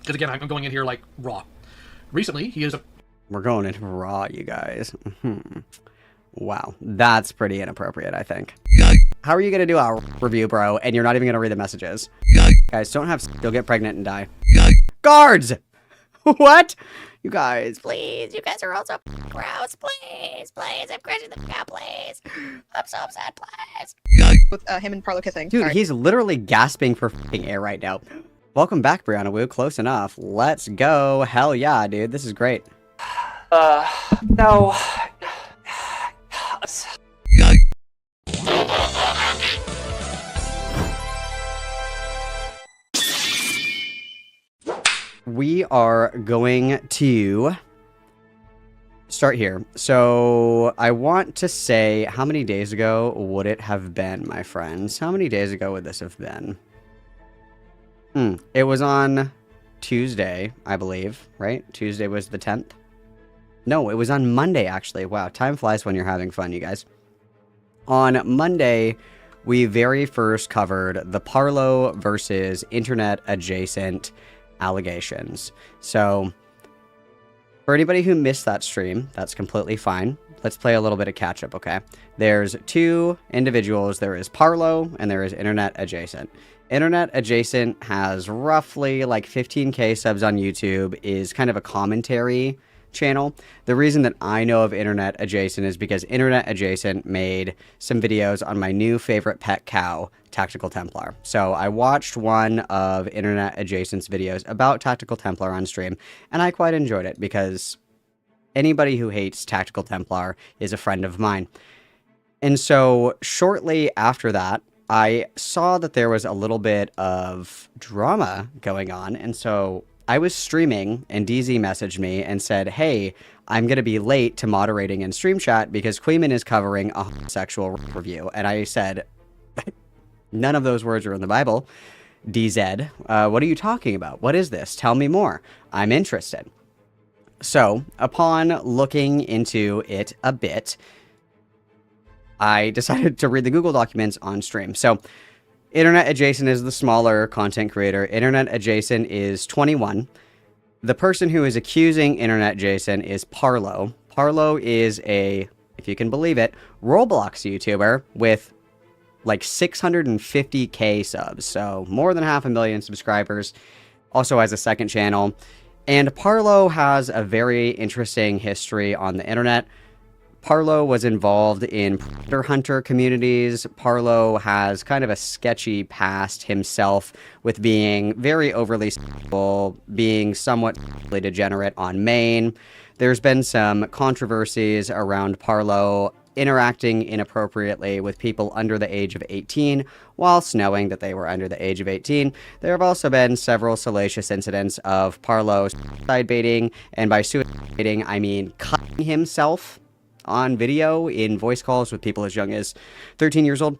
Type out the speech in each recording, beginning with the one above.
Because again, I'm going in here like raw. Recently, he is a... We're going into raw, you guys. Wow, that's pretty inappropriate, I think. How are you gonna do a review, bro, and you're not even gonna read the messages? Guys, don't have... You'll get pregnant and die. Guards! What? You guys, please. You guys are all so gross. Please, please. I'm crashing the cow, please. I'm so upset, please. With him and Parlo kissing. Dude, Sorry. he's literally gasping for f***ing air right now. Welcome back, Brianna Wu. Close enough. Let's go. Hell yeah, dude. This is great. No. We are going to start here. So I want to say, how many days ago would it have been, my friends? How many days ago would this have been? It was on Tuesday, I believe, right? Tuesday was the 10th. No, it was on Monday, actually. Wow, time flies when you're having fun, you guys. On Monday, we very first covered the Parlo versus internet adjacent allegations. So, for anybody who missed that stream, that's completely fine. Let's play a little bit of catch up, okay? There's two individuals. There is Parlo and there is internet adjacent. Internet adjacent has roughly like 15k subs on YouTube, is kind of a commentary channel. The reason that I know of internet adjacent is because internet adjacent made some videos on my new favorite pet cow, Tactical Templar. So I watched one of internet adjacent's videos about Tactical Templar on stream, and I quite enjoyed it because anybody who hates Tactical Templar is a friend of mine. And so shortly after that, I saw that there was a little bit of drama going on, and so I was streaming, and DZ messaged me and said, hey, I'm going to be late to moderating in stream chat because Queeman is covering a homosexual review. And I said, none of those words are in the Bible. DZ, what are you talking about? What is this? Tell me more. I'm interested. So, upon looking into it a bit, I decided to read the Google documents on stream. So, Internet Adjacent is the smaller content creator. Internet Adjacent is 21. The person who is accusing Internet Adjacent is Parlo. Parlo is a, if you can believe it, Roblox YouTuber with like 650k subs. So more than 500,000 subscribers. Also has a second channel. And Parlo has a very interesting history on the internet. Parlo was involved in predator hunter communities. Parlo has kind of a sketchy past himself with being very overly sexual, being somewhat sexually degenerate on main. There's been some controversies around Parlo interacting inappropriately with people under the age of 18 whilst knowing that they were under the age of 18. There have also been several salacious incidents of Parlo suicide baiting, and by suicide baiting I mean cutting himself on video in voice calls with people as young as 13 years old.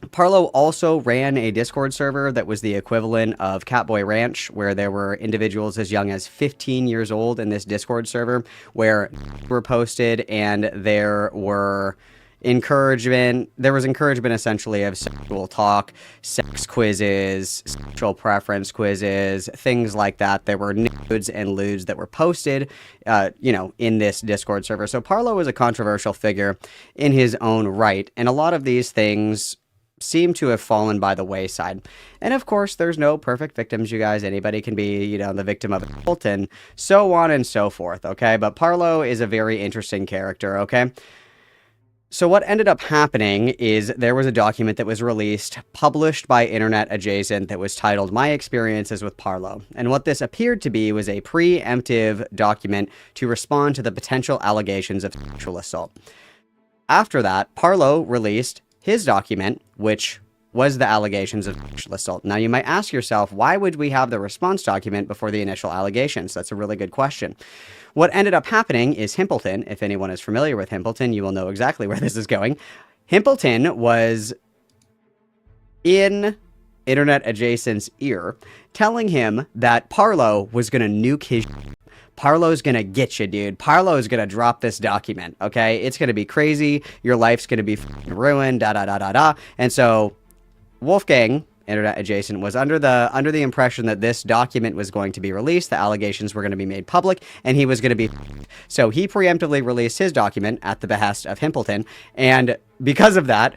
Parlo also ran a Discord server that was the equivalent of Catboy Ranch, where there were individuals as young as 15 years old in this Discord server, where were posted and there was encouragement essentially of sexual talk, sex quizzes, sexual preference quizzes, things like that. There were nudes and lewds that were posted, in this Discord server. So Parlo is a controversial figure in his own right, and a lot of these things seem to have fallen by the wayside. And of course, there's no perfect victims, you guys. Anybody can be, the victim of a cult and so on and so forth, okay? But Parlo is a very interesting character, okay? So what ended up happening is there was a document that was released, published by Internet Adjacent, that was titled My Experiences with Parlo. And what this appeared to be was a preemptive document to respond to the potential allegations of sexual assault. After that, Parlo released his document, which was the allegations of sexual assault. Now, you might ask yourself, why would we have the response document before the initial allegations? That's a really good question. What ended up happening is Himpleton, if anyone is familiar with Himpleton, you will know exactly where this is going. Himpleton was in Internet Adjacent's ear, telling him that Parlo was going to nuke his... Parlo's gonna get you, dude. Parlo's gonna drop this document, okay? It's gonna be crazy. Your life's gonna be ruined, da-da-da-da-da. And so Wolfgang Internet Adjacent was under the impression that this document was going to be released, the allegations were going to be made public, and he was going to be... So he preemptively released his document at the behest of Himpleton, and because of that,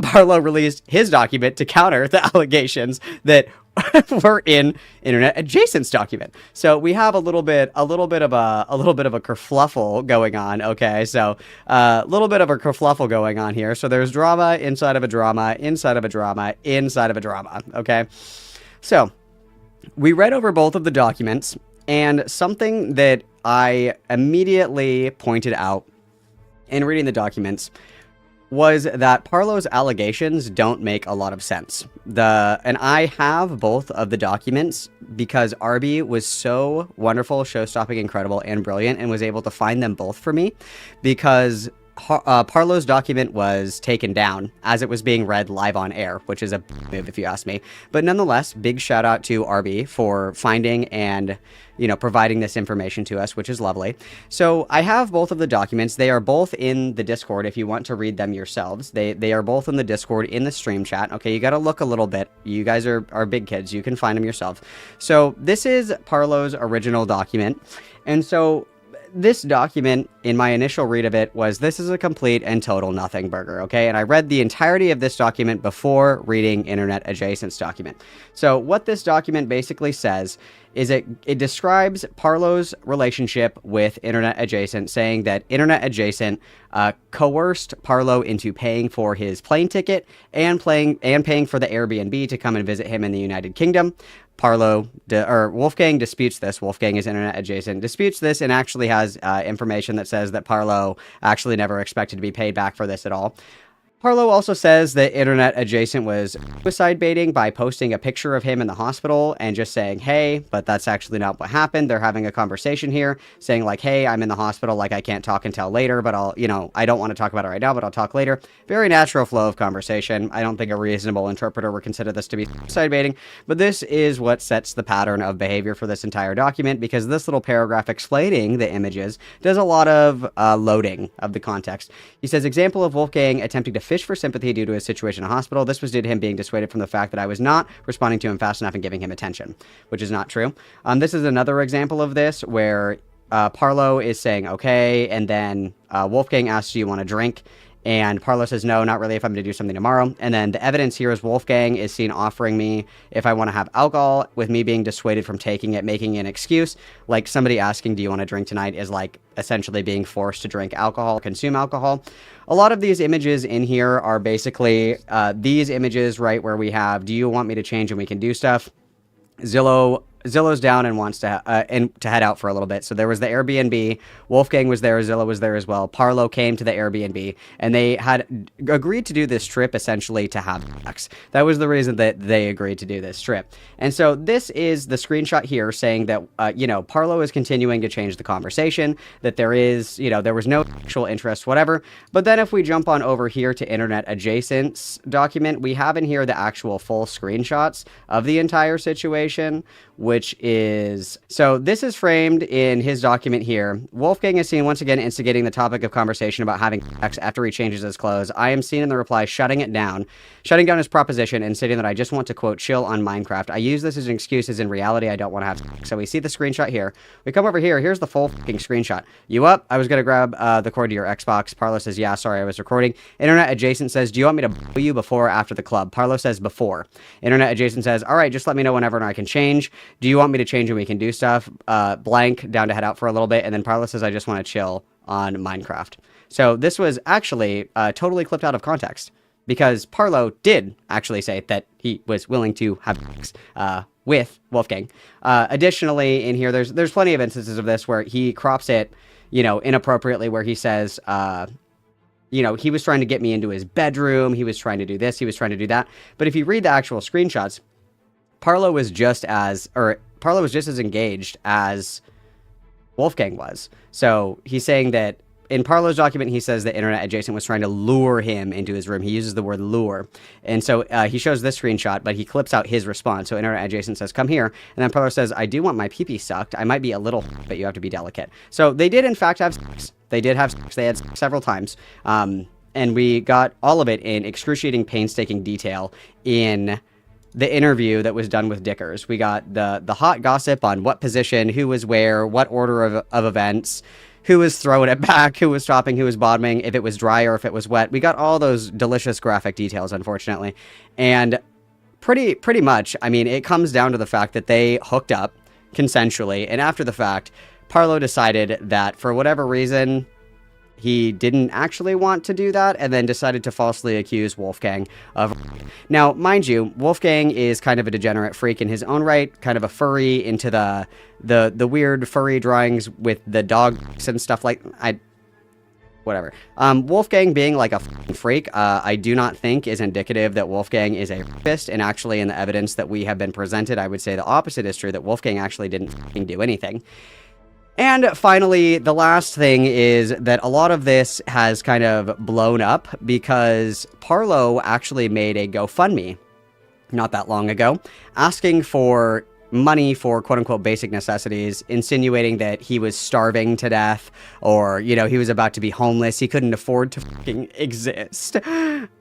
Parlo released his document to counter the allegations that were in Internet Adjacent's document. So we have a little bit of a kerfluffle going on. Okay, so a little bit of a kerfluffle going on here. So there's drama inside of a drama inside of a drama inside of a drama. Okay, so we read over both of the documents, and something that I immediately pointed out in reading the documents was that Parlo's allegations don't make a lot of sense. And I have both of the documents because Arby was so wonderful, show-stopping, incredible, and brilliant, and was able to find them both for me because Parlo's document was taken down as it was being read live on air, which is a move if you ask me. But nonetheless, big shout out to Arby for finding and, providing this information to us, which is lovely. So I have both of the documents. They are both in the Discord if you want to read them yourselves. They are both in the Discord in the stream chat. Okay, you got to look a little bit. You guys are big kids. You can find them yourself. So this is Parlo's original document. And so this document, in my initial read of it, was this is a complete and total nothing burger, okay? And I read the entirety of this document before reading Internet Adjacent's document. So what this document basically says is it describes Parlo's relationship with Internet Adjacent, saying that Internet Adjacent coerced Parlo into paying for his plane ticket and paying for the Airbnb to come and visit him in the United Kingdom. Wolfgang disputes this. Wolfgang is Internet Adjacent, disputes this, and actually has information that says that Parlo actually never expected to be paid back for this at all. Parlo also says that Internet Adjacent was suicide baiting by posting a picture of him in the hospital and just saying, hey, but that's actually not what happened. They're having a conversation here saying like, hey, I'm in the hospital, like I can't talk until later, but I don't want to talk about it right now, but I'll talk later. Very natural flow of conversation. I don't think a reasonable interpreter would consider this to be suicide baiting, but this is what sets the pattern of behavior for this entire document, because this little paragraph explaining the images does a lot of loading of the context. He says, example of Wolfgang attempting to fish for sympathy due to his situation in a hospital. This was due to him being dissuaded from the fact that I was not responding to him fast enough and giving him attention, which is not true. This is another example of this where Parlo is saying, okay, and then Wolfgang asks, do you want a drink? And Parlo says, no, not really, if I'm going to do something tomorrow. And then the evidence here is Wolfgang is seen offering me if I want to have alcohol, with me being dissuaded from taking it, making an excuse. Like somebody asking, do you want to drink tonight, is like essentially being forced to drink alcohol, consume alcohol. A lot of these images in here are basically these images, right, where we have, do you want me to change and we can do stuff? Zillow's down and wants to head out for a little bit. So there was the Airbnb. Wolfgang was there. Zillow was there as well. Parlo came to the Airbnb, and they had agreed to do this trip essentially to have sex. That was the reason that they agreed to do this trip. And so this is the screenshot here saying that, Parlo is continuing to change the conversation, that there was no sexual interest, whatever. But then if we jump on over here to Internet Adjacent's document, we have in here the actual full screenshots of the entire situation, which is... So this is framed in his document here. Wolfgang is seen once again instigating the topic of conversation about having sex after he changes his clothes. I am seen in the reply shutting down his proposition and stating that I just want to, quote, chill on Minecraft. I use this as an excuse, as in reality I don't want to have sex. So we see the screenshot here. We come over here. Here's the full fucking screenshot. You up? I was going to grab the cord to your Xbox. Parlo says, yeah, sorry, I was recording. Internet Adjacent says, do you want me to blow you before or after the club? Parlo says, before. Internet Adjacent says, all right, just let me know whenever and I can change. Do you want me to change and we can do stuff? Blank, down to head out for a little bit. And then Parlo says, I just want to chill on Minecraft. So this was actually totally clipped out of context, because Parlo did actually say that he was willing to have sex with Wolfgang. Additionally, in here, there's plenty of instances of this where he crops it, inappropriately, where he says, he was trying to get me into his bedroom. He was trying to do this. He was trying to do that. But if you read the actual screenshots, Parlo was just as engaged as Wolfgang was. So he's saying that in Parlo's document, he says that Internet Adjacent was trying to lure him into his room. He uses the word lure. And so he shows this screenshot, but he clips out his response. So Internet Adjacent says, come here. And then Parlo says, I do want my pee-pee sucked. I might be a little, but you have to be delicate. So they did, in fact, have sex. They did have sex. They had sex several times. And we got all of it in excruciating, painstaking detail in the interview that was done with Dickers. We got the hot gossip on what position, who was where, what order of events, who was throwing it back, who was topping, who was bottoming, if it was dry or if it was wet. We got all those delicious graphic details, unfortunately. And pretty much, I mean, it comes down to the fact that they hooked up consensually, and after the fact, Parlo decided that for whatever reason, he didn't actually want to do that, and then decided to falsely accuse Wolfgang of... Now, mind you, Wolfgang is kind of a degenerate freak in his own right, kind of a furry into the weird furry drawings with the dogs and stuff like... Whatever. Wolfgang being like a freak, I do not think is indicative that Wolfgang is a rapist, and actually in the evidence that we have been presented, I would say the opposite is true, that Wolfgang actually didn't do anything. And finally, the last thing is that a lot of this has kind of blown up because Parlo actually made a GoFundMe not that long ago, asking for money for quote-unquote basic necessities, insinuating that he was starving to death, or, you know, he was about to be homeless, he couldn't afford to fucking exist.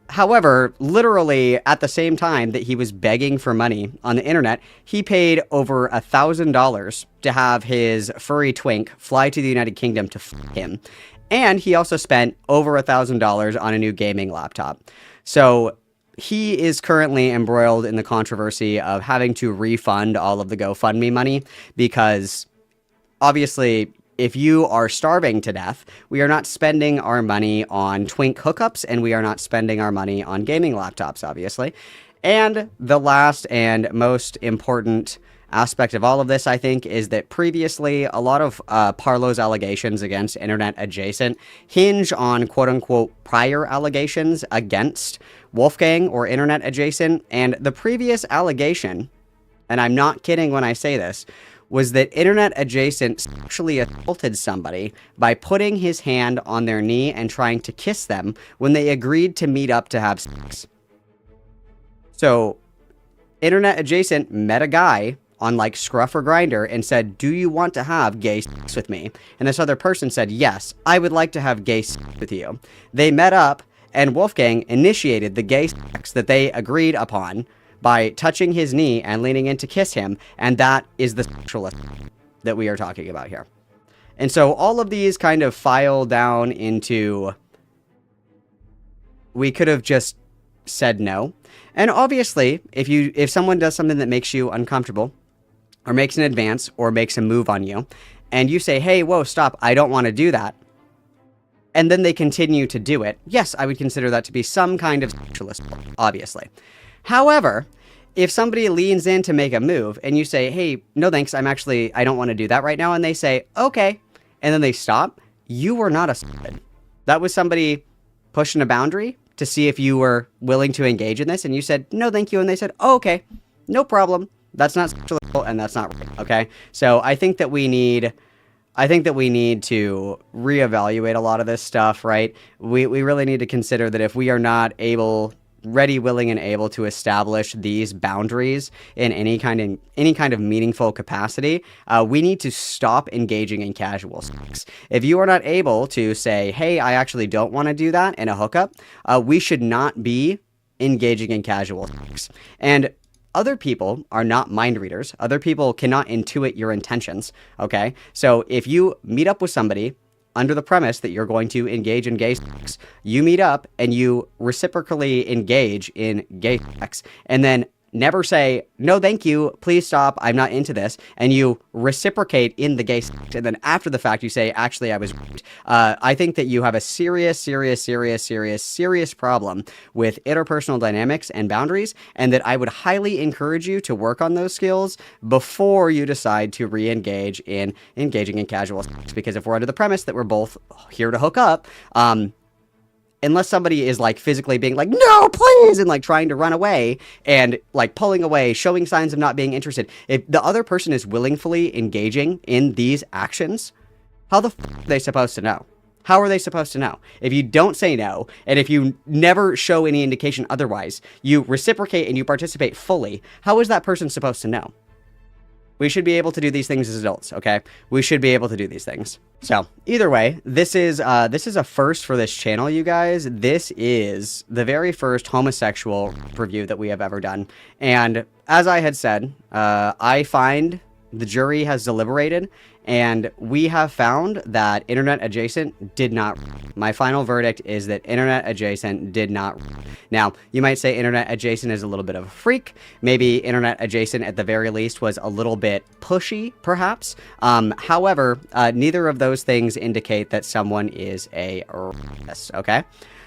However, literally at the same time that he was begging for money on the internet, he paid over $1,000 to have his furry twink fly to the United Kingdom to fuck him. And he also spent over $1,000 on a new gaming laptop. So he is currently embroiled in the controversy of having to refund all of the GoFundMe money because, obviously, if you are starving to death, we are not spending our money on twink hookups, and we are not spending our money on gaming laptops, obviously. And the last and most important aspect of all of this, I think, is that previously a lot of Parlo's allegations against Internet Adjacent hinge on quote-unquote prior allegations against Wolfgang or Internet Adjacent, and the previous allegation, and I'm not kidding when I say this, was that Internet Adjacent sexually assaulted somebody by putting his hand on their knee and trying to kiss them when they agreed to meet up to have sex. So, Internet Adjacent met a guy on like Scruff or Grindr and said, "Do you want to have gay sex with me?" And this other person said, "Yes, I would like to have gay sex with you." They met up, and Wolfgang initiated the gay sex that they agreed upon by touching his knee and leaning in to kiss him, and that is the sexual assault that we are talking about here. And so all of these kind of file down into, we could have just said no. And obviously, if someone does something that makes you uncomfortable, or makes an advance, or makes a move on you, and you say, "Hey, whoa, stop, I don't want to do that," and then they continue to do it, yes, I would consider that to be some kind of sexual assault, obviously. However, if somebody leans in to make a move, and you say, "Hey, no thanks, I don't want to do that right now," and they say, "Okay," and then they stop, you were not assaulted. That was somebody pushing a boundary to see if you were willing to engage in this, and you said, "No, thank you," and they said, "Oh, okay, no problem. That's not sexual assault, and that's not right," okay? So I think that we need to reevaluate a lot of this stuff, right? We really need to consider that if we are not ready, willing, and able to establish these boundaries in any kind of meaningful capacity, we need to stop engaging in casual sex. If you are not able to say, "Hey, I actually don't want to do that" in a hookup, we should not be engaging in casual sex. And other people are not mind readers. Other people cannot intuit your intentions, okay? So if you meet up with somebody under the premise that you're going to engage in gay sex, you meet up and you reciprocally engage in gay sex, and then never say, "No, thank you, please stop, I'm not into this," and you reciprocate in the gay sex, and then after the fact you say, "Actually, I was raped." I think that you have a serious problem with interpersonal dynamics and boundaries, and that I would highly encourage you to work on those skills before you decide to re-engage in engaging in casual sex, because if we're under the premise that we're both here to hook up, unless somebody is like physically being like, "No, please," and like trying to run away and like pulling away, showing signs of not being interested, if the other person is willingly engaging in these actions, how the fuck are they supposed to know? How are they supposed to know? If you don't say no, and if you never show any indication otherwise, you reciprocate and you participate fully, how is that person supposed to know? We should be able to do these things as adults, okay? We should be able to do these things. So, either way, this is a first for this channel, you guys. This is the very first homosexual review that we have ever done. And as I had said, I find the jury has deliberated, and we have found that Internet Adjacent did not. My final verdict is that Internet Adjacent did not. Now, you might say Internet Adjacent is a little bit of a freak. Maybe Internet Adjacent, at the very least, was a little bit pushy, perhaps. However, neither of those things indicate that someone is a racist, okay?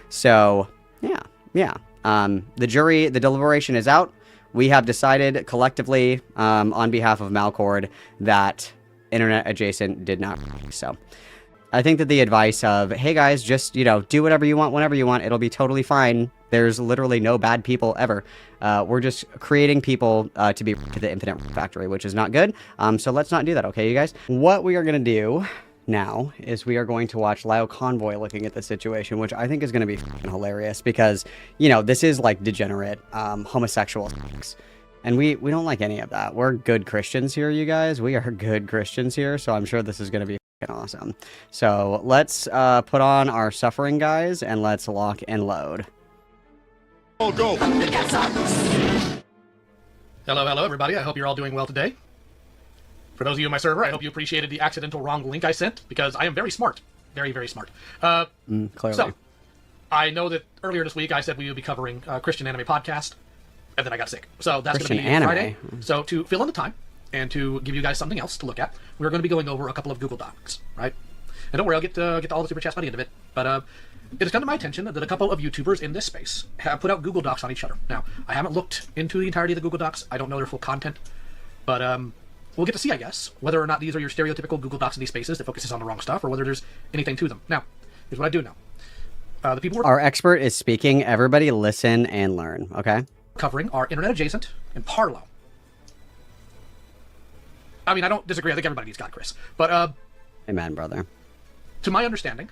So, yeah. The jury, the deliberation is out. We have decided collectively, on behalf of Malcord, that Internet Adjacent did not. So I think that the advice of, hey guys, just, do whatever you want, whenever you want, it'll be totally fine. There's literally no bad people ever. We're just creating people to be to the Infinite Factory, which is not good. So let's not do that, okay, you guys? What we are going to do now is we are going to watch Lyle Convoy looking at the situation, which I think is going to be hilarious because, this is like degenerate homosexual sex. And we don't like any of that. We're good Christians here, you guys. We are good Christians here, so I'm sure this is going to be awesome. So let's put on our suffering guys, and let's lock and load. Oh, go. Hello, everybody. I hope you're all doing well today. For those of you in my server, I hope you appreciated the accidental wrong link I sent, because I am very smart. Very, very smart. Clearly. So, I know that earlier this week I said we would be covering Christian anime podcast. And then I got sick. So that's going to be Friday. So to fill in the time and to give you guys something else to look at, we're going to be going over a couple of Google Docs, right? And don't worry, I'll get to all the super chats by the end of it. But it has come to my attention that a couple of YouTubers in this space have put out Google Docs on each other. Now, I haven't looked into the entirety of the Google Docs. I don't know their full content. But we'll get to see, I guess, whether or not these are your stereotypical Google Docs in these spaces that focuses on the wrong stuff, or whether there's anything to them. Now, here's what I do know. The people Our expert is speaking. Everybody listen and learn, okay? Covering are Internet Adjacent and Parlo. I mean, I don't disagree. I think everybody needs God, Chris. But, amen, brother. To my understanding,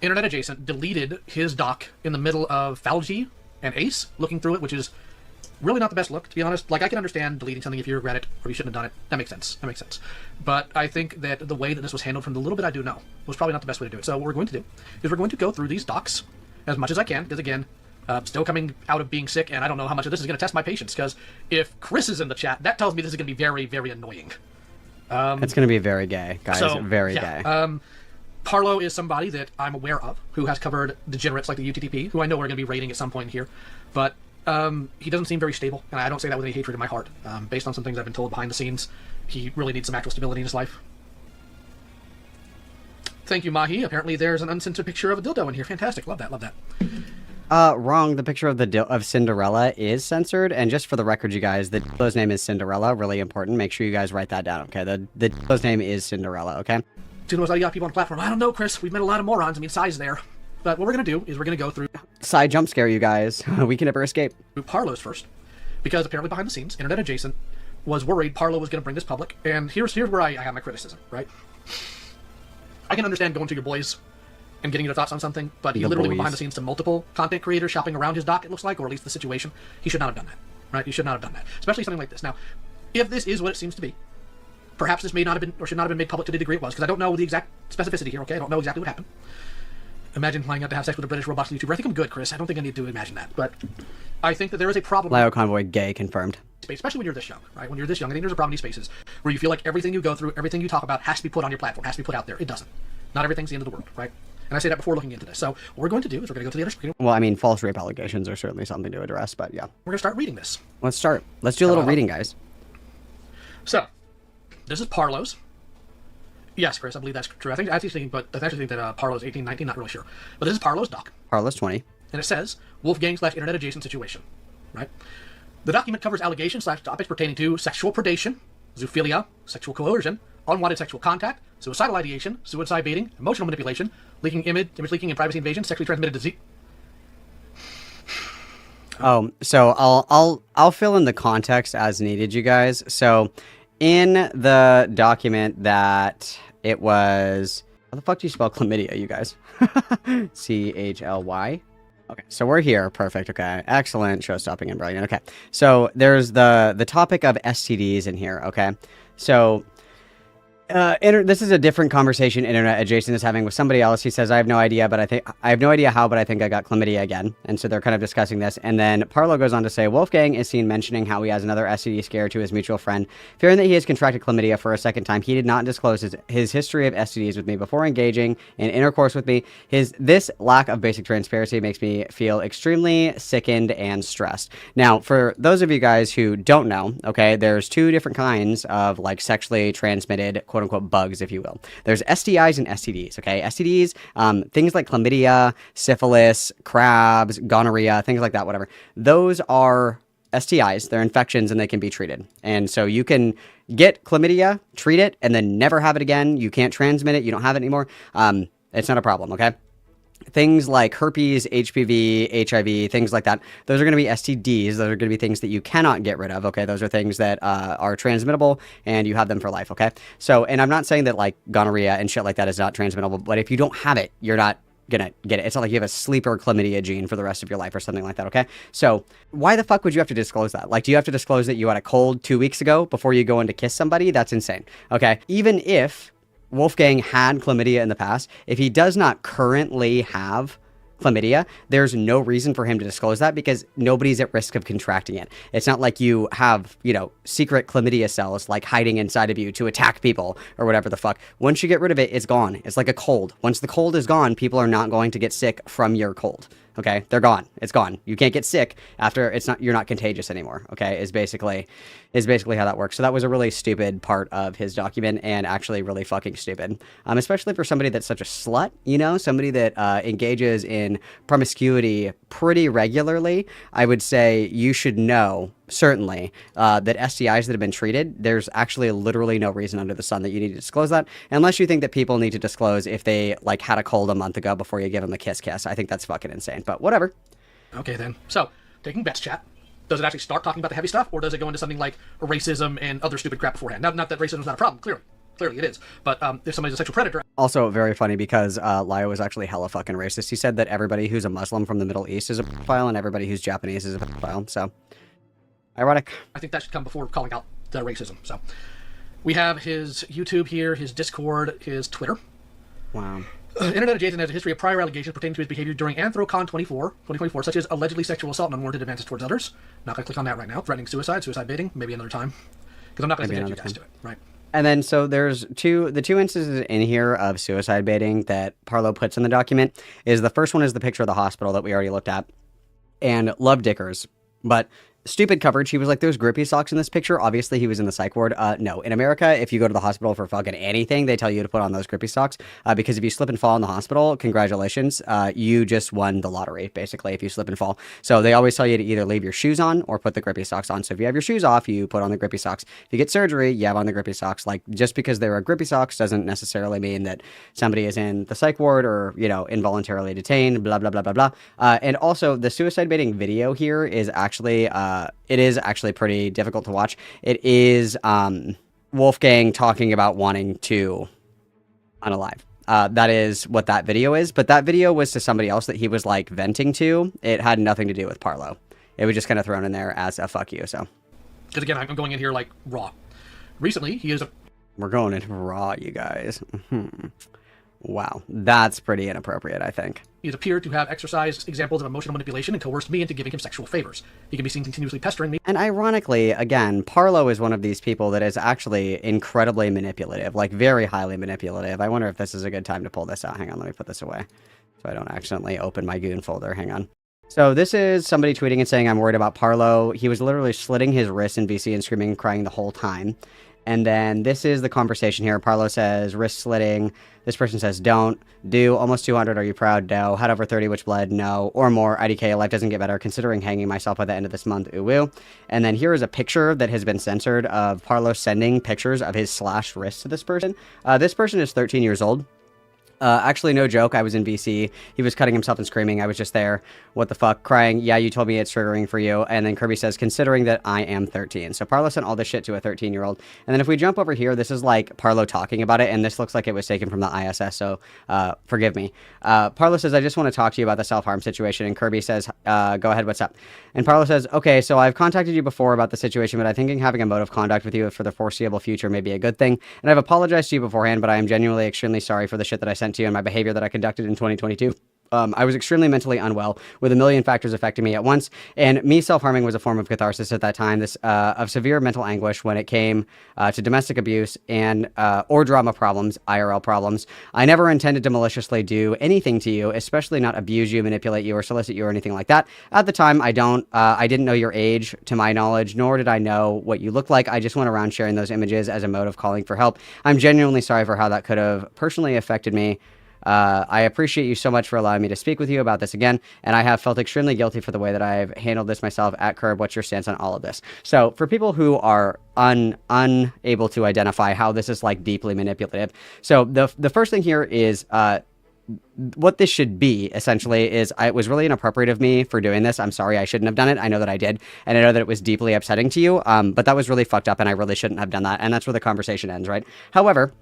Internet Adjacent deleted his doc in the middle of Falgi and Ace, looking through it, which is really not the best look, to be honest. Like, I can understand deleting something if you regret it, or you shouldn't have done it. That makes sense. But I think that the way that this was handled, from the little bit I do know, was probably not the best way to do it. So what we're going to do is we're going to go through these docs as much as I can, because, again, still coming out of being sick, and I don't know how much of this is going to test my patience, because if Chris is in the chat, that tells me this is going to be very, very annoying. It's going to be very gay, guys. So, very gay. Parlo is somebody that I'm aware of, who has covered degenerates like the UTTP, who I know we're going to be rating at some point here, but he doesn't seem very stable, and I don't say that with any hatred in my heart. Based on some things I've been told behind the scenes, he really needs some actual stability in his life. Thank you, Mahi. Apparently there's an uncensored picture of a dildo in here. Fantastic. Love that, love that. Wrong. The picture of Cinderella is censored, and just for the record, you guys, the dildo's name is Cinderella. Really important. Make sure you guys write that down, okay? The dildo's name is Cinderella, okay? Do you know what people on the platform? I don't know, Chris. We've met a lot of morons. I mean, size there. But what we're going to do is we're going to go through... Side jump scare, you guys. We can never escape. Parlo's first. Because apparently behind the scenes, Internet Adjacent was worried Parlo was going to bring this public. And here's where I have my criticism, right? I can understand going to your boys and getting your thoughts on something, but he literally went behind the scenes to multiple content creators shopping around his doc, it looks like, or at least the situation. He should not have done that, right? He should not have done that, especially something like this. Now, if this is what it seems to be, perhaps this may not have been, or should not have been made public to the degree it was, because I don't know the exact specificity here, okay? I don't know exactly what happened. Imagine flying out to have sex with a British robots YouTuber. I think I'm good, Chris. I don't think I need to imagine that, but I think that there is a problem. Lyle Convoy, gay, confirmed. Especially when you're this young, right? When you're this young, I think there's a problem in these spaces where you feel like everything you go through, everything you talk about has to be put on your platform, has to be put out there. It doesn't. Not everything's the end of the world, right? And I say that before looking into this. So what we're going to do is we're going to go to the other screen. Well, I mean, false rape allegations are certainly something to address, but yeah. We're going to start reading this. Let's start. Let's do a little reading, guys. So, this is Parlo's. Yes, Chris, I believe that's true. I actually think that Parlo's 1819, not really sure. But this is Parlo's doc. Parlo's 20. And it says, Wolfgang/Internet Adjacent Situation, right? The document covers allegations/topics pertaining to sexual predation, zoophilia, sexual coercion, unwanted sexual contact, suicidal ideation, suicide baiting, emotional manipulation, image leaking, and privacy invasion, sexually transmitted disease. Oh, so I'll fill in the context as needed, you guys. So, in the document that it was, how the fuck do you spell chlamydia, you guys? CHLY. Okay, so we're here. Perfect. Okay, excellent. Show stopping and brilliant. Okay, so there's the topic of STDs in here. Okay, so this is a different conversation internet adjacent is having with somebody else. He says, I have no idea how, but I think I got chlamydia again. And so they're kind of discussing this. And then Parlo goes on to say, Wolfgang is seen mentioning how he has another STD scare to his mutual friend. Fearing that he has contracted chlamydia for a second time, he did not disclose his history of STDs with me before engaging in intercourse with me. This lack of basic transparency makes me feel extremely sickened and stressed. Now, for those of you guys who don't know, okay, there's two different kinds of like sexually transmitted quote unquote bugs, if you will. There's STIs and STDs, okay? STDs, things like chlamydia, syphilis, crabs, gonorrhea, things like that, whatever. Those are STIs. They're infections and they can be treated. And so you can get chlamydia, treat it, and then never have it again. You can't transmit it. You don't have it anymore. It's not a problem, okay? Things like herpes, HPV, HIV, things like that, those are going to be STDs. Those are going to be things that you cannot get rid of, okay? Those are things that are transmittable, and you have them for life, okay? So, and I'm not saying that, like, gonorrhea and shit like that is not transmittable, but if you don't have it, you're not going to get it. It's not like you have a sleeper chlamydia gene for the rest of your life or something like that, okay? So, why the fuck would you have to disclose that? Like, do you have to disclose that you had a cold 2 weeks ago before you go in to kiss somebody? That's insane, okay? Even if Wolfgang had chlamydia in the past, if he does not currently have chlamydia, there's no reason for him to disclose that because nobody's at risk of contracting it. It's not like you have, secret chlamydia cells like hiding inside of you to attack people or whatever the fuck. Once you get rid of it, it's gone. It's like a cold. Once the cold is gone, people are not going to get sick from your cold. Okay, they're gone. It's gone. You can't get sick after you're not contagious anymore. Okay, is basically how that works. So that was a really stupid part of his document and actually really fucking stupid. Especially for somebody that's such a slut, somebody that engages in promiscuity pretty regularly. I would say you should know certainly that STIs that have been treated, there's actually literally no reason under the sun that you need to disclose that, unless you think that people need to disclose if they like had a cold a month ago before you give them a kiss. I think that's fucking insane, but whatever. Okay then. So, taking Bet's chat, does it actually start talking about the heavy stuff, or does it go into something like racism and other stupid crap beforehand? Not that racism is not a problem, clearly it is, but if somebody's a sexual predator... Also very funny because Lio was actually hella fucking racist. He said that everybody who's a Muslim from the Middle East is a pedophile and everybody who's Japanese is a pedophile, so... ironic. I think that should come before calling out the racism. So, we have his YouTube here, his Discord, his Twitter. Wow. Internet adjacent has a history of prior allegations pertaining to his behavior during Anthrocon 2024, such as allegedly sexual assault and unwarranted advances towards others. Not going to click on that right now. Threatening suicide baiting, maybe another time. Because I'm not going to subject you guys to it, right? And then, so there's the two instances in here of suicide baiting that Parlo puts in the document. Is the first one is the picture of the hospital that we already looked at. And love dickers. But stupid coverage. He was like, there's grippy socks in this picture. Obviously, he was in the psych ward. No, in America, if you go to the hospital for fucking anything, they tell you to put on those grippy socks. Because if you slip and fall in the hospital, congratulations, you just won the lottery, basically, if you slip and fall. So they always tell you to either leave your shoes on or put the grippy socks on. So if you have your shoes off, you put on the grippy socks. If you get surgery, you have on the grippy socks. Like, just because there are grippy socks doesn't necessarily mean that somebody is in the psych ward or, involuntarily detained, blah, blah, blah, blah, blah. And also, the suicide baiting video here is actually... it is actually pretty difficult to watch. It is Wolfgang talking about wanting to unalive. That is what that video is. But that video was to somebody else that he was like venting to. It had nothing to do with Parlo. It was just kind of thrown in there as a fuck you. So, because again, I'm going in here like raw. Recently, he is. We're going in raw, you guys. Wow, that's pretty inappropriate, I think. He has appeared to have exercised examples of emotional manipulation and coerced me into giving him sexual favors. He can be seen continuously pestering me. And ironically, again, Parlo is one of these people that is actually incredibly manipulative, like very highly manipulative. I wonder if this is a good time to pull this out. Hang on, let me put this away so I don't accidentally open my goon folder. Hang on. So this is somebody tweeting and saying, I'm worried about Parlo. He was literally slitting his wrist in VC and screaming and crying the whole time. And then this is the conversation here. Parlo says, wrist slitting. This person says, don't. Do. Almost 200. Are you proud? No. Had over 30, which bled? No. Or more. IDK. Life doesn't get better. Considering hanging myself by the end of this month. Ooh, woo. And then here is a picture that has been censored of Parlo sending pictures of his slashed wrist to this person. This person is 13 years old. Actually, no joke. I was in BC. He was cutting himself and screaming. I was just there. What the fuck? Crying. Yeah, you told me it's triggering for you. And then Kirby says, considering that I am 13. So Parlo sent all this shit to a 13-year-old. And then if we jump over here, this is like Parlo talking about it. And this looks like it was taken from the ISS. So forgive me. Parlo says, I just want to talk to you about the self-harm situation. And Kirby says, go ahead. What's up? And Parlo says, okay, so I've contacted you before about the situation, but I think having a mode of conduct with you for the foreseeable future may be a good thing. And I've apologized to you beforehand, but I am genuinely extremely sorry for the shit that I sent to you and my behavior that I conducted in 2022. I was extremely mentally unwell with a million factors affecting me at once, and me self-harming was a form of catharsis at that time, this of severe mental anguish when it came to domestic abuse and or drama problems, IRL problems. I never intended to maliciously do anything to you, especially not abuse you, manipulate you, or solicit you or anything like that. At the time, I didn't know your age, to my knowledge, nor did I know what you looked like. I just went around sharing those images as a mode of calling for help. I'm genuinely sorry for how that could have personally affected me. I appreciate you so much for allowing me to speak with you about this again, and I have felt extremely guilty for the way that I've handled this myself. At Curb, what's your stance on all of this? So, for people who are unable to identify how this is like deeply manipulative, so the first thing here is what this should be essentially is it was really inappropriate of me for doing this. I'm sorry, I shouldn't have done it. I know that I did, and I know that it was deeply upsetting to you. But that was really fucked up, and I really shouldn't have done that. And that's where the conversation ends, right? However,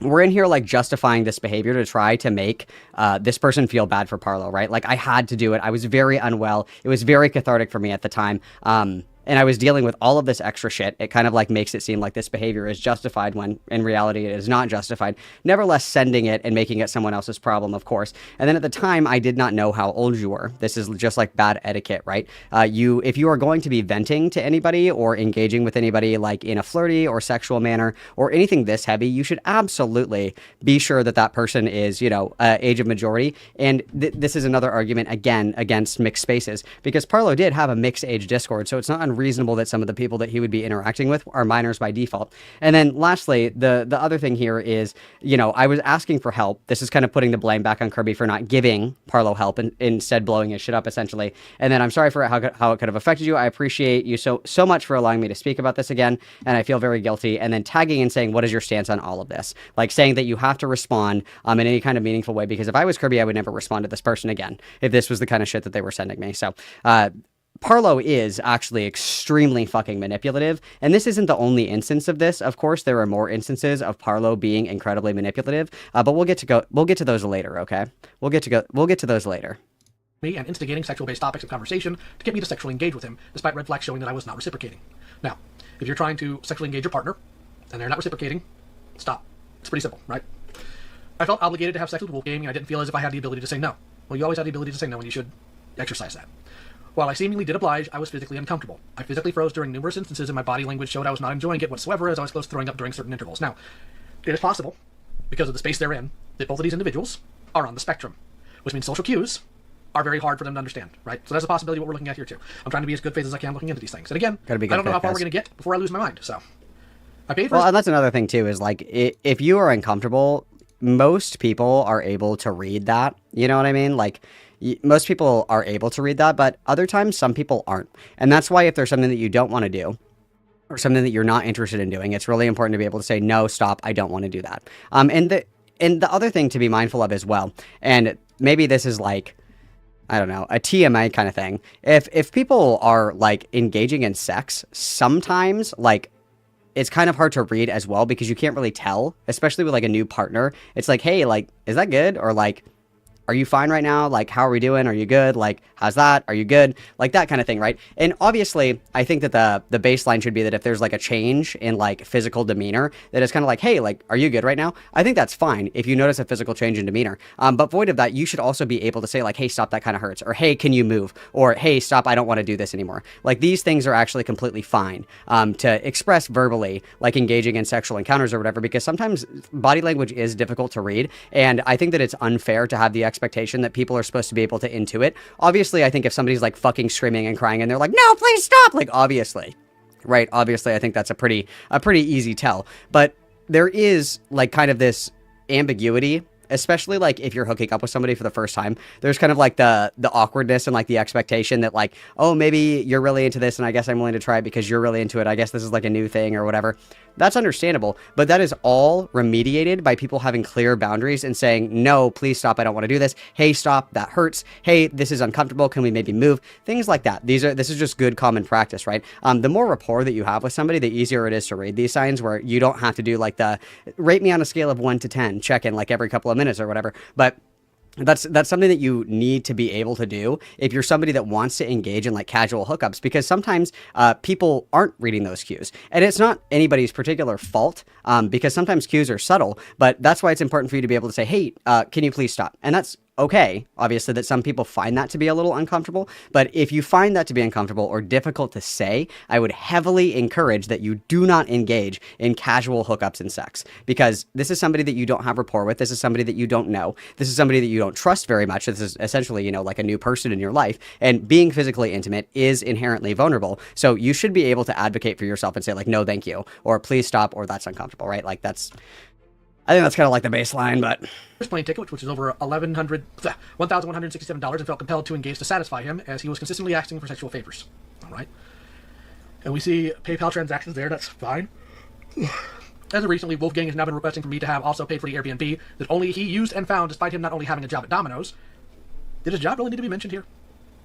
we're in here like justifying this behavior to try to make this person feel bad for Parlo, right? Like I had to do it. I was very unwell. It was very cathartic for me at the time. And I was dealing with all of this extra shit. It kind of like makes it seem like this behavior is justified when in reality it is not justified. Nevertheless, sending it and making it someone else's problem, of course. And then at the time, I did not know how old you were. This is just like bad etiquette, right? If you are going to be venting to anybody or engaging with anybody like in a flirty or sexual manner or anything this heavy, you should absolutely be sure that that person is, age of majority. And this is another argument again against mixed spaces because Parlo did have a mixed age Discord, so it's not unreasonable that some of the people that he would be interacting with are minors by default. And then lastly, the other thing here is, I was asking for help. This is kind of putting the blame back on Kirby for not giving Parlo help and instead blowing his shit up essentially. And then I'm sorry for how it could have affected you. I appreciate you so much for allowing me to speak about this again. And I feel very guilty. And then tagging and saying, what is your stance on all of this? Like saying that you have to respond in any kind of meaningful way, because if I was Kirby, I would never respond to this person again if this was the kind of shit that they were sending me. So, Parlo is actually extremely fucking manipulative, and this isn't the only instance of this. Of course, there are more instances of Parlo being incredibly manipulative, but we'll get to those later. Okay, we'll get to those later. Me and instigating sexual-based topics of conversation to get me to sexually engage with him, despite red flags showing that I was not reciprocating. Now, if you're trying to sexually engage your partner and they're not reciprocating, stop. It's pretty simple, right? I felt obligated to have sex with Wolfgang, and I didn't feel as if I had the ability to say no. Well, you always have the ability to say no, and you should exercise that. While I seemingly did oblige, I was physically uncomfortable. I physically froze during numerous instances, and my body language showed I was not enjoying it whatsoever, as I was close to throwing up during certain intervals. Now, it is possible, because of the space they're in, that both of these individuals are on the spectrum, which means social cues are very hard for them to understand, right? So that's a possibility what we're looking at here, too. I'm trying to be as good faith as I can looking into these things. And again, I don't know how far we're going to get before I lose my mind, so I paid for and that's another thing, too, is like, if you are uncomfortable, most people are able to read that, you know what I mean? Like, most people are able to read that, but other times some people aren't. And that's why if there's something that you don't want to do or something that you're not interested in doing, it's really important to be able to say, no, stop, I don't want to do that. And the other thing to be mindful of as well, and maybe this is like, I don't know, a TMA kind of thing. If people are like engaging in sex, sometimes like it's kind of hard to read as well because you can't really tell, especially with like a new partner. It's like, hey, like, is that good? Or like, are you fine right now? Like, how are we doing? Are you good? Like, how's that? Are you good? Like that kind of thing, right? And obviously, I think that the baseline should be that if there's like a change in like physical demeanor, that it's kind of like, hey, like, are you good right now? I think that's fine if you notice a physical change in demeanor. But void of that, you should also be able to say like, hey, stop, that kind of hurts. Or hey, can you move? Or hey, stop, I don't want to do this anymore. Like these things are actually completely fine to express verbally, like engaging in sexual encounters or whatever, because sometimes body language is difficult to read. And I think that it's unfair to have the expectation that people are supposed to be able to intuit. Obviously, I think if somebody's like fucking screaming and crying and they're like, no, please stop, like obviously, right? Obviously, I think that's a pretty easy tell. But there is like kind of this ambiguity especially like if you're hooking up with somebody for the first time, there's kind of like the awkwardness and like the expectation that like, oh, maybe you're really into this and I guess I'm willing to try it because you're really into it. I guess this is like a new thing or whatever. That's understandable, but that is all remediated by people having clear boundaries and saying, no, please stop. I don't want to do this. Hey, stop. That hurts. Hey, this is uncomfortable. Can we maybe move? Things like that. This is just good common practice, right? The more rapport that you have with somebody, the easier it is to read these signs, where you don't have to do like the rate me on a scale of 1 to 10, check in like every couple of minutes or whatever. But that's something that you need to be able to do if you're somebody that wants to engage in like casual hookups, because sometimes people aren't reading those cues, and it's not anybody's particular fault, because sometimes cues are subtle, but that's why it's important for you to be able to say, hey, can you please stop? And that's okay, obviously, that some people find that to be a little uncomfortable, but if you find that to be uncomfortable or difficult to say, I would heavily encourage that you do not engage in casual hookups and sex, because this is somebody that you don't have rapport with. This is somebody that you don't know. This is somebody that you don't trust very much. This is essentially, like a new person in your life, and being physically intimate is inherently vulnerable. So you should be able to advocate for yourself and say like, no, thank you, or please stop, or that's uncomfortable, right? Like I think that's kind of like the baseline, but... First plane ticket, which is over $1,167, and felt compelled to engage to satisfy him, as he was consistently asking for sexual favors. All right. And we see PayPal transactions there. That's fine. As of recently, Wolfgang has now been requesting for me to have also paid for the Airbnb that only he used and found, despite him not only having a job at Domino's. Did his job really need to be mentioned here?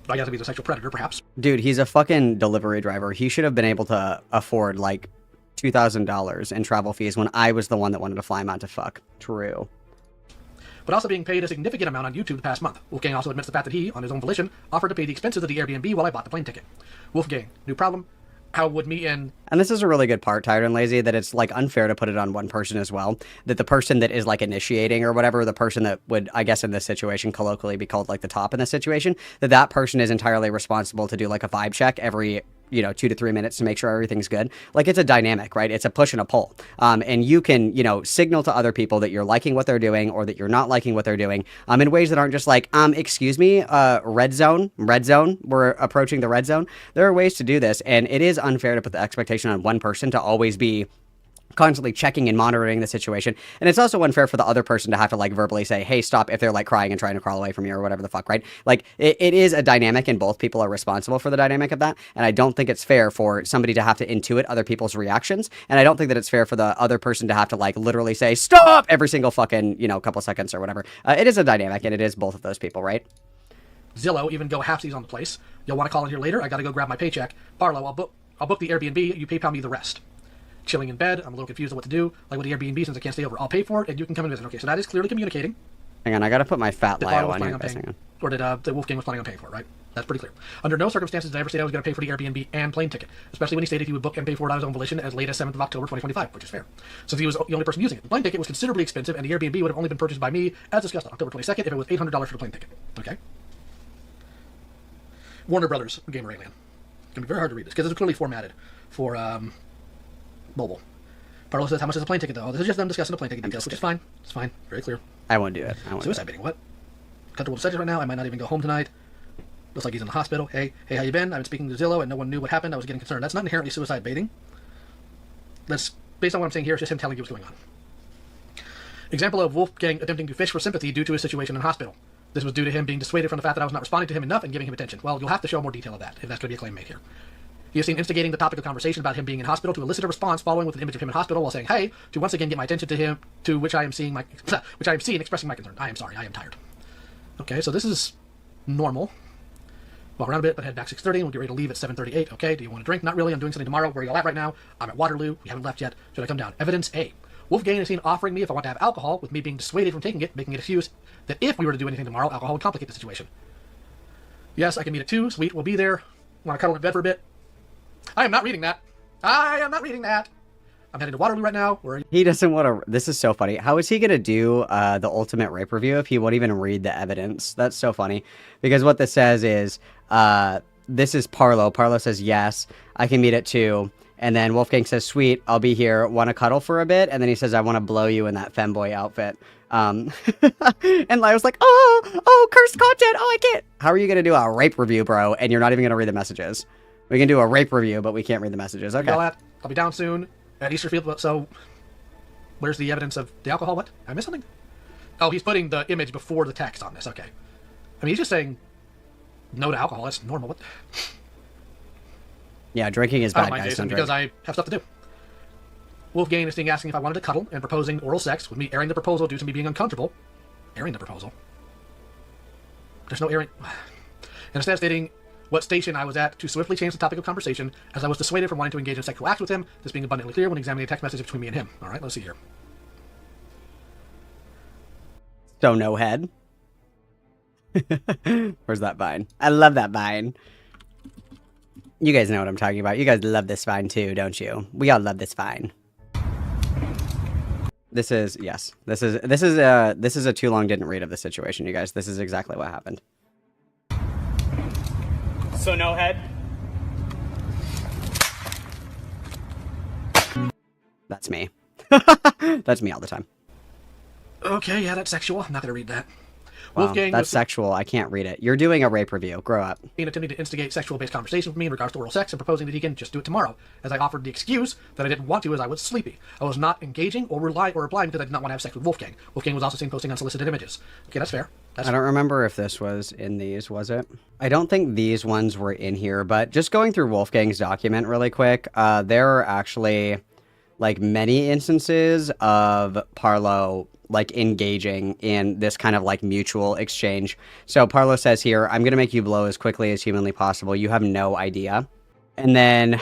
I guess if he's a sexual predator, perhaps. Dude, he's a fucking delivery driver. He should have been able to afford, like, $2,000 in travel fees when I was the one that wanted to fly him out to fuck. True. But also being paid a significant amount on YouTube the past month. Wolfgang also admits the fact that he, on his own volition, offered to pay the expenses of the Airbnb while I bought the plane ticket. Wolfgang, new problem. How would me and... And this is a really good part, Tired and Lazy, that it's, like, unfair to put it on one person as well. That the person that is, like, initiating or whatever, the person that would, I guess in this situation, colloquially be called, like, the top in this situation, that person is entirely responsible to do, like, a vibe check every... 2 to 3 minutes to make sure everything's good. Like, it's a dynamic, right? It's a push and a pull. And you can, signal to other people that you're liking what they're doing or that you're not liking what they're doing in ways that aren't just like, excuse me, red zone, we're approaching the red zone. There are ways to do this, and it is unfair to put the expectation on one person to always be constantly checking and monitoring the situation. And it's also unfair for the other person to have to like verbally say, hey, stop, if they're like crying and trying to crawl away from you or whatever the fuck, right? Like it is a dynamic, and both people are responsible for the dynamic of that. And I don't think it's fair for somebody to have to intuit other people's reactions. And I don't think that it's fair for the other person to have to like literally say, stop, every single fucking, couple seconds or whatever. It is a dynamic, and it is both of those people, right? Zillow even go halfsies on the place. You'll want to call in here later. I got to go grab my paycheck. Parlo, I'll book the Airbnb. You PayPal me the rest. Chilling in bed. I'm a little confused on what to do. Like with the Airbnb, since I can't stay over, I'll pay for it, and you can come and visit. Okay, so that is clearly communicating. Hang on, I gotta put my fat Lio on here. Or did the Wolfgang was planning on paying for it, right? That's pretty clear. Under no circumstances did I ever say I was going to pay for the Airbnb and plane ticket, especially when he stated he would book and pay for it on his own volition as late as 7th of October 2025, which is fair, since he was the only person using it. The plane ticket was considerably expensive, and the Airbnb would have only been purchased by me, as discussed on October 22nd, if it was $800 for the plane ticket. Okay? Warner Brothers, Gamer Alien. It's going to be very hard to read this, because it's clearly formatted for mobile. Parlo says, how much is a plane ticket, though? This is just them discussing the plane ticket details, which is fine. It's fine. Very clear. I won't do it. Suicide baiting. What? Comfortable decision right now. I might not even go home tonight. Looks like he's in the hospital. Hey, how you been? I've been speaking to Zillow, and no one knew what happened. I was getting concerned. That's not inherently suicide baiting. That's, based on what I'm saying here, it's just him telling you what's going on. Example of Wolfgang attempting to fish for sympathy due to his situation in hospital. This was due to him being dissuaded from the fact that I was not responding to him enough and giving him attention. Well, you'll have to show more detail of that, if that's going to be a claim made here. He is seen instigating the topic of conversation about him being in hospital to elicit a response following with an image of him in hospital while saying, hey, to once again get my attention to him, to which I am seeing expressing my concern. I am sorry, I am tired. Okay, so this is normal. Walk around a bit, but head back 6:30, and we'll get ready to leave at 7:38. Okay, do you want to drink? Not really, I'm doing something tomorrow. Where are y'all at right now? I'm at Waterloo, we haven't left yet. Should I come down? Evidence A. Wolfgang is seen offering me if I want to have alcohol, with me being dissuaded from taking it, making an excuse that if we were to do anything tomorrow, alcohol would complicate the situation. Yes, I can meet at 2, sweet, we'll be there. Want to cuddle in bed for a bit? I am not reading that. I am not reading that. I'm heading to Waterloo right now. Where are you? He doesn't want to... This is so funny. How is he going to do the ultimate rape review if he won't even read the evidence? That's so funny. Because what this says is, this is Parlo. Parlo says, yes, I can meet at 2. And then Wolfgang says, sweet, I'll be here. Want to cuddle for a bit? And then he says, I want to blow you in that femboy outfit. And Lio's like, oh, cursed content. Oh, I can't. How are you going to do a rape review, bro? And you're not even going to read the messages. We can do a rape review, but we can't read the messages. Okay. I'll be down soon at Easterfield. So, where's the evidence of the alcohol? What? Did I miss something? Oh, he's putting the image before the text on this. Okay. I mean, he's just saying no to alcohol. That's normal. What? Yeah, drinking is I bad, don't mind guys. Jason because I have stuff to do. Wolfgang is being asking if I wanted to cuddle and proposing oral sex, with me airing the proposal due to me being uncomfortable. Airing the proposal? There's no airing. And instead of stating what station I was at to swiftly change the topic of conversation, as I was dissuaded from wanting to engage in sexual acts with him, this being abundantly clear when examining a text message between me and him. Alright, let's see here. So no head. Where's that vine? I love that vine. You guys know what I'm talking about. You guys love this vine too, don't you? We all love this vine. This is a too long didn't read of the situation, you guys. This is exactly what happened. So no head? That's me. That's me all the time. Okay, yeah, that's sexual. I'm not going to read that. Wow, Wolfgang that's sexual. I can't read it. You're doing a rape review. Grow up. Attempting to instigate sexual-based conversations with me in regards to oral sex and proposing that he can just do it tomorrow, as I offered the excuse that I didn't want to as I was sleepy. I was not engaging or replying because I did not want to have sex with Wolfgang. Wolfgang was also seen posting unsolicited images. Okay, that's fair. I don't remember if this was in these, was it? I don't think these ones were in here, but just going through Wolfgang's document really quick, there are actually, like, many instances of Parlo like engaging in this kind of like mutual exchange. So Parlo says here, I'm going to make you blow as quickly as humanly possible. You have no idea. And then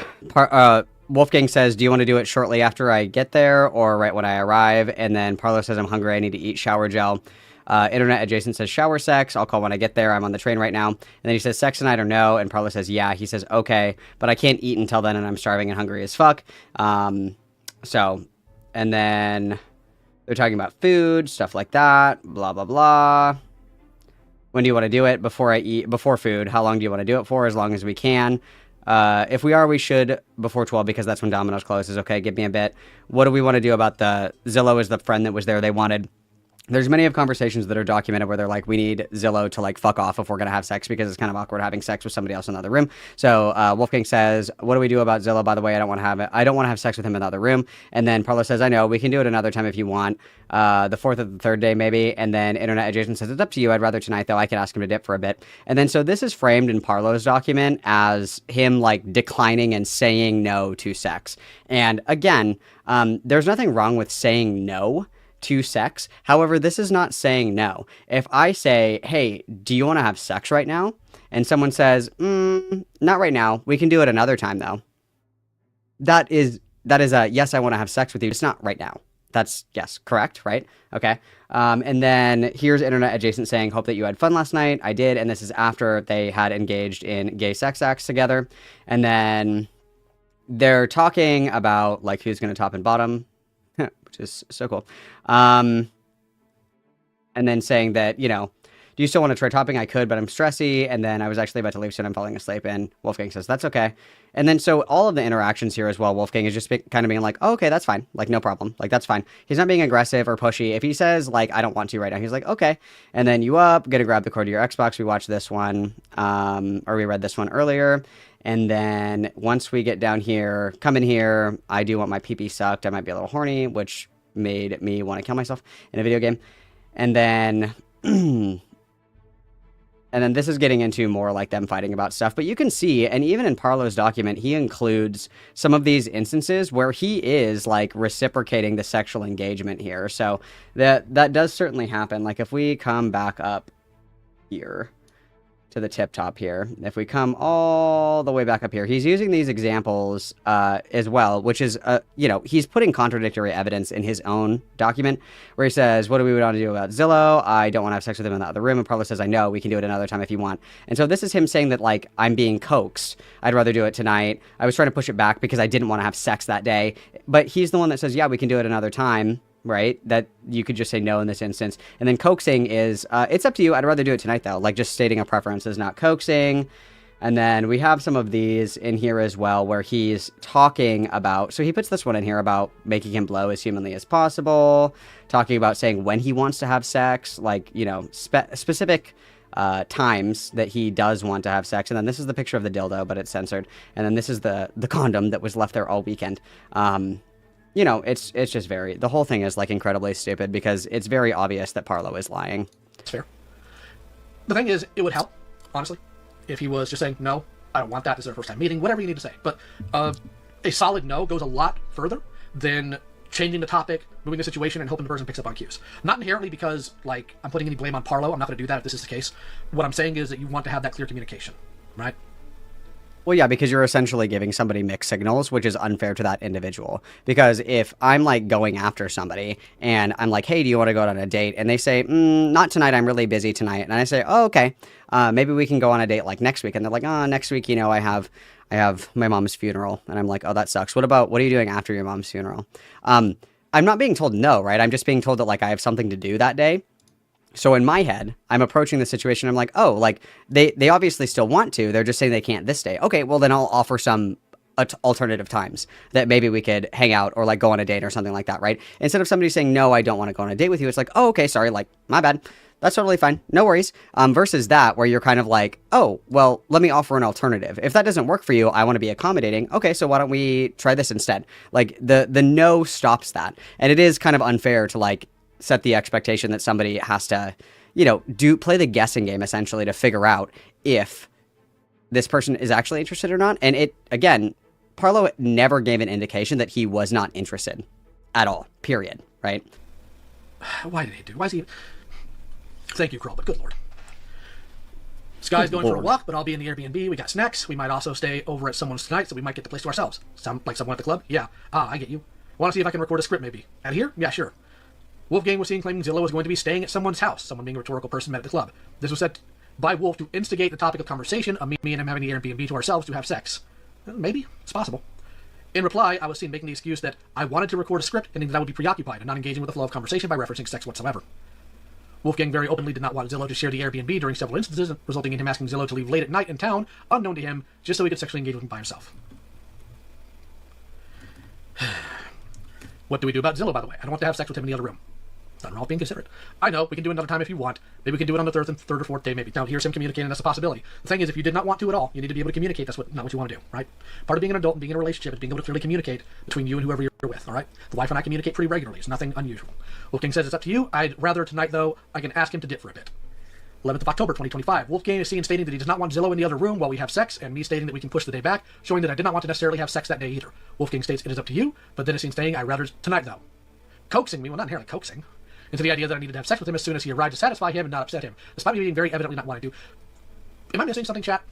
Wolfgang says, do you want to do it shortly after I get there or right when I arrive? And then Parlo says, I'm hungry. I need to eat shower gel. Internet adjacent says shower sex. I'll call when I get there. I'm on the train right now. And then he says sex tonight or no. And Parlo says, yeah. He says, okay, but I can't eat until then. And I'm starving and hungry as fuck. And then they're talking about food, stuff like that, blah, blah, blah. When do you want to do it? Before food. How long do you want to do it for? As long as we can. If we should before 12 because that's when Domino's closes. Okay, give me a bit. What do we want to do about the Zillow is the friend that was there they wanted? There's many of conversations that are documented where they're like, we need Zillow to like fuck off if we're going to have sex because it's kind of awkward having sex with somebody else in another room. So Wolfgang says, what do we do about Zillow? By the way, I don't want to have sex with him in another room. And then Parlo says, I know, we can do it another time if you want. The fourth or the third day maybe. And then Internet Adjacent says, it's up to you. I'd rather tonight though. I could ask him to dip for a bit. And then so this is framed in Parlo's document as him like declining and saying no to sex. And again, there's nothing wrong with saying no to sex. However, this is not saying no. If I say, hey, do you want to have sex right now? And someone says, not right now. We can do it another time though. That is a, yes, I want to have sex with you. It's not right now. That's, yes, correct, right? Okay. And then here's Internet Adjacent saying, hope that you had fun last night. I did. And this is after they had engaged in gay sex acts together. And then they're talking about like who's going to top and bottom, which is so cool. And then saying that, you know, do you still want to try topping? I could, but I'm stressy. And then I was actually about to leave soon. I'm falling asleep. And Wolfgang says, that's okay. And then so all of the interactions here as well, Wolfgang is just kind of being like, oh, okay, that's fine. Like, no problem. Like, that's fine. He's not being aggressive or pushy. If he says, like, I don't want to right now, he's like, okay. And then you up, gonna grab the cord to your Xbox. We watched this one, or we read this one earlier. And then once we get down here, come in here, I do want my pee-pee sucked. I might be a little horny, which made me want to kill myself in a video game. And then... And then this is getting into more like them fighting about stuff. But you can see, and even in Parlo's document, he includes some of these instances where he is like reciprocating the sexual engagement here. So that does certainly happen. Like if we come back up here to the tip top here, if we come all the way back up here, he's using these examples as well, which is, you know, he's putting contradictory evidence in his own document where he says, what do we want to do about Zillow? I don't want to have sex with him in the other room. And Parlo says, I know, we can do it another time if you want. And so this is him saying that, like, I'm being coaxed. I'd rather do it tonight. I was trying to push it back because I didn't want to have sex that day. But he's the one that says, yeah, we can do it another time. Right? That you could just say no in this instance. And then coaxing is, it's up to you. I'd rather do it tonight, though. Like, just stating a preference is not coaxing. And then we have some of these in here as well where he's talking about... So he puts this one in here about making him blow as humanly as possible. Talking about saying when he wants to have sex. Like, you know, specific times that he does want to have sex. And then this is the picture of the dildo, but it's censored. And then this is the condom that was left there all weekend. it's just the whole thing is like incredibly stupid because it's very obvious that Parlo is lying. It's fair. The thing is, it would help, honestly, if he was just saying, no, I don't want that, this is our first time meeting, whatever you need to say. But a solid no goes a lot further than changing the topic, moving the situation, and hoping the person picks up on cues. Not inherently because, like, I'm putting any blame on Parlo. I'm not going to do that if this is the case. What I'm saying is that you want to have that clear communication, right? Well, yeah, because you're essentially giving somebody mixed signals, which is unfair to that individual. Because if I'm, like, going after somebody, and I'm like, hey, do you want to go out on a date? And they say, not tonight, I'm really busy tonight. And I say, oh, okay, maybe we can go on a date, like, next week. And they're like, oh, next week, I have my mom's funeral. And I'm like, oh, that sucks. What are you doing after your mom's funeral? I'm not being told no, right? I'm just being told that, like, I have something to do that day. So in my head, I'm approaching the situation. I'm like, oh, like they obviously still want to. They're just saying they can't this day. Okay, well then I'll offer some alternative times that maybe we could hang out or like go on a date or something like that, right? Instead of somebody saying, no, I don't want to go on a date with you. It's like, oh, okay, sorry, like my bad. That's totally fine. No worries. Versus that where you're kind of like, oh, well, let me offer an alternative. If that doesn't work for you, I want to be accommodating. Okay, so why don't we try this instead? Like the no stops that. And it is kind of unfair to like set the expectation that somebody has to, play the guessing game essentially to figure out if this person is actually interested or not. And it, again, Parlo never gave an indication that he was not interested at all, period, right? Why is he... Thank you, Kroll, but good lord. Sky's going for a walk, but I'll be in the Airbnb. We got snacks. We might also stay over at someone's tonight, so we might get the place to ourselves. Like someone at the club? Yeah. I get you. Want to see if I can record a script, maybe. Out here? Yeah, sure. Wolfgang was seen claiming Zillow was going to be staying at someone's house, someone being a rhetorical person met at the club. This was said by Wolf to instigate the topic of conversation of me and him having the Airbnb to ourselves to have sex. Maybe. It's possible. In reply, I was seen making the excuse that I wanted to record a script and that I would be preoccupied and not engaging with the flow of conversation by referencing sex whatsoever. Wolfgang very openly did not want Zillow to share the Airbnb during several instances, resulting in him asking Zillow to leave late at night in town, unknown to him, just so he could sexually engage with him by himself. What do we do about Zillow, by the way? I don't want to have sex with him in the other room. Nothing wrong with being considerate. I know, we can do it another time if you want. Maybe we can do it on the third or fourth day, maybe. Now, here's him communicating, that's a possibility. The thing is, if you did not want to at all, you need to be able to communicate that's not what you want to do, right? Part of being an adult and being in a relationship is being able to clearly communicate between you and whoever you're with, all right? The wife and I communicate pretty regularly. It's nothing unusual. Wolfgang says it's up to you. I'd rather tonight, though, I can ask him to dip for a bit. 11th of October, 2025. Wolfgang is seen stating that he does not want Zillow in the other room while we have sex, and me stating that we can push the day back, showing that I did not want to necessarily have sex that day either. Wolfgang states it is up to you, but then is seen stating I'd rather tonight, though. Coaxing me, well, not inherently coaxing, into the idea that I needed to have sex with him as soon as he arrived to satisfy him and not upset him, despite me being very evidently not wanting to. Am I missing something, chat?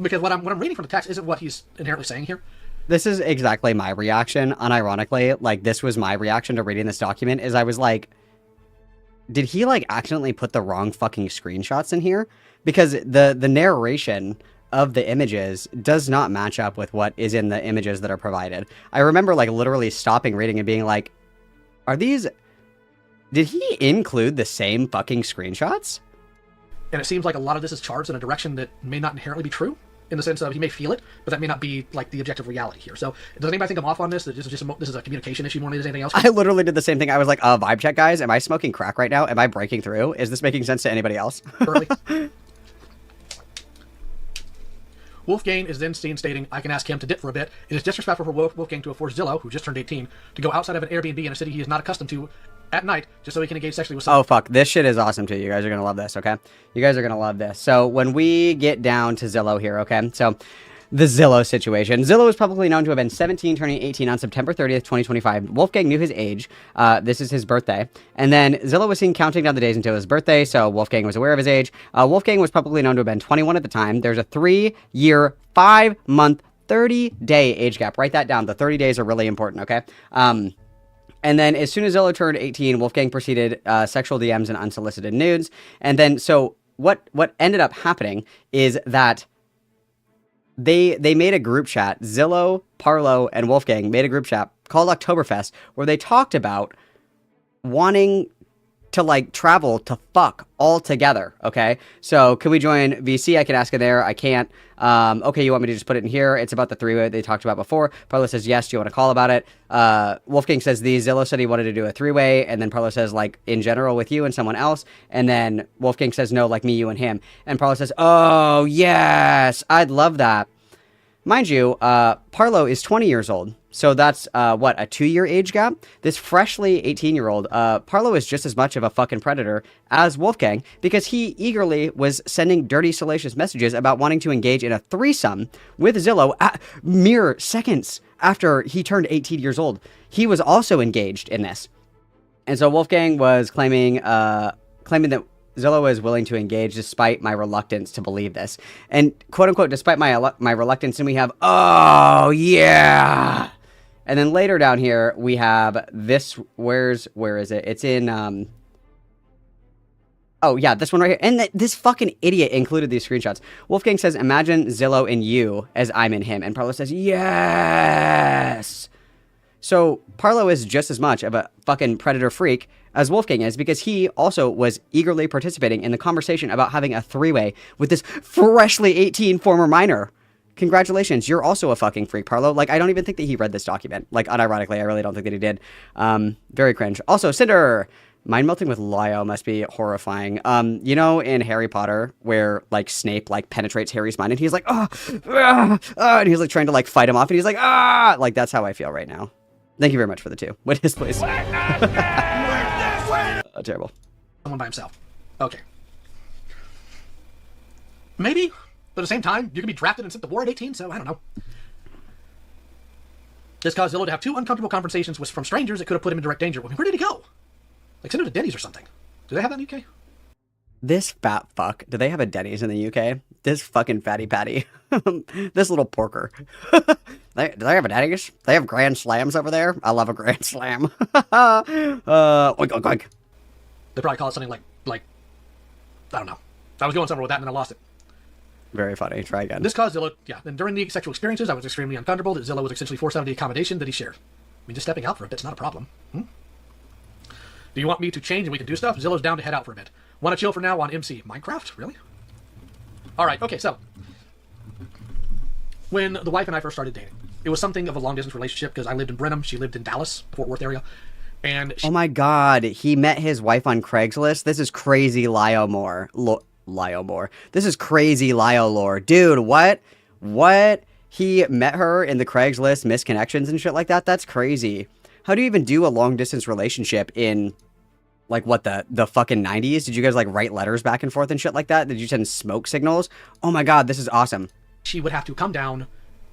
Because what I'm reading from the text isn't what he's inherently saying here. This is exactly my reaction, unironically. Like, this was my reaction to reading this document, is I was like, did he, like, accidentally put the wrong fucking screenshots in here? Because the narration of the images does not match up with what is in the images that are provided. I remember, like, literally stopping reading and being like, did he include the same fucking screenshots? And it seems like a lot of this is charged in a direction that may not inherently be true, in the sense of he may feel it, but that may not be like the objective reality here. So does anybody think I'm off on this? That this is a communication issue more than anything else? I literally did the same thing. I was like, vibe check, guys. Am I smoking crack right now? Am I breaking through? Is this making sense to anybody else? Wolfgang is then seen stating, I can ask him to dip for a bit. It is disrespectful for Wolfgang to force Zillow, who just turned 18, to go outside of an Airbnb in a city he is not accustomed to at night, just so he can engage sexually with someone. Oh, fuck. This shit is awesome, too. You guys are going to love this, okay? You guys are going to love this. So when we get down to Zillow here, okay? So the Zillow situation. Zillow is publicly known to have been 17, turning 18 on September 30th, 2025. Wolfgang knew his age. This is his birthday. And then Zillow was seen counting down the days until his birthday, so Wolfgang was aware of his age. Wolfgang was publicly known to have been 21 at the time. There's a 3-year, 5-month, 30-day age gap. Write that down. The 30 days are really important, okay? And then as soon as Zillow turned 18, Wolfgang proceeded sexual DMs and unsolicited nudes. And then, so what ended up happening is that they made a group chat. Zillow, Parlo, and Wolfgang made a group chat called Oktoberfest, where they talked about wanting to, like, travel to fuck all together, okay? So, can we join VC? I can ask it there. I can't. Okay, you want me to just put it in here? It's about the three-way they talked about before. Parlo says, yes, do you want to call about it? Wolfgang says, Zillow said he wanted to do a three-way, and then Parlo says, like, in general with you and someone else, and then Wolfgang says, no, like me, you, and him. And Parlo says, oh, yes, I'd love that. Mind you, Parlo is 20 years old. So that's, what, a 2-year age gap? This freshly 18-year-old, Parlo is just as much of a fucking predator as Wolfgang because he eagerly was sending dirty, salacious messages about wanting to engage in a threesome with Zillow at mere seconds after he turned 18 years old. He was also engaged in this. And so Wolfgang was claiming that Zillow was willing to engage despite my reluctance to believe this. And quote unquote, despite my reluctance, and we have, oh yeah. And then later down here, we have this, where is it? It's in, oh yeah, this one right here. And this fucking idiot included these screenshots. Wolfgang says, imagine Zillow in you as I'm in him. And Parlo says, yes. So Parlo is just as much of a fucking predator freak as Wolfgang is because he also was eagerly participating in the conversation about having a three-way with this freshly 18 former minor. Congratulations, you're also a fucking freak, Parlo. Like, I don't even think that he read this document. Like, unironically, I really don't think that he did. Very cringe. Also, Cinder, mind melting with Lyo must be horrifying. You know, in Harry Potter, where, like, Snape, like, penetrates Harry's mind, and he's like, and he's, like, trying to, like, fight him off, and he's like, like, that's how I feel right now. Thank you very much for the 2. Witness, please. Terrible. Someone by himself. Okay. Maybe, but at the same time, you can be drafted and sent to war at 18, so I don't know. This caused Zillow to have 2 uncomfortable conversations from strangers that could have put him in direct danger. Where did he go? Like, send him to Denny's or something. Do they have that in the UK? This fat fuck. Do they have a Denny's in the UK? This fucking fatty patty. This little porker. Do they have a Denny's? They have Grand Slams over there? I love a Grand Slam. Oink, oink, oink. They probably call it something like, I don't know. I was going somewhere with that and then I lost it. Very funny. Try again. This caused Zillow, and during the sexual experiences, I was extremely uncomfortable that Zillow was essentially forced out of the accommodation that he shared. I mean, just stepping out for a bit's not a problem. Do you want me to change and we can do stuff? Zillow's down to head out for a bit. Want to chill for now on MC? Minecraft? Really? Alright, okay, so. When the wife and I first started dating, it was something of a long-distance relationship because I lived in Brenham, she lived in Dallas, Fort Worth area. And oh my god, he met his wife on Craigslist? This is crazy Lyo Moore. This is crazy Lyo lore. Dude, what? What? He met her in the Craigslist misconnections and shit like that? That's crazy. How do you even do a long-distance relationship in, like, what, the fucking 90s? Did you guys, like, write letters back and forth and shit like that? Did you send smoke signals? Oh my god, this is awesome. She would have to come down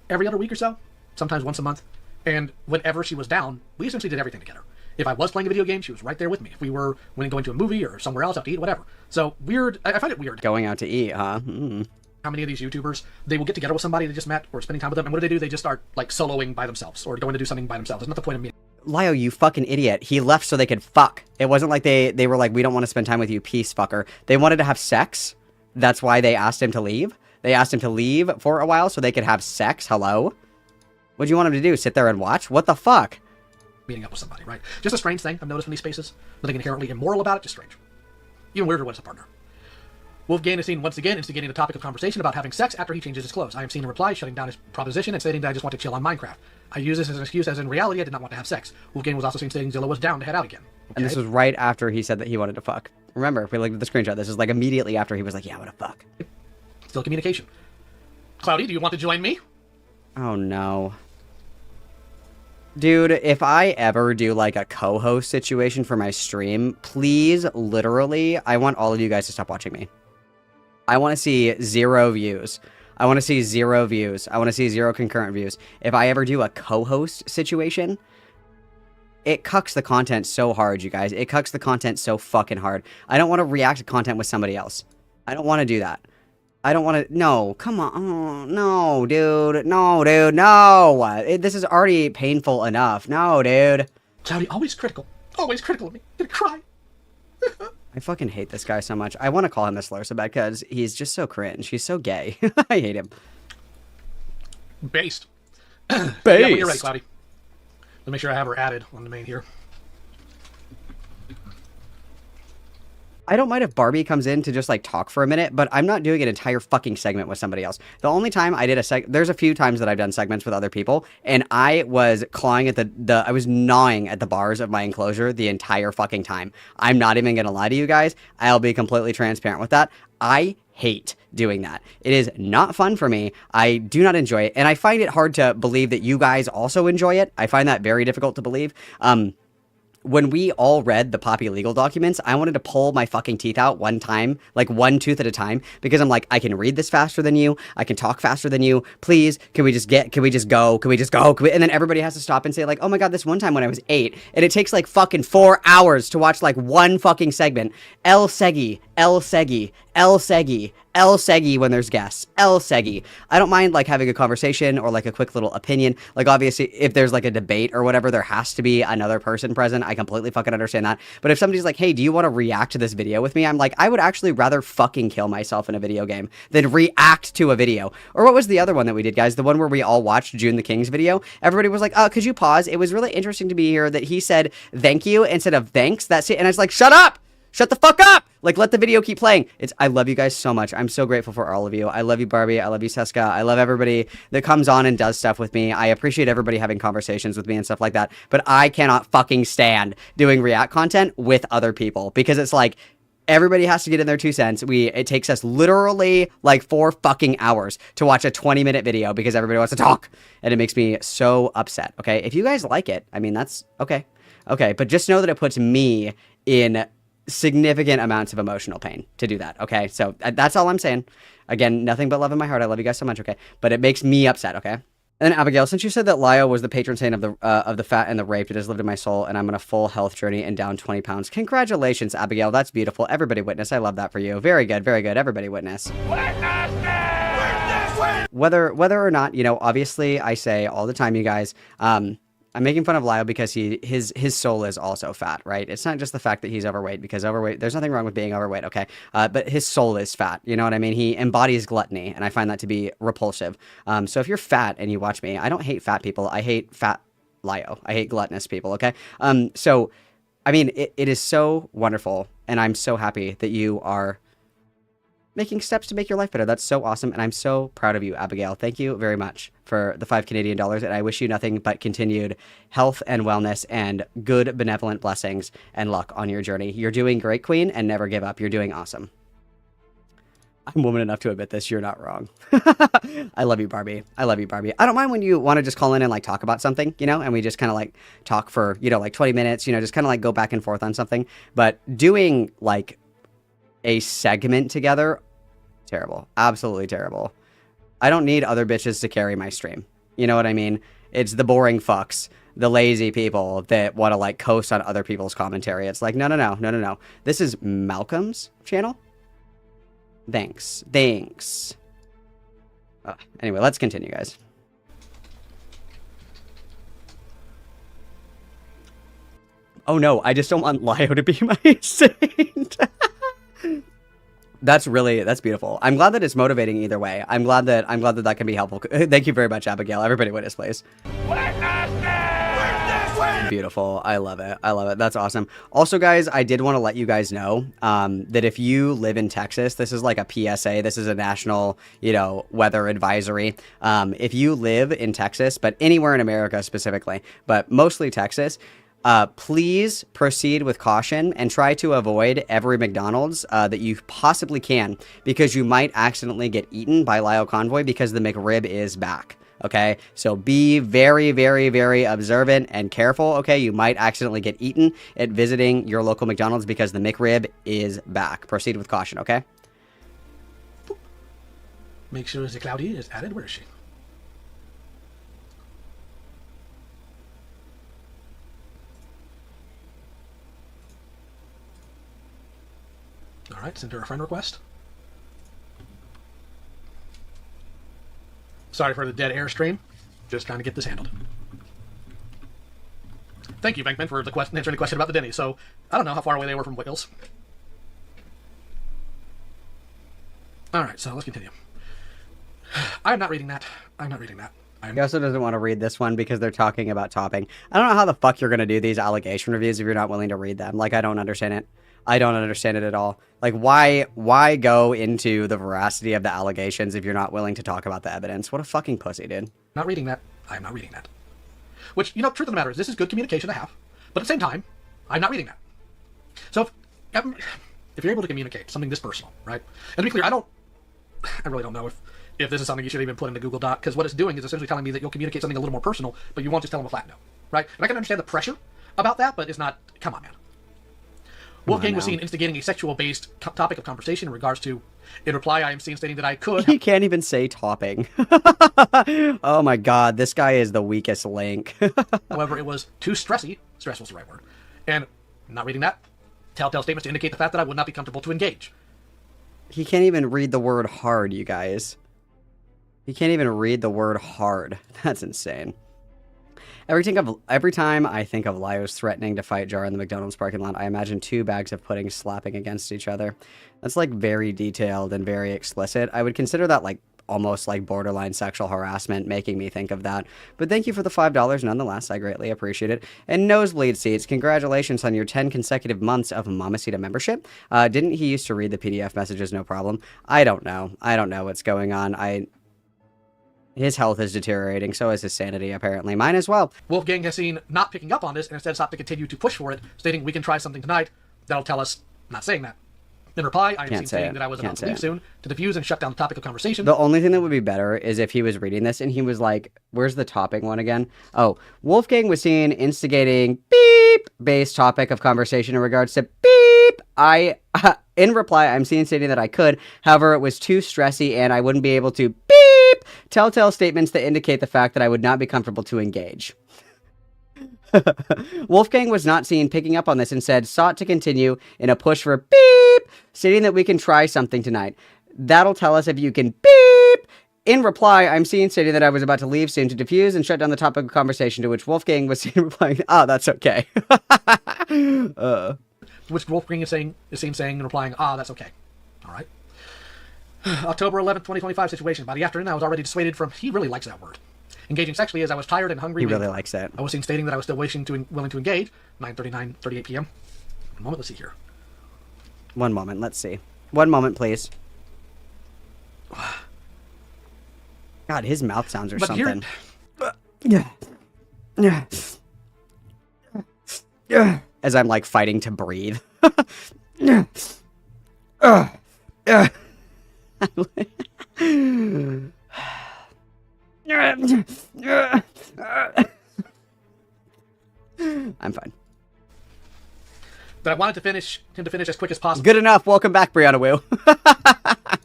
every other week or so, sometimes once a month. And whenever she was down, we essentially did everything together. If I was playing a video game, she was right there with me. If we were going to a movie or somewhere else out to eat, whatever. So weird. I find it weird. Going out to eat, huh? Mm. How many of these YouTubers, they will get together with somebody they just met or spending time with them, and what do? They just start, like, soloing by themselves or going to do something by themselves. That's not the point of meeting. Lyo, you fucking idiot. He left so they could fuck. It wasn't like they were like, we don't want to spend time with you, peace, fucker. They wanted to have sex. That's why they asked him to leave. They asked him to leave for a while so they could have sex. Hello? What do you want him to do? Sit there and watch? What the fuck? Meeting up with somebody, right? Just a strange thing I've noticed in these spaces. Nothing inherently immoral about it, just strange. Even weirder when it's a partner. Wolfgang is seen once again instigating the topic of conversation about having sex after he changes his clothes. I am seen in reply shutting down his proposition and stating that I just want to chill on Minecraft. I use this as an excuse as in reality I did not want to have sex. Wolfgang was also seen stating Zillow was down to head out again. Okay? And this was right after he said that he wanted to fuck. Remember, if we looked at the screenshot, this is like immediately after he was like, yeah, I want to fuck. Still communication. Cloudy, do you want to join me? Oh no. Dude, if I ever do, like, a co-host situation for my stream, please, literally, I want all of you guys to stop watching me. I want to see 0 views. I want to see 0 views. I want to see 0 concurrent views. If I ever do a co-host situation, it cucks the content so hard, you guys. It cucks the content so fucking hard. I don't want to react to content with somebody else. I don't want to do that. I don't want to... No, come on. Oh, no, dude. No, dude. No. This is already painful enough. No, dude. Cloudy, always critical. Always critical of me. I'm gonna cry. I fucking hate this guy so much. I want to call him a slur so bad because he's just so cringe. He's so gay. I hate him. Based. Based. Yeah, when you're ready, Cloudy. Let's make sure I have her added on the main here. I don't mind if Barbie comes in to just, like, talk for a minute, but I'm not doing an entire fucking segment with somebody else. The only time I did there's a few times that I've done segments with other people, and I was clawing at I was gnawing at the bars of my enclosure the entire fucking time. I'm not even gonna lie to you guys. I'll be completely transparent with that. I hate doing that. It is not fun for me. I do not enjoy it. And I find it hard to believe that you guys also enjoy it. I find that very difficult to believe. When we all read the Poppy legal documents, I wanted to pull my fucking teeth out one time, like one tooth at a time, because I'm like, I can read this faster than you. I can talk faster than you. Please, can we just go? And then everybody has to stop and say like, oh my God, this one time when I was 8, and it takes like fucking 4 hours to watch like one fucking segment. El Segi when there's guests. El Segi. I don't mind like having a conversation or like a quick little opinion. Like obviously if there's like a debate or whatever, there has to be another person present. I completely fucking understand that. But if somebody's like, hey, do you want to react to this video with me? I'm like, I would actually rather fucking kill myself in a video game than react to a video. Or what was the other one that we did, guys? The one where we all watched June the King's video. Everybody was like, could you pause? It was really interesting to me here that he said thank you instead of thanks. That's it. And I was like, shut up! Shut the fuck up! Like, let the video keep playing. I love you guys so much. I'm so grateful for all of you. I love you, Barbie. I love you, Seska. I love everybody that comes on and does stuff with me. I appreciate everybody having conversations with me and stuff like that. But I cannot fucking stand doing React content with other people because it's like, everybody has to get in their 2 cents. It takes us literally like 4 fucking hours to watch a 20-minute video because everybody wants to talk. And it makes me so upset, okay? If you guys like it, I mean, that's okay. Okay, but just know that it puts me in significant amounts of emotional pain to do that, okay? So that's all I'm saying. Again, nothing but love in my heart. I love you guys so much, okay? But it makes me upset, okay? And then Abigail, since you said that Lio was the patron saint of the fat and the raped, it has lived in my soul, and I'm on a full health journey and down 20 pounds. Congratulations, Abigail. That's beautiful. Everybody witness. I love that for you. Very good. Very good. Everybody witness. Whether or not, you know, obviously I say all the time, you guys, I'm making fun of Lyle because his soul is also fat, right? It's not just the fact that he's overweight, because overweight, there's nothing wrong with being overweight, okay? But his soul is fat, you know what I mean? He embodies gluttony, and I find that to be repulsive. So if you're fat and you watch me, I don't hate fat people. I hate fat Lyle. I hate gluttonous people, okay? So, I mean, it is so wonderful, and I'm so happy that you are making steps to make your life better. That's so awesome, and I'm so proud of you, Abigail. Thank you very much for the 5 Canadian dollars, and I wish you nothing but continued health and wellness and good benevolent blessings and luck on your journey. You're doing great, Queen, and never give up. You're doing awesome. I'm woman enough to admit this. You're not wrong. I love you, Barbie. I love you, Barbie. I don't mind when you want to just call in and like talk about something, you know, and we just kind of like talk for, you know, like 20 minutes, you know, just kind of like go back and forth on something. But doing like a segment together, terrible. Absolutely terrible. I don't need other bitches to carry my stream. You know what I mean? It's the boring fucks, the lazy people that want to like coast on other people's commentary. It's like, no. This is Malcolm's channel. Thanks. Anyway, let's continue, guys. Oh no, I just don't want Lio to be my saint. That's beautiful. I'm glad that it's motivating either way. I'm glad that that can be helpful. Thank you very much, Abigail. Everybody witness, please. Beautiful. I love it. That's awesome. Also, guys, I did want to let you guys know that if you live in Texas, this is like a PSA. This is a national, you know, weather advisory. If you live in Texas, but anywhere in America specifically, but mostly Texas, please proceed with caution and try to avoid every McDonald's that you possibly can, because you might accidentally get eaten by Lyle Convoy because the McRib is back. Okay, so be very, very, very observant and careful. Okay, you might accidentally get eaten at visiting your local McDonald's because the McRib is back. Proceed with caution. Okay. Make sure the Cloudy is added. Where is she? All right, send her a friend request. Sorry for the dead air stream. Just trying to get this handled. Thank you, Bankman, for answering the question about the Denny. So, I don't know how far away they were from Wales. Alright, so let's continue. I'm not reading that. He also doesn't want to read this one because they're talking about topping. I don't know how the fuck you're going to do these allegation reviews if you're not willing to read them. Like, I don't understand it. I don't understand it at all. Like, why go into the veracity of the allegations if you're not willing to talk about the evidence? What a fucking pussy, dude. Not reading that. I'm not reading that. Which, you know, truth of the matter is, this is good communication to have. But at the same time, I'm not reading that. So, if you're able to communicate something this personal, right? And to be clear, I don't I really don't know if this is something you should even put in the Google Doc, because what it's doing is essentially telling me that you'll communicate something a little more personal, but you won't just tell them a flat no, right? And I can understand the pressure about that, but it's not, come on, man. Wolfgang was seen instigating a sexual-based topic of conversation in regards to, in reply, I am seen stating that I could... He can't even say topping. Oh my god, this guy is the weakest link. However, it was too stressy, stressful is the right word, and not reading that, telltale statements to indicate the fact that I would not be comfortable to engage. He can't even read the word hard, you guys. He can't even read the word hard. That's insane. Every time I think of Lyos threatening to fight Jar in the McDonald's parking lot, I imagine 2 bags of pudding slapping against each other. That's like very detailed and very explicit. I would consider that like almost like borderline sexual harassment, making me think of that. But thank you for the $5 nonetheless. I greatly appreciate it. And Nosebleed Seats, congratulations on your 10 consecutive months of Mamacita membership. Didn't he used to read the PDF messages no problem? I don't know. I don't know what's going on. His health is deteriorating, so is his sanity, apparently. Mine as well. Wolfgang has seen not picking up on this and instead sought to continue to push for it, stating we can try something tonight. That'll tell us not saying that. In reply, I am seen saying that I was about to leave soon to diffuse and shut down the topic of conversation. The only thing that would be better is if he was reading this and he was like, where's the topping one again? Oh, Wolfgang was seen instigating beep-based topic of conversation in regards to beep. In reply, I'm seen stating that I could. However, it was too stressy and I wouldn't be able to beep. Telltale statements that indicate the fact that I would not be comfortable to engage. Wolfgang was not seen picking up on this and said, sought to continue in a push for beep, stating that we can try something tonight. That'll tell us if you can beep. In reply, I'm seen stating that I was about to leave soon to diffuse and shut down the topic of conversation, to which Wolfgang was seen replying, oh, that's okay. Which Wolfgang is seen saying and replying, that's okay. All right. October 11th, 2025 situation. By the afternoon, I was already dissuaded from, he really likes that word, engaging sexually as I was tired and hungry. He really likes that. I was seen stating that I was still willing to engage. 9:38 p.m. One moment, let's see here. One moment, let's see. One moment, please. God, his mouth sounds or something. As I'm like fighting to breathe. I'm fine. But I wanted him to finish as quick as possible. Good enough. Welcome back, Brianna Wu.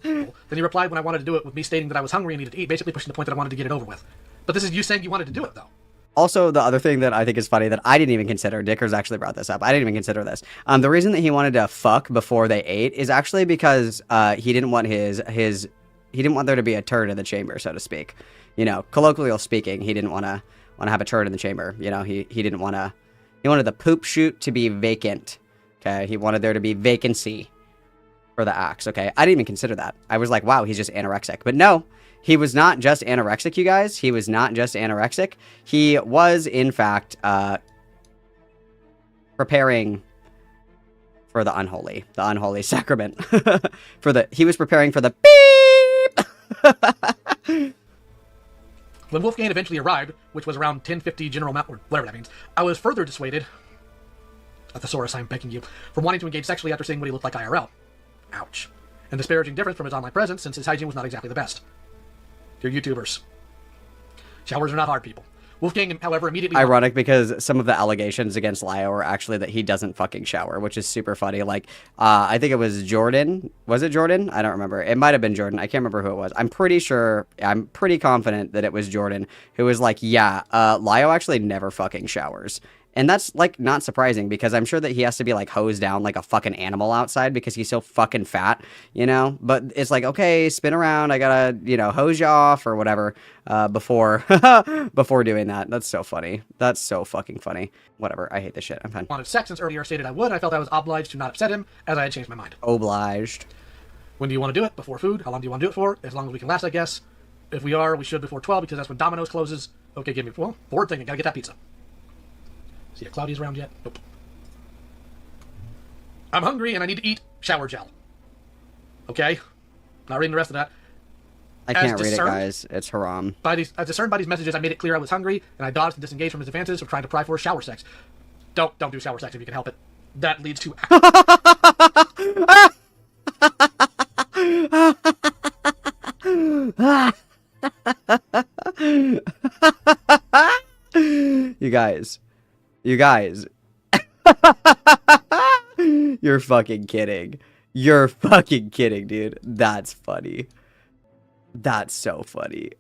Then he replied when I wanted to do it with me stating that I was hungry and needed to eat, basically pushing the point that I wanted to get it over with. But this is you saying you wanted to do it, though. Also, the other thing that I think is funny that I didn't even consider, Dickers actually brought this up. I didn't even consider this. The reason that he wanted to fuck before they ate is actually because he didn't want he didn't want there to be a turd in the chamber, so to speak. You know, colloquially speaking, he didn't want to have a turd in the chamber. You know, he didn't want to. He wanted the poop chute to be vacant. Okay, he wanted there to be vacancy for the axe. Okay, I didn't even consider that. I was like, wow, he's just anorexic. But no. He was not just anorexic, you guys. He was not just anorexic. He was, in fact, preparing for the unholy sacrament. He was preparing for the beep. When Wolfgang eventually arrived, which was around 10:50 General Mount, or whatever that means, I was further dissuaded, a thesaurus, I'm begging you, from wanting to engage sexually after seeing what he looked like IRL. Ouch. And disparaging difference from his online presence, since his hygiene was not exactly the best. Dear YouTubers, showers are not hard, people. Wolfgang, however, immediately... Ironic, because some of the allegations against Lyo are actually that he doesn't fucking shower, which is super funny. Like, I think it was Jordan. Was it Jordan? I don't remember. It might have been Jordan. I can't remember who it was. I'm pretty confident that it was Jordan who was like, yeah, Lyo actually never fucking showers. And that's, like, not surprising, because I'm sure that he has to be, like, hosed down like a fucking animal outside because he's so fucking fat, you know? But it's like, okay, spin around, I gotta, you know, hose you off or whatever before doing that. That's so funny. That's so fucking funny. Whatever, I hate this shit. I'm fine. Wanted sex since earlier stated I would, and I felt I was obliged to not upset him, as I had changed my mind. Obliged. When do you want to do it? Before food? How long do you want to do it for? As long as we can last, I guess. If we should before 12, because that's when Domino's closes. Okay, give me, well, forward thinking, gotta get that pizza. See if Cloudy's around yet? Nope. I'm hungry and I need to eat shower gel. Okay? Not reading the rest of that. I can't read it, guys. It's haram. As discerned by these messages, I made it clear I was hungry, and I dodged and disengaged from his advances of trying to pry for shower sex. Don't do shower sex if you can help it. That leads to... You guys. You're fucking kidding. You're fucking kidding, dude. That's funny. That's so funny.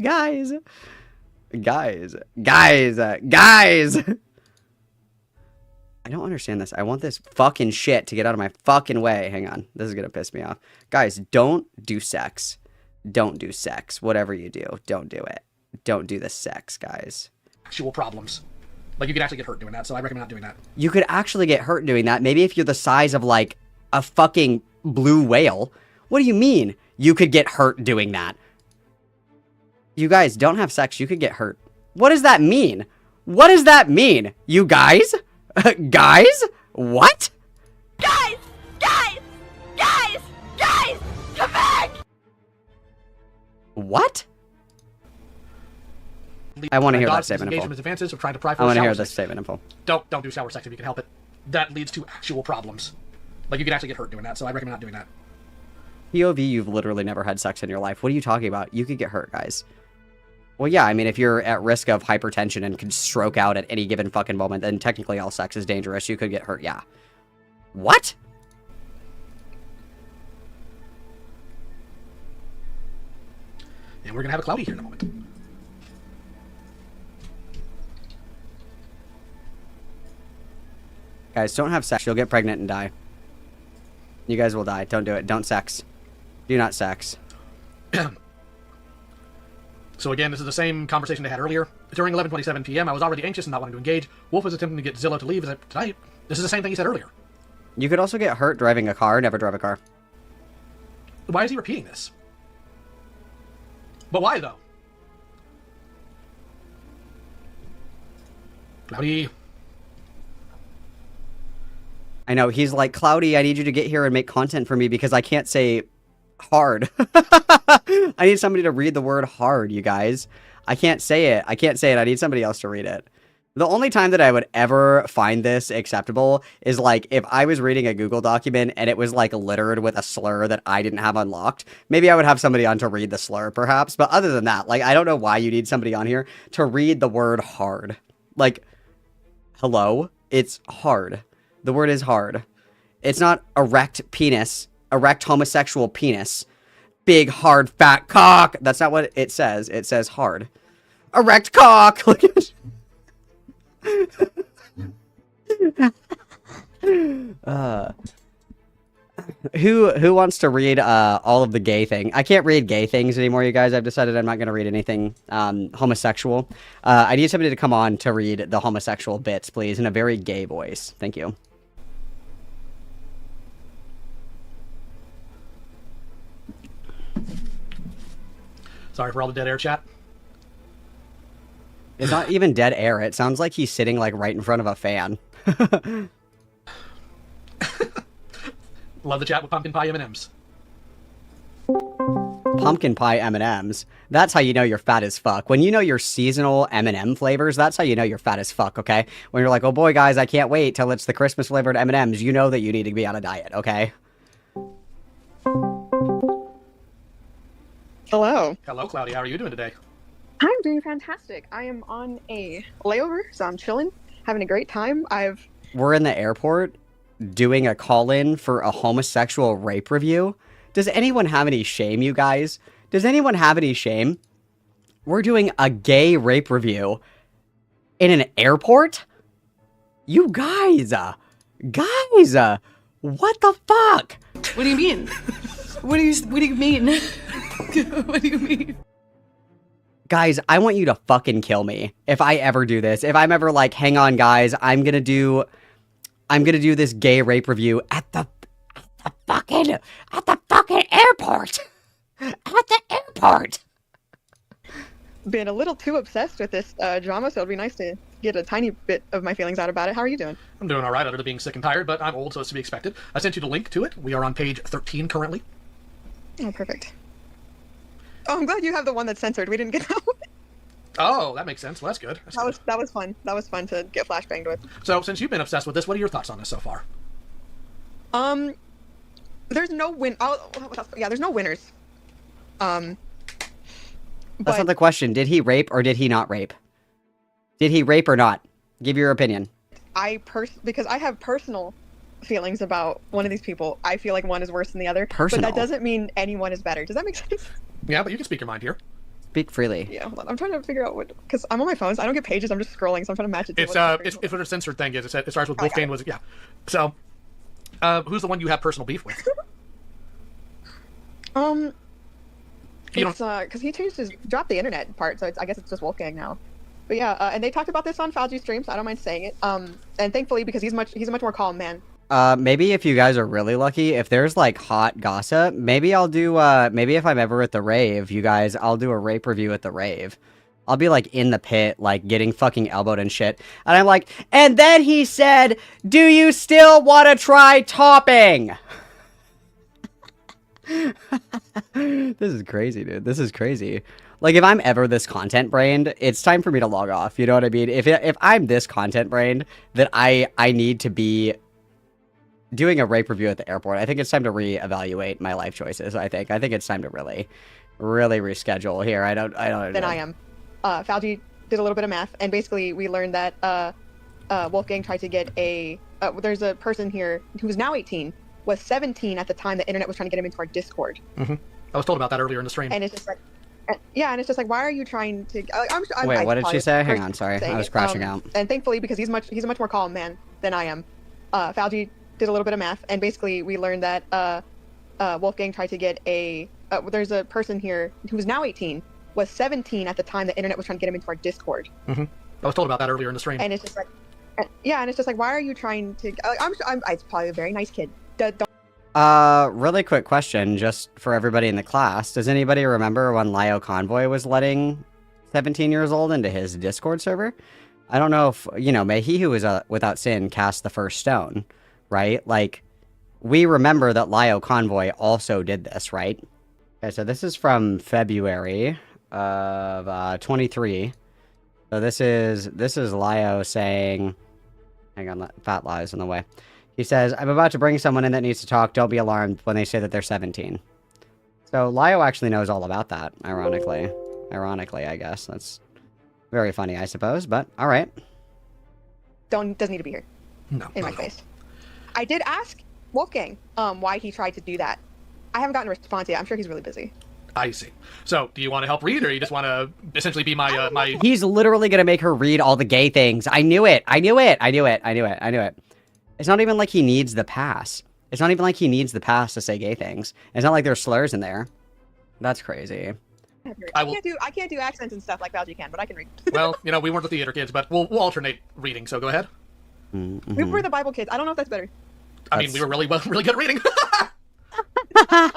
Guys. I don't understand this. I want this fucking shit to get out of my fucking way. Hang on. This is gonna piss me off. Guys, don't do sex. Don't do sex. Whatever you do, don't do it. Don't do the sex, guys. Actual problems. Like, you could actually get hurt doing that, so I recommend not doing that. You could actually get hurt doing that. Maybe if you're the size of, like, a fucking blue whale. What do you mean you could get hurt doing that? You guys don't have sex. You could get hurt. What does that mean? What does that mean? You guys? Guys? What? Guys! Come back! What? I want to hear that statement in full. Advances of trying to pry for I want to hear sex. this statement in full. Don't do shower sex if you can help it. That leads to actual problems. Like, you could actually get hurt doing that, so I recommend not doing that. POV, you've literally never had sex in your life. What are you talking about? You could get hurt, guys. Well, yeah, I mean, if you're at risk of hypertension and could stroke out at any given fucking moment, then technically all sex is dangerous. You could get hurt, yeah. What? And we're gonna have a cloudy here in a moment. Guys, don't have sex. You'll get pregnant and die. You guys will die. Don't do it. Don't sex. Do not sex. So again, this is the same conversation they had earlier. During 11:27 p.m., I was already anxious and not wanting to engage. Wolf was attempting to get Zillow to leave tonight. This is the same thing he said earlier. You could also get hurt driving a car. Never drive a car. Why is he repeating this? But why, though? Cloudy. I know. He's like, Cloudy, I need you to get here and make content for me because I can't say hard. I need somebody to read the word hard, you guys. I can't say it. I need somebody else to read it. The only time that I would ever find this acceptable is like if I was reading a Google document and it was like littered with a slur that I didn't have unlocked. Maybe I would have somebody on to read the slur perhaps. But other than that, like, I don't know why you need somebody on here to read the word hard. Like, hello? It's hard. The word is hard. It's not erect penis, erect homosexual penis, big, hard, fat cock. That's not what it says. It says hard. Erect cock. Who wants to read all of the gay thing? I can't read gay things anymore, you guys. I've decided I'm not going to read anything homosexual. I need somebody to come on to read the homosexual bits, please, in a very gay voice. Thank you. Sorry for all the dead air, chat. It's not even dead air. It sounds like he's sitting like right in front of a fan. Love the chat with pumpkin pie M&Ms. Pumpkin pie M&Ms. That's how you know you're fat as fuck. When you know your seasonal M&M flavors, that's how you know you're fat as fuck, okay? When you're like, oh boy, guys, I can't wait till it's the Christmas flavored M&Ms, you know that you need to be on a diet, okay? Hello. Hello, Cloudy. How are you doing today? I'm doing fantastic. I am on a layover, so I'm chilling, having a great time. We're in the airport doing a call-in for a homosexual rape review. Does anyone have any shame, you guys? Does anyone have any shame? We're doing a gay rape review in an airport? You guys, what the fuck? What do you mean? What do you mean? What do you mean? Guys, I want you to fucking kill me if I ever do this. If I'm ever like, hang on, guys, I'm gonna do this gay rape review at the fucking airport. At the airport. Been a little too obsessed with this drama, so it'd be nice to get a tiny bit of my feelings out about it. How are you doing? I'm doing all right, other than being sick and tired, but I'm old, so it's to be expected. I sent you the link to it. We are on page 13 currently. Oh, perfect. Oh, I'm glad you have the one that's censored. We didn't get that one. Oh, that makes sense. Well, that's good. That was fun. That was fun to get flashbanged with. So, since you've been obsessed with this, what are your thoughts on this so far? There's no win. Yeah, there's no winners. That's But not the question. Did he rape or did he not rape? Did he rape or not? Give your opinion. because I have personal feelings about one of these people, I feel like one is worse than the other. Personal? But that doesn't mean anyone is better. Does that make sense? Yeah, but you can speak your mind here. Speak freely. Yeah, hold on. I'm trying to figure out what, because I'm on my phone, so I don't get pages. I'm just scrolling, so I'm trying to match it. To It's what a censored thing is. It starts with Wolfgang was yeah. So, who's the one you have personal beef with? It's because he dropped the internet part, so I guess it's just Wolfgang now. But yeah, and they talked about this on Fauji's stream, so I don't mind saying it. And thankfully, because he's a much more calm man. Maybe if you guys are really lucky, if there's like hot gossip, maybe I'll do maybe if I'm ever at the rave, you guys, I'll do a rape review at the rave. I'll be like in the pit, like getting fucking elbowed and shit. And I'm like, and then he said, "Do you still want to try topping?" This is crazy, dude. This is crazy. Like, if I'm ever this content brained, it's time for me to log off. You know what I mean? If I'm this content brained, that I need to be doing a rape review at the airport, I think it's time to reevaluate my life choices. I think it's time to really reschedule here. I don't know. Than I am. Fauji did a little bit of math, and basically we learned that Wolfgang tried to get there's a person here who's now 18, was 17 at the time the internet was trying to get him into our Discord. Mm-hmm. I was told about that earlier in the stream. And it's just like, and it's just like, why are you trying to? Wait, what did she say? Hang on, sorry, I was crashing out. And thankfully, because he's a much more calm man than I am, Fauji did a little bit of math, and basically we learned that Wolfgang tried to get there's a person here who's now 18, was 17 at the time the internet was trying to get him into our Discord. Mm-hmm. I was told about that earlier in the stream. And it's just like, and it's just like, why are you trying to? I'm probably a very nice kid. Really quick question, just for everybody in the class. Does anybody remember when Lio Convoy was letting 17 years old into his Discord server? I don't know if, may he who is without sin cast the first stone, right? Like, we remember that Lio Convoy also did this, right? Okay, so this is from February of 23. So this is Lio saying, hang on, fat lies in the way. He says, "I'm about to bring someone in that needs to talk. Don't be alarmed when they say that they're 17. So Lio actually knows all about that, ironically. Ironically, I guess. That's very funny, I suppose, but all right. Doesn't need to be here. No. In my face. I did ask Wolfgang why he tried to do that. I haven't gotten a response yet. I'm sure he's really busy. I see. So, do you want to help read, or you just want to essentially be my my? He's literally gonna make her read all the gay things. I knew it. I knew it. It's not even like he needs the pass. It's not even like he needs the pass to say gay things. It's not like there's slurs in there. That's crazy. I can't do accents and stuff like Valji can, but I can read. Well, we weren't the theater kids, but we'll alternate reading. So go ahead. Mm-hmm. We were the Bible kids. I don't know if that's better. I mean, we were really good at reading. All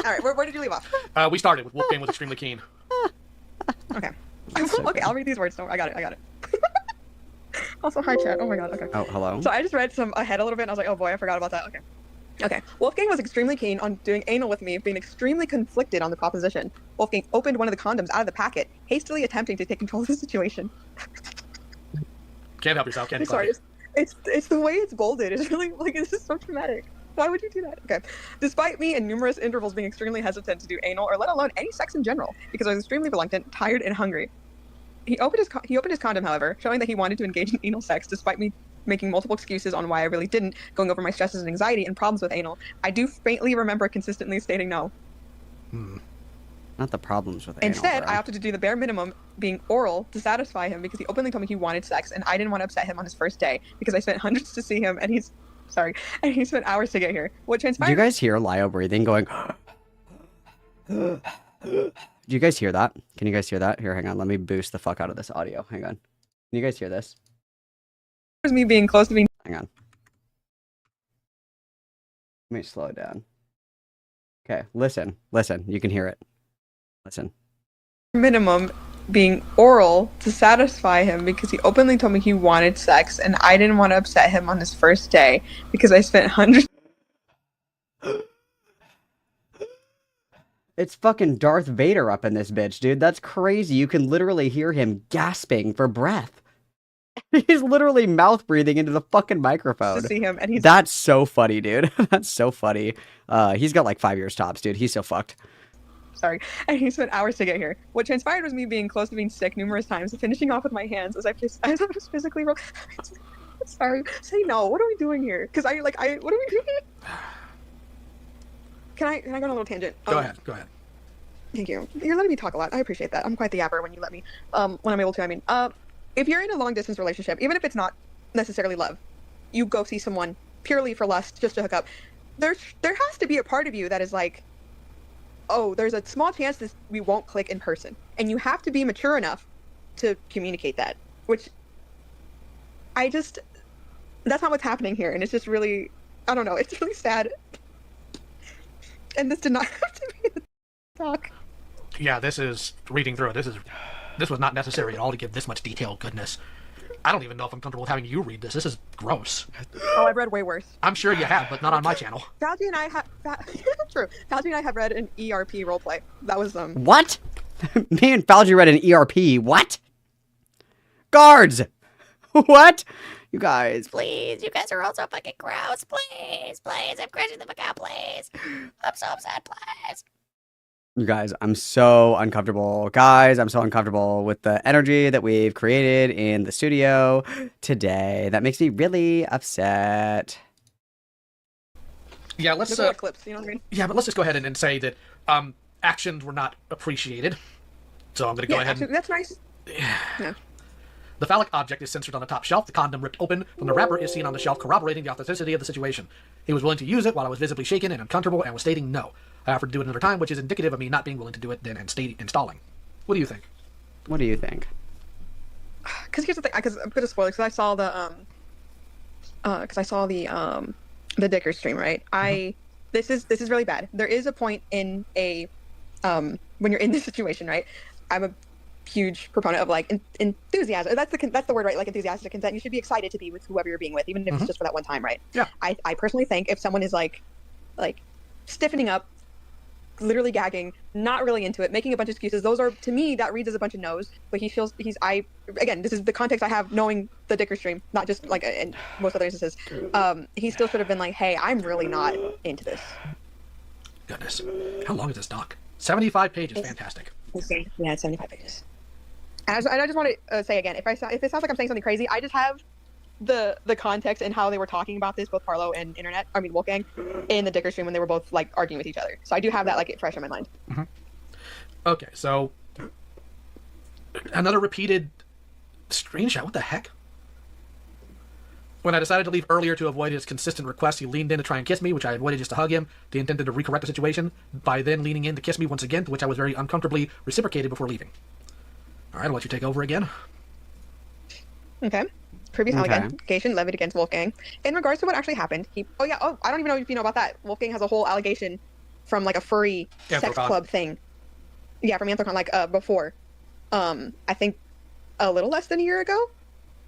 right, where did you leave off? We started with Wolfgang was extremely keen. Okay. Okay, I'll read these words. Don't I got it. Also, hi chat. Oh my god. Okay. Oh, hello. So I just read some ahead a little bit, and I was like, oh boy, I forgot about that. Okay. Wolfgang was extremely keen on doing anal with me, being extremely conflicted on the proposition. Wolfgang opened one of the condoms out of the packet, hastily attempting to take control of the situation. Can't help yourself, can't you? Sorry, it's the way it's bolded. It's really like, this is so traumatic. Why would you do that? Okay. Despite me in numerous intervals being extremely hesitant to do anal, or let alone any sex in general, because I was extremely reluctant, tired, and hungry. He opened his condom, however, showing that he wanted to engage in anal sex, despite me making multiple excuses on why I really didn't, going over my stresses and anxiety and problems with anal. I do faintly remember consistently stating no. Not the problems with anal. Instead, bro. I opted to do the bare minimum, being oral, to satisfy him, because he openly told me he wanted sex, and I didn't want to upset him on his first day, because I spent hundreds to see him, and he spent hours to get here. What transpired? Do you guys hear Lio breathing, going? Do you guys hear that? Can you guys hear that? Here, hang on. Let me boost the fuck out of this audio. Hang on. Can you guys hear this? It was me being close to being. Hang on. Let me slow it down. Okay, listen. You can hear it. Listen. Minimum, being oral to satisfy him, because he openly told me he wanted sex, and I didn't want to upset him on his first day, because I spent hundreds. It's fucking Darth Vader up in this bitch, dude. That's crazy. You can literally hear him gasping for breath. He's literally mouth breathing into the fucking microphone. To see him, and That's so funny, dude. That's so funny. He's got like 5 years tops, dude. He's so fucked. Sorry. And he spent hours to get here. What transpired was me being close to being sick numerous times, finishing off with my hands as I was physically sorry. Say no. What are we doing here? Because what are we doing? Can I go on a little tangent? Go ahead. Thank you. You're letting me talk a lot. I appreciate that. I'm quite the yapper when you let me. When I'm able to, I mean. If you're in a long distance relationship, even if it's not necessarily love, you go see someone purely for lust, just to hook up. There has to be a part of you that is like, oh, there's a small chance that we won't click in person, and you have to be mature enough to communicate that. Which that's not what's happening here, and it's just really, I don't know, it's really sad. And this did not have to be the talk. Yeah, this is reading through it. This was not necessary at all to give this much detail. Goodness, I don't even know if I'm comfortable with having you read this. This is gross. Oh, I've read way worse. I'm sure you have, but not on my channel. Fauci and I have true. Fauci and I have read an ERP roleplay. That was What? Me and Fauci read an ERP. What? Guards. What? You guys, please. You guys are all so fucking gross. Please, I'm crashing the fuck out, please. I'm so upset, please. You guys, I'm so uncomfortable. Guys, I'm so uncomfortable with the energy that we've created in the studio today. That makes me really upset. Yeah, let's clips, you know what I mean? Yeah, but let's just go ahead and say that actions were not appreciated. So I'm going to go ahead. That's nice. Yeah. The phallic object is censored on the top shelf. The condom ripped open from the wrapper is seen on the shelf, corroborating the authenticity of the situation. He was willing to use it while I was visibly shaken and uncomfortable, and was stating no. I offered to do it another time, which is indicative of me not being willing to do it then and installing. What do you think? What do you think? Because here's the thing. Because I'm gonna spoil it. Because I saw the Dicker stream, right? This is really bad. There is a point in a when you're in this situation, right? I'm a huge proponent of like enthusiasm. That's the word, right? Like enthusiastic consent. You should be excited to be with whoever you're being with, even if it's just for that one time, right? Yeah. I personally think if someone is like stiffening up, literally gagging, not really into it, making a bunch of excuses, those are, to me, that reads as a bunch of no's. But again, this is the context I have knowing the Dicker stream, not just like in most other instances. He still should have been like, hey, I'm really not into this. Goodness, how long is this doc? 75 pages. Fantastic. Yeah, it's 75 pages. And I just want to say again, if it sounds like I'm saying something crazy, I just have the context and how they were talking about this, both Parlo and Wolfgang, in the Dicker stream when they were both like arguing with each other. So I do have that like fresh in my mind. Okay, so another repeated screenshot. What the heck? When I decided to leave earlier to avoid his consistent requests, he leaned in to try and kiss me, which I avoided just to hug him. They intended to recorrect the situation by then leaning in to kiss me once again, to which I was very uncomfortably reciprocated before leaving. All right, I'll let you take over again. Okay. Previous allegation levied against Wolfgang. In regards to what actually happened, I don't even know if you know about that. Wolfgang has a whole allegation from like a furry sex club thing. Yeah, from Anthrocon, like before. I think a little less than a year ago.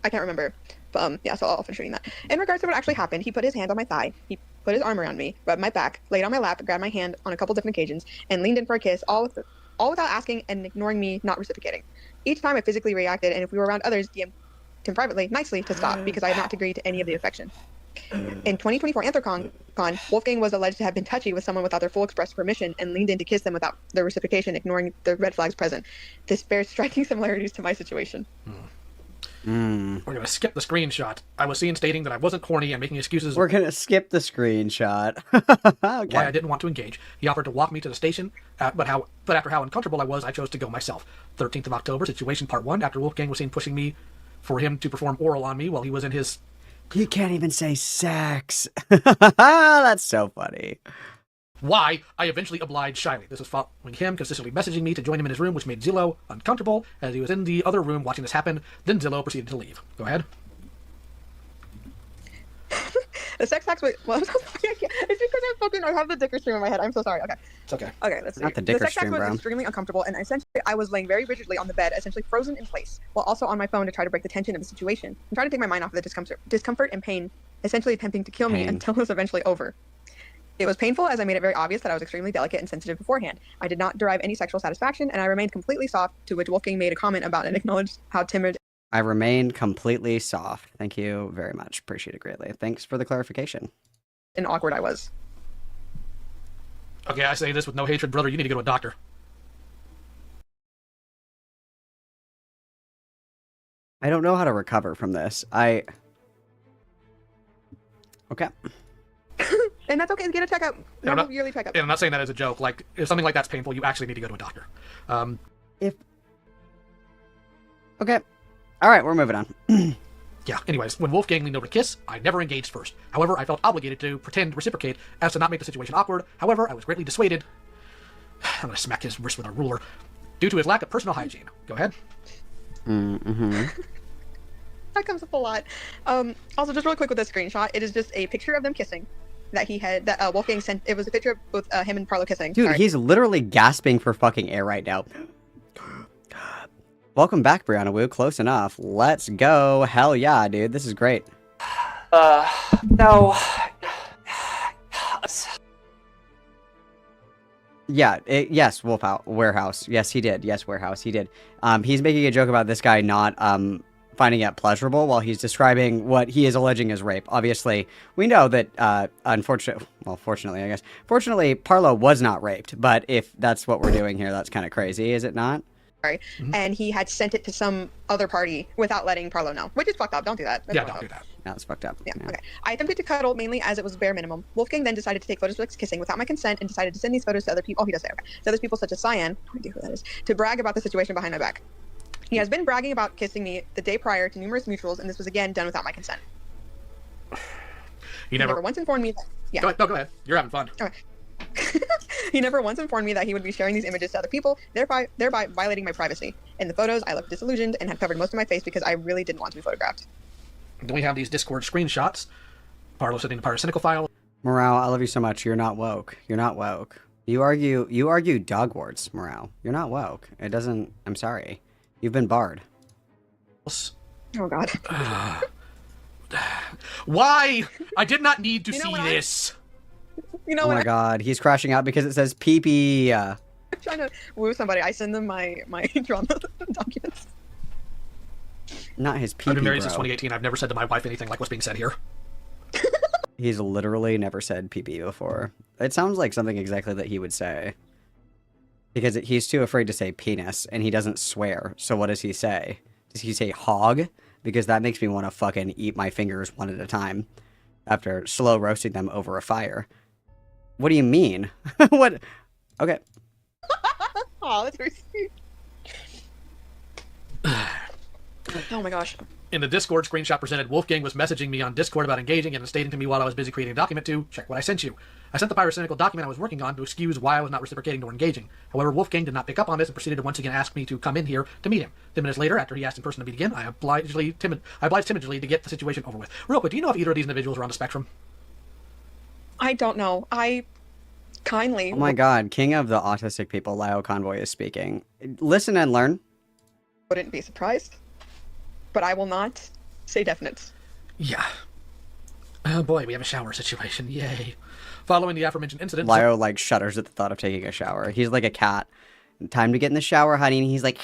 I can't remember. But yeah, so I'll finish reading that. In regards to what actually happened, he put his hand on my thigh. He put his arm around me, rubbed my back, laid on my lap, grabbed my hand on a couple different occasions, and leaned in for a kiss, all without asking and ignoring me, not reciprocating. Each time I physically reacted, and if we were around others, DM'd him privately, nicely, to stop, because I had not agreed to any of the affection. In 2024 Anthrocon, Wolfgang was alleged to have been touchy with someone without their full express permission and leaned in to kiss them without their reciprocation, ignoring the red flags present. This bears striking similarities to my situation. We're going to skip the screenshot. I was seen stating that I wasn't corny and making excuses. We're going to skip the screenshot. Okay. Why I didn't want to engage. He offered to walk me to the station, but after how uncomfortable I was, I chose to go myself. 13th of October, situation part 1, after Wolfgang was seen pushing me for him to perform oral on me while he was in his... You can't even say sex. That's so funny. Why, I eventually obliged shyly. This was following him consistently messaging me to join him in his room, which made Zillow uncomfortable as he was in the other room watching this happen. Then Zillow proceeded to leave. Go ahead. The sex acts. It's because I have the Dicker stream in my head. I'm so sorry. Okay. It's okay. Okay, let's see. Not the Dicker sex stream, act was bro. extremely uncomfortable, and essentially I was laying very rigidly on the bed, essentially frozen in place, while also on my phone to try to break the tension of the situation and try to take my mind off of the discomfort and pain, essentially attempting to kill me until it was eventually over. It was painful as I made it very obvious that I was extremely delicate and sensitive beforehand. I did not derive any sexual satisfaction, and I remained completely soft, to which Wolfgang made a comment about and acknowledged how timid. I remained completely soft. Thank you very much. Appreciate it greatly. Thanks for the clarification. And awkward I was. Okay, I say this with no hatred, brother. You need to go to a doctor. I don't know how to recover from this. Okay. And that's okay. Get a checkup. Yearly checkup. And I'm not saying that as a joke. Like, if something like that's painful, you actually need to go to a doctor. Okay. All right, we're moving on. Yeah, anyways, when Wolfgang leaned over to kiss, I never engaged first. However, I felt obligated to pretend to reciprocate as to not make the situation awkward. However, I was greatly dissuaded. I'm going to smack his wrist with a ruler. Due to his lack of personal hygiene. Go ahead. Mm-hmm. That comes up a lot. Also, just really quick with this screenshot, it is just a picture of them kissing that Wolfgang sent. It was a picture of both him and Parlo kissing. Dude, he's literally gasping for fucking air right now. Welcome back, Brianna Wu. Close enough. Let's go. Hell yeah, dude. This is great. No. Yeah, yes, Warehouse. Yes, he did. Yes, Warehouse, he did. He's making a joke about this guy not finding it pleasurable while he's describing what he is alleging as rape. Obviously, we know that, fortunately, I guess. Fortunately, Parlo was not raped, but if that's what we're doing here, that's kind of crazy, is it not? And he had sent it to some other party without letting Parlo know, which is fucked up. Don't do that. Don't do that. No, it's fucked up. Yeah, okay. I attempted to cuddle mainly as it was bare minimum. Wolfgang then decided to take photos of us kissing without my consent and decided to send these photos to other people. Oh, he does say, okay. To other people such as Cyan, no idea who that is, to brag about the situation behind my back. He has been bragging about kissing me the day prior to numerous mutuals, and this was again done without my consent. He never once informed me that... Yeah. Go ahead. You're having fun. Okay. He never once informed me that he would be sharing these images to other people, thereby violating my privacy. In the photos, I looked disillusioned and had covered most of my face because I really didn't want to be photographed. Then we have these Discord screenshots. Parlo sending the Pyrocynical file. Morale, I love you so much. You're not woke. You're not woke. You argue dog warts, Morale. You're not woke. It doesn't... I'm sorry. You've been barred. Oh, God. Why? I did not need to see this. You know oh what? My God, he's crashing out because it says pee-pee. I'm trying to woo somebody. I send them my drama documents. Not his pee-pee, I've been married bro. since 2018. I've never said to my wife anything like what's being said here. He's literally never said pee-pee before. It sounds like something exactly that he would say. Because he's too afraid to say penis, and he doesn't swear. So what does he say? Does he say hog? Because that makes me want to fucking eat my fingers one at a time. After slow roasting them over a fire. What do you mean? What? Okay. Oh, that's very sweet. Oh my gosh. In the Discord screenshot presented, Wolfgang was messaging me on Discord about engaging and stating to me while I was busy creating a document to check what I sent you. I sent the Pyrocynical document I was working on to excuse why I was not reciprocating nor engaging. However, Wolfgang did not pick up on this and proceeded to once again ask me to come in here to meet him. 10 minutes later, after he asked in person to meet again, I obliged timidly to get the situation over with. Real quick, do you know if either of these individuals are on the spectrum? I don't know. I kindly... Oh my God, king of the autistic people, Lyle Convoy is speaking. Listen and learn. Wouldn't be surprised. But I will not say definite. Yeah. Oh boy, we have a shower situation. Yay. Following the aforementioned incident... Lyle, like, shudders at the thought of taking a shower. He's like a cat. Time to get in the shower, honey, and he's like...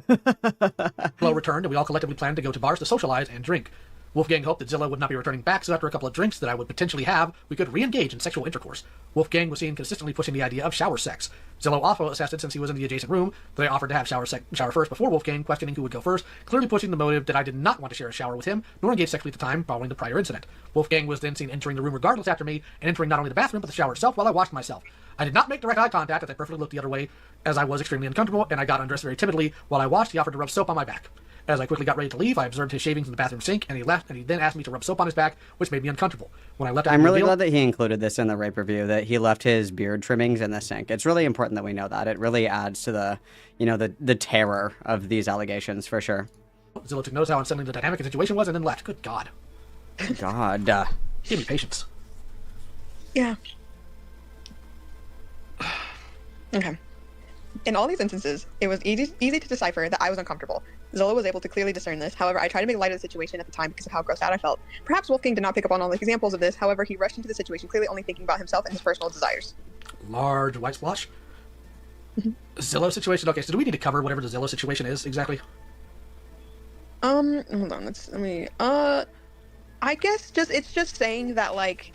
Zillow returned, and we all collectively planned to go to bars to socialize and drink. Wolfgang hoped that Zillow would not be returning back, so after a couple of drinks that I would potentially have, we could re-engage in sexual intercourse. Wolfgang was seen consistently pushing the idea of shower sex. Zillow also assisted since he was in the adjacent room, that I offered to have shower first before Wolfgang, questioning who would go first, clearly pushing the motive that I did not want to share a shower with him, nor engage sexually at the time following the prior incident. Wolfgang was then seen entering the room regardless after me, and entering not only the bathroom but the shower itself while I washed myself. I did not make direct eye contact as I perfectly looked the other way, as I was extremely uncomfortable, and I got undressed very timidly. While I watched, he offered to rub soap on my back. As I quickly got ready to leave, I observed his shavings in the bathroom sink, and he left, and he then asked me to rub soap on his back, which made me uncomfortable. When I left, I'm really glad that he included this in the rape review, that he left his beard trimmings in the sink. It's really important that we know that. It really adds to the, you know, the terror of these allegations, for sure. Zillow took notice how unsettling the dynamic and situation was, and then left. Good God. God. Give me patience. Yeah. Okay. In all these instances, it was easy to decipher that I was uncomfortable. Zillow was able to clearly discern this. However, I tried to make light of the situation at the time because of how grossed out I felt. Perhaps Wolfgang did not pick up on all the examples of this. However, he rushed into the situation clearly only thinking about himself and his personal desires. Large white splotch. Zillow situation. Okay, so do we need to cover whatever the Zillow situation is exactly? Hold on. Let me. I guess it's just saying that, like,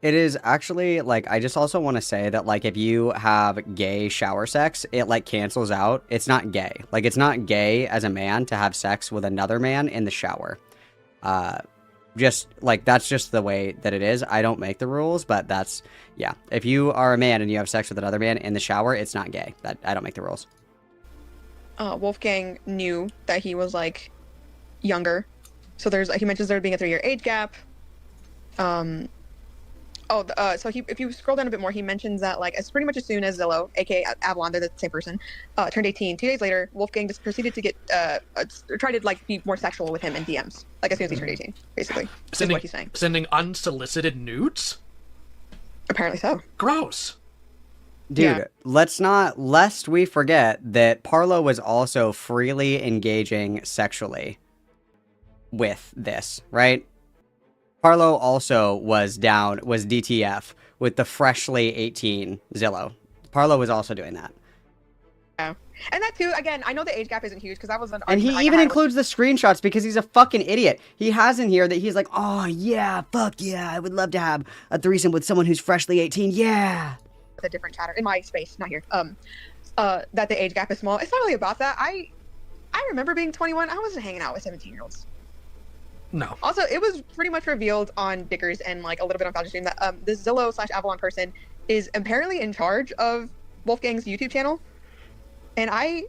It is actually, like, I just also want to say that, like, if you have gay shower sex, it, like, cancels out. It's not gay. Like, it's not gay as a man to have sex with another man in the shower. Just, like, that's just the way that it is. I don't make the rules, but that's, yeah. If you are a man and you have sex with another man in the shower, it's not gay. I don't make the rules. Wolfgang knew that he was, like, younger. So he mentions there being a 3-year age gap. So if you scroll down a bit more, he mentions that, like, it's pretty much as soon as Zillow, aka Avalon, they're the same person, turned 18. 2 days later, Wolfgang just proceeded to get try to, like, be more sexual with him in DMs, like, as soon as he turned 18, basically. Is what he's saying. Sending unsolicited nudes? Apparently so. Gross. Dude, lest we forget that Parlo was also freely engaging sexually with this, right? Parlo also was DTF with the freshly 18 Zillow. Parlo was also doing that. Yeah. And that too, again, I know the age gap isn't huge because that was an And he even includes the screenshots because he's a fucking idiot. He has in here that he's like, oh yeah, fuck yeah, I would love to have a threesome with someone who's freshly 18, yeah. A different chatter in my space, not here. That the age gap is small. It's not really about that. I remember being 21. I wasn't hanging out with 17-year-olds. No. Also, it was pretty much revealed on Dickers and, like, a little bit on Falcon Stream that this Zillow/Avalon person is apparently in charge of Wolfgang's YouTube channel. And I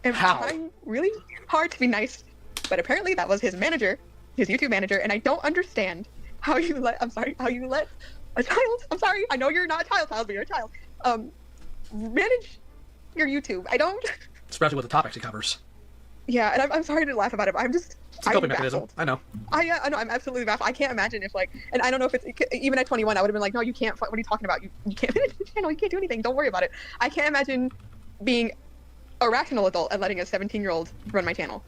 am trying really hard to be nice, but apparently that was his manager, his YouTube manager, and I don't understand how you let a child, I'm sorry, I know you're not a child, but you're a child, manage your YouTube. I don't... Especially with the topics he covers. Yeah, and I'm sorry to laugh about it, but it's a coping mechanism. I know. I know, I'm absolutely baffled. I can't imagine if, like, and I don't know if it's, even at 21, I would have been like, no, you can't, what are you talking about? You can't manage the channel, you can't do anything, don't worry about it. I can't imagine being a rational adult and letting a 17-year-old run my channel.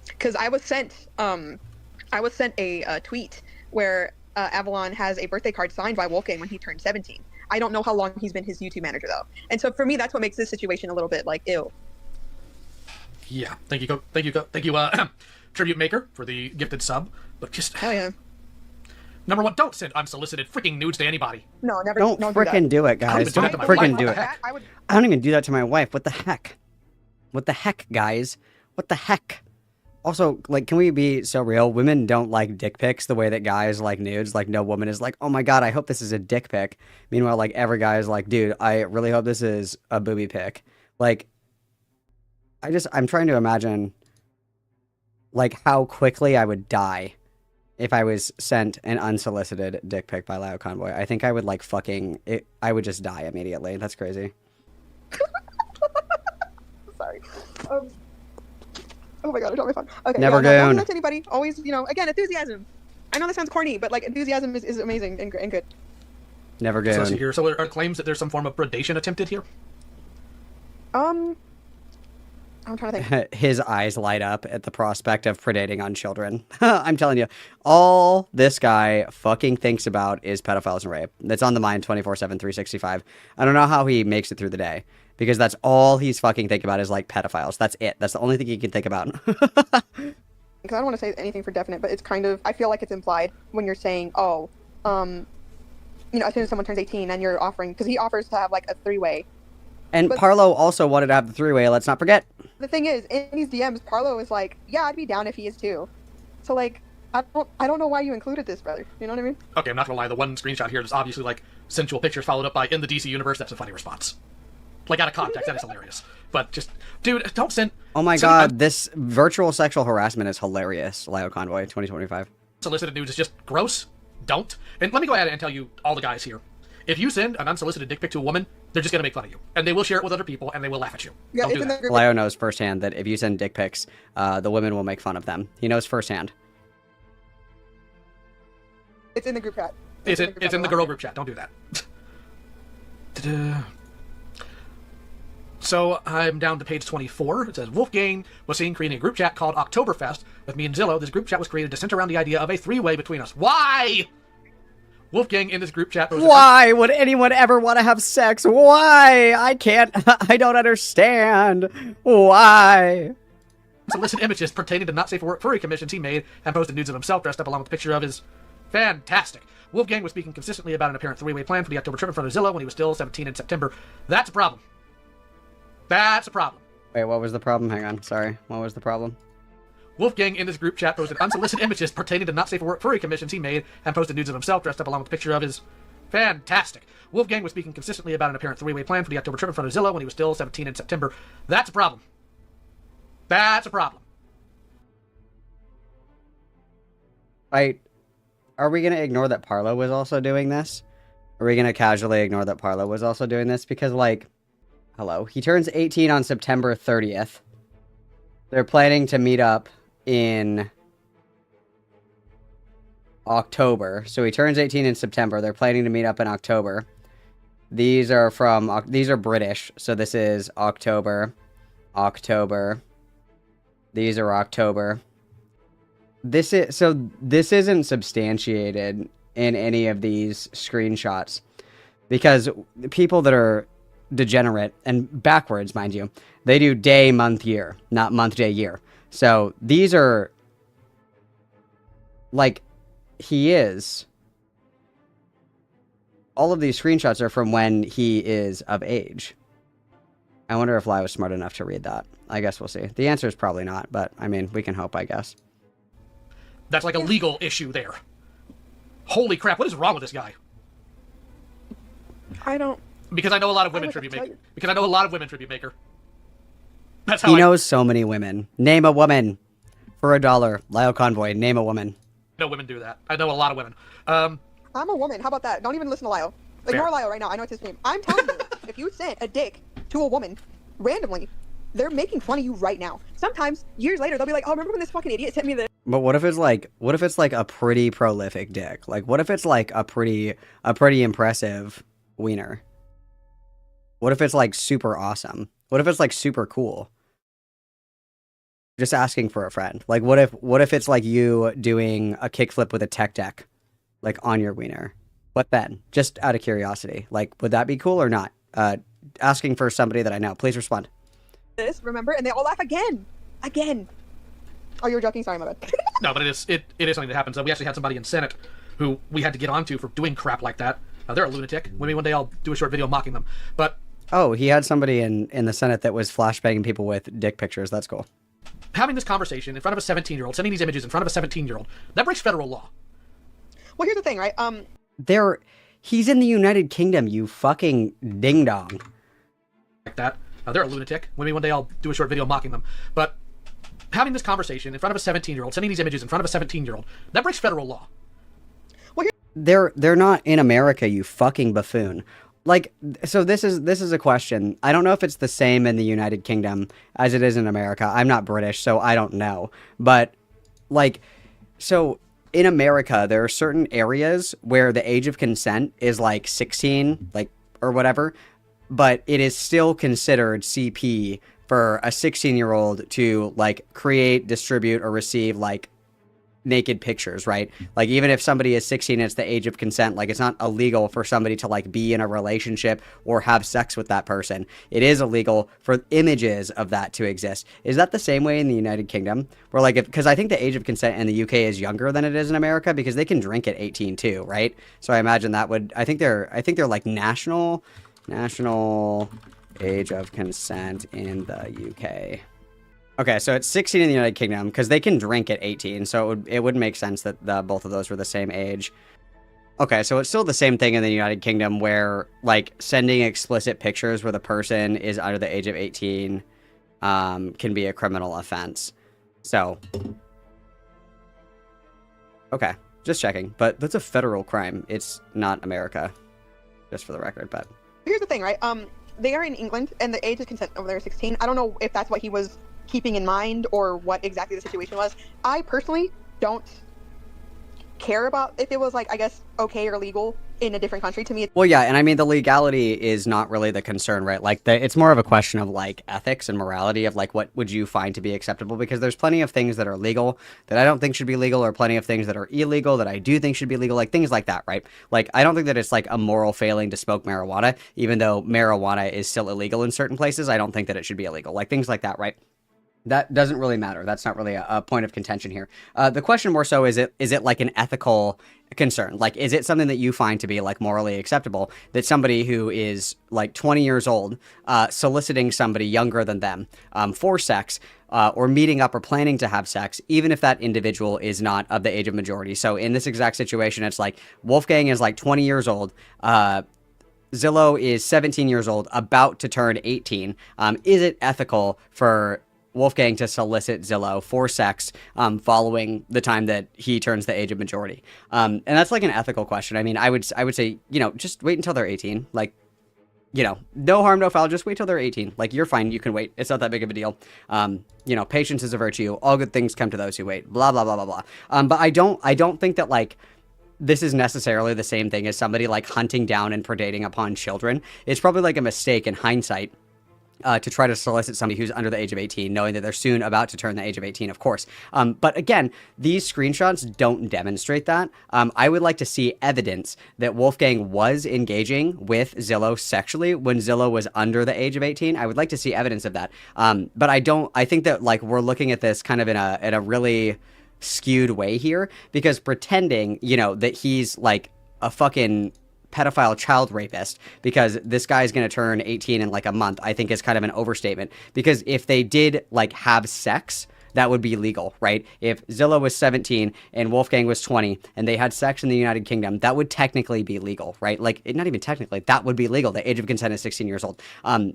Because I was sent a tweet where Avalon has a birthday card signed by Wolfgang when he turned 17. I don't know how long he's been his YouTube manager, though. And so for me, that's what makes this situation a little bit, like, ew. Yeah, thank you, Tribute Maker, for the gifted sub. But just... Hell yeah. Number one, don't send unsolicited freaking nudes to anybody. No, never. Don't freaking do it, guys. Don't freaking do it. I don't even do that to my wife. What the heck? What the heck, guys? What the heck? Also, like, can we be so real? Women don't like dick pics the way that guys like nudes. Like, no woman is like, oh my god, I hope this is a dick pic. Meanwhile, like, every guy is like, dude, I really hope this is a booby pic. Like, I'm trying to imagine, like, how quickly I would die if I was sent an unsolicited dick pic by Loud Convoy. I think I would, like, I would just die immediately. That's crazy. Sorry. Oh my god, I dropped my phone. Okay, Never don't do goon. that to anybody. Always, again, enthusiasm. I know that sounds corny, but, like, enthusiasm is amazing and good. Never goon. So are claims that there's some form of predation attempted here? I'm trying to think. His eyes light up at the prospect of predating on children. I'm telling you, all this guy fucking thinks about is pedophiles and rape. That's on the mind 24/7, 365. I don't know how he makes it through the day, because that's all he's fucking thinking about is, like, pedophiles. That's it. That's the only thing he can think about. Because I don't want to say anything for definite, but it's kind of, I feel like it's implied when you're saying, as soon as someone turns 18 and you're offering, because he offers to have, like, a 3-way. And Parlo also wanted to have the 3-way, let's not forget. The thing is, in these DMs, Parlo is like, yeah, I'd be down if he is too. So, like, I don't know why you included this, brother. You know what I mean? Okay, I'm not gonna lie, the one screenshot here is obviously, like, sensual pictures followed up by in the DC universe. That's a funny response. Like, out of context, that is hilarious. But just, dude, don't send... Oh my god, this virtual sexual harassment is hilarious, Loud Convoy 2025. Unsolicited nudes is just gross. Don't. And let me go ahead and tell you, all the guys here. If you send an unsolicited dick pic to a woman, they're just going to make fun of you. And they will share it with other people, and they will laugh at you. Yeah, don't do that. Lio knows firsthand that if you send dick pics, the women will make fun of them. He knows firsthand. It's in the group chat. It's in the girl group chat. Don't do that. So I'm down to page 24. It says, Wolfgang was seen creating a group chat called Oktoberfest with me and Zillow. This group chat was created to center around the idea of a 3-way between us. Why? Wolfgang in this group chat... Why would anyone ever want to have sex? Why? I don't understand. Why? Solicit images pertaining to not safe for work furry commissions he made and posted nudes of himself dressed up along with a picture of his Fantastic. Wolfgang was speaking consistently about an apparent three-way plan for the October trip in front of Zilla when he was still 17 in September. That's a problem. That's a problem. Wait, what was the problem? Hang on. Sorry. What was the problem? Wolfgang in this group chat posted unsolicited images pertaining to not safe for work furry commissions he made and posted nudes of himself dressed up along with a picture of his... Fantastic. Wolfgang was speaking consistently about an apparent three-way plan for the October trip in front of Zilla when he was still 17 in September. That's a problem. That's a problem. Are we going to ignore that Parlo was also doing this? Are we going to casually ignore that Parlo was also doing this? Because, like, hello. He turns 18 on September 30th. They're planning to meet up in October. So he turns 18 in September. They're planning to meet up in October. These are British. So this is October. These are October. This isn't substantiated in any of these screenshots because people that are degenerate and backwards, mind you, they do day, month, year, not month, day, year. So these are like all of these screenshots are from when he is of age. I wonder if Lai was smart enough to read that. I guess we'll see. The answer is probably not, but I mean, we can hope, I guess. That's like a legal issue there. Holy crap, what is wrong with this guy? I don't... Because I know a lot of women tribute maker. That's how he knows so many women. Name a woman for $1. Lyle Convoy, name a woman. No women do that. I know a lot of women. I'm a woman. How about that? Don't even listen to Lyle. Ignore Lyle right now. I know it's his name. I'm telling you, if you sent a dick to a woman randomly, they're making fun of you right now. Sometimes, years later, they'll be like, oh, remember when this fucking idiot sent me this? But what if it's like a pretty prolific dick? Like, what if it's like a pretty impressive wiener? What if it's like super awesome? What if it's like super cool? Just asking for a friend. Like, what if it's like you doing a kickflip with a tech deck, like on your wiener? What then? Just out of curiosity. Like, would that be cool or not? Asking for somebody that I know. Please respond. This, remember? And they all laugh again. Oh, you were joking? Sorry, my bad. No, but it is something that happens. We actually had somebody in Senate who we had to get onto for doing crap like that. They're a lunatic. Maybe one day I'll do a short video mocking them. But oh, he had somebody in the Senate that was flashbanging people with dick pictures. That's cool. Having this conversation in front of a 17-year-old, sending these images in front of a 17-year-old, that breaks federal law. Well, here's the thing, right? He's in the United Kingdom, you fucking ding dong. Like that. They're a lunatic. Maybe one day I'll do a short video mocking them. But having this conversation in front of a 17-year-old, sending these images in front of a 17-year-old, that breaks federal law. Well, they're not in America, you fucking buffoon. Like, so this is a question. I don't know if it's the same in the United Kingdom as it is in America. I'm not British, so I don't know. But, like, so in America, there are certain areas where the age of consent is like 16, like, or whatever, but it is still considered CP for a 16-year-old to, like, create, distribute, or receive, like, naked pictures, right? Like, even if somebody is 16, it's the age of consent. Like, it's not illegal for somebody to, like, be in a relationship or have sex with that person. It is illegal for images of that to exist. Is that the same way in the United Kingdom? Where, like, because I think the age of consent in the UK is younger than it is in America because they can drink at 18 too, right? So I imagine that would, I think they're like national age of consent in the UK. Okay, so it's 16 in the United Kingdom because they can drink at 18, so it would make sense that both of those were the same age. Okay, so it's still the same thing in the United Kingdom where, like, sending explicit pictures where the person is under the age of 18 can be a criminal offense. So, okay, just checking. But that's a federal crime. It's not America, just for the record, but... Here's the thing, right? They are in England, and the age of consent over there is 16. I don't know if that's what he was keeping in mind or what exactly the situation was. I personally don't care about if it was, like, I guess, okay or legal in a different country. To me, well, yeah, and I mean, the legality is not really the concern, right? Like, it's more of a question of, like, ethics and morality of, like, what would you find to be acceptable? Because there's plenty of things that are legal that I don't think should be legal, or plenty of things that are illegal that I do think should be legal, like, things like that, right? Like, I don't think that it's, like, a moral failing to smoke marijuana, even though marijuana is still illegal in certain places. I don't think that it should be illegal, like, things like that, right? That doesn't really matter. That's not really a point of contention here. The question more so is it like an ethical concern. Like, is it something that you find to be like morally acceptable that somebody who is like 20 years old soliciting somebody younger than them for sex or meeting up or planning to have sex, even if that individual is not of the age of majority? So in this exact situation, it's like Wolfgang is like 20 years old. Zillow is 17 years old, about to turn 18. Is it ethical for Wolfgang to solicit Zillow for sex following the time that he turns the age of majority? And that's like an ethical question. I mean, I would say, just wait until they're 18. Like, no harm, no foul. Just wait till they're 18. Like, you're fine. You can wait. It's not that big of a deal. Patience is a virtue. All good things come to those who wait. Blah, blah, blah, blah, blah. But I don't think that, like, this is necessarily the same thing as somebody like hunting down and predating upon children. It's probably like a mistake in hindsight to try to solicit somebody who's under the age of 18, knowing that they're soon about to turn the age of 18, of course. But again, these screenshots don't demonstrate that. I would like to see evidence that Wolfgang was engaging with Zillow sexually when Zillow was under the age of 18. I would like to see evidence of that. But I think that like we're looking at this kind of in a really skewed way here, because pretending, that he's like a fucking pedophile child rapist because this guy's going to turn 18 in like a month, I think is kind of an overstatement. Because if they did like have sex, that would be legal, right? If Zillow was 17 and Wolfgang was 20 and they had sex in the United Kingdom, that would technically be legal, right? Like, not even technically, that would be legal. The age of consent is 16 years old.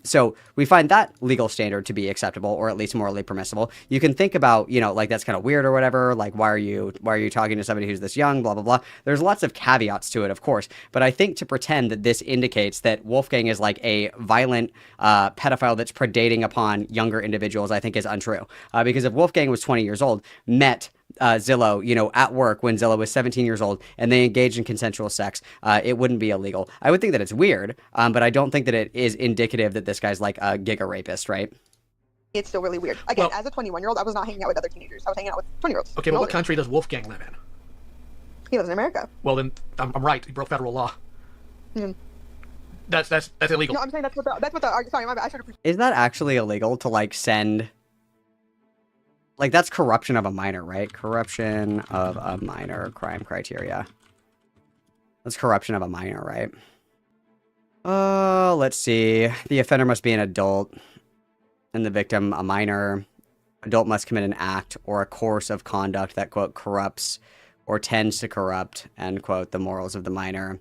So we find that legal standard to be acceptable, or at least morally permissible. You can think about, like, that's kind of weird or whatever. Like, why are you talking to somebody who's this young, blah, blah, blah. There's lots of caveats to it, of course. But I think to pretend that this indicates that Wolfgang is like a violent pedophile that's predating upon younger individuals, I think is untrue. Because if Wolfgang was 20 years old, met Zillow, at work when Zillow was 17 years old, and they engaged in consensual sex, it wouldn't be illegal. I would think that it's weird, but I don't think that it is indicative that this guy's like a giga rapist, right? It's still really weird. Again, as a 21-year-old, I was not hanging out with other teenagers. I was hanging out with 20-year-olds. Okay, but what country does Wolfgang live in? He lives in America. Well, then I'm right. He broke federal law. That's illegal. No, I'm saying that's what the sorry, my bad. I should have. Is that actually illegal to like send? Like, that's corruption of a minor, right? Corruption of a minor, crime criteria. That's corruption of a minor, right? Let's see. The offender must be an adult, and the victim a minor. Adult must commit an act or a course of conduct that, quote, corrupts or tends to corrupt, end quote, the morals of the minor.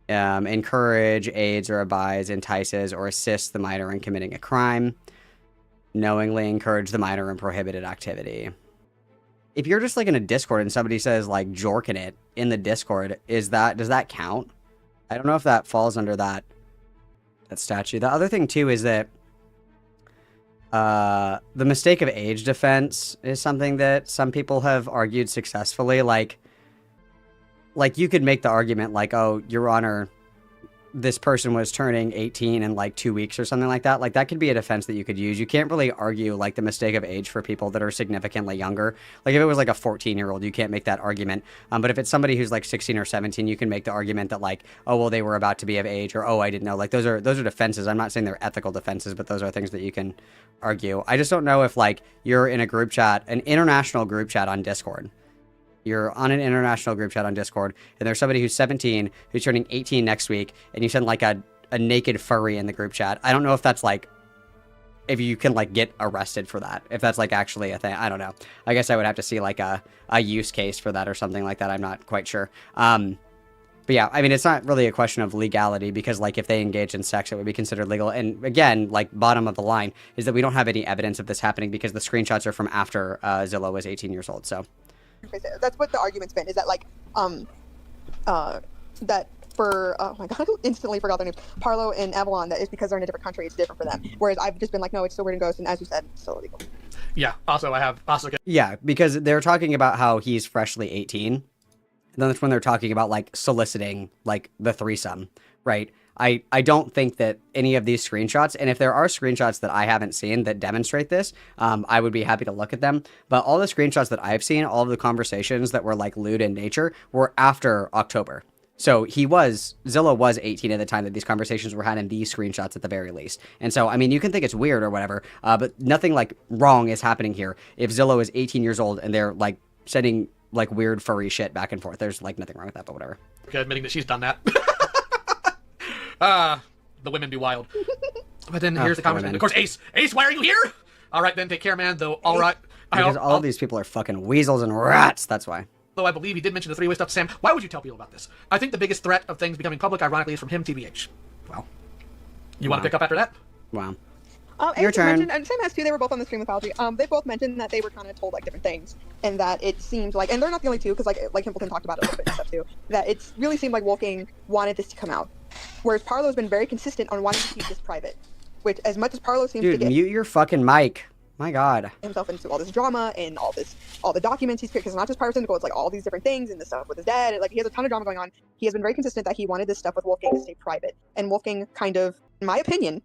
Encourage, aids, or advise, entices, or assists the minor in committing a crime. Knowingly encourage the minor in prohibited activity. If you're just like in a Discord and somebody says like jorking it in the Discord, does that count? I don't know if that falls under that statute. The other thing too is that the mistake of age defense is something that some people have argued successfully. Like you could make the argument like, oh, Your Honor, this person was turning 18 in like 2 weeks or something like that. Like, that could be a defense that you could use. You can't really argue like the mistake of age for people that are significantly younger. Like, if it was like a 14-year-old, you can't make that argument. But if it's somebody who's like 16 or 17, you can make the argument that like, oh, well, they were about to be of age, or oh, I didn't know. Like, those are defenses. I'm not saying they're ethical defenses, but those are things that you can argue. I just don't know if like you're in a group chat, an international group chat on Discord. You're on an international group chat on Discord, and there's somebody who's 17, who's turning 18 next week, and you send like a naked furry in the group chat. I don't know if that's like, if you can like get arrested for that, if that's like actually a thing. I don't know. I guess I would have to see like a use case for that or something like that. I'm not quite sure. But yeah, I mean, it's not really a question of legality, because like if they engage in sex, it would be considered legal. And again, like bottom of the line is that we don't have any evidence of this happening because the screenshots are from after Zillow was 18 years old. So that's what the argument's been, is that like that for oh my god, I instantly forgot their names, Parlo and Avalon, that is because they're in a different country, it's different for them. Whereas I've just been like, no, it's still weird and gross, and as you said, it's still illegal. Yeah. Also, yeah, because they're talking about how he's freshly 18. And then that's when they're talking about like soliciting like the threesome, right? I don't think that any of these screenshots, and if there are screenshots that I haven't seen that demonstrate this, I would be happy to look at them. But all the screenshots that I've seen, all of the conversations that were like lewd in nature, were after October. So Zillow was 18 at the time that these conversations were had in these screenshots at the very least. And so, I mean, you can think it's weird or whatever, but nothing like wrong is happening here. If Zillow is 18 years old and they're like sending like weird furry shit back and forth. There's like nothing wrong with that, but whatever. Okay, admitting that she's done that. The women be wild. But then here's the conversation. Of course, Ace, why are you here? All right, then take care, man. Though, all right. Because all of these people are fucking weasels and rats. That's why. Though I believe he did mention the three-way stuff to Sam. Why would you tell people about this? I think the biggest threat of things becoming public, ironically, is from him, TBH. Well, you want to pick up after that? Wow. Your turn. And Sam has too. They were both on the stream with Algie. They both mentioned that they were kind of told like different things, and that it seemed like, and they're not the only two, because like Himpleton talked about it a little bit and stuff too. That it really seemed like Wolfgang wanted this to come out, whereas Parlo's been very consistent on wanting to keep this private. Which, as much as Parlo seems to get mute your fucking mic. My God. Himself into all this drama and all the documents he's created, because it's not just Pyrocynical, it's like all these different things and the stuff with his dad. Like, he has a ton of drama going on. He has been very consistent that he wanted this stuff with Wolfgang to stay private. And Wolfgang kind of, in my opinion,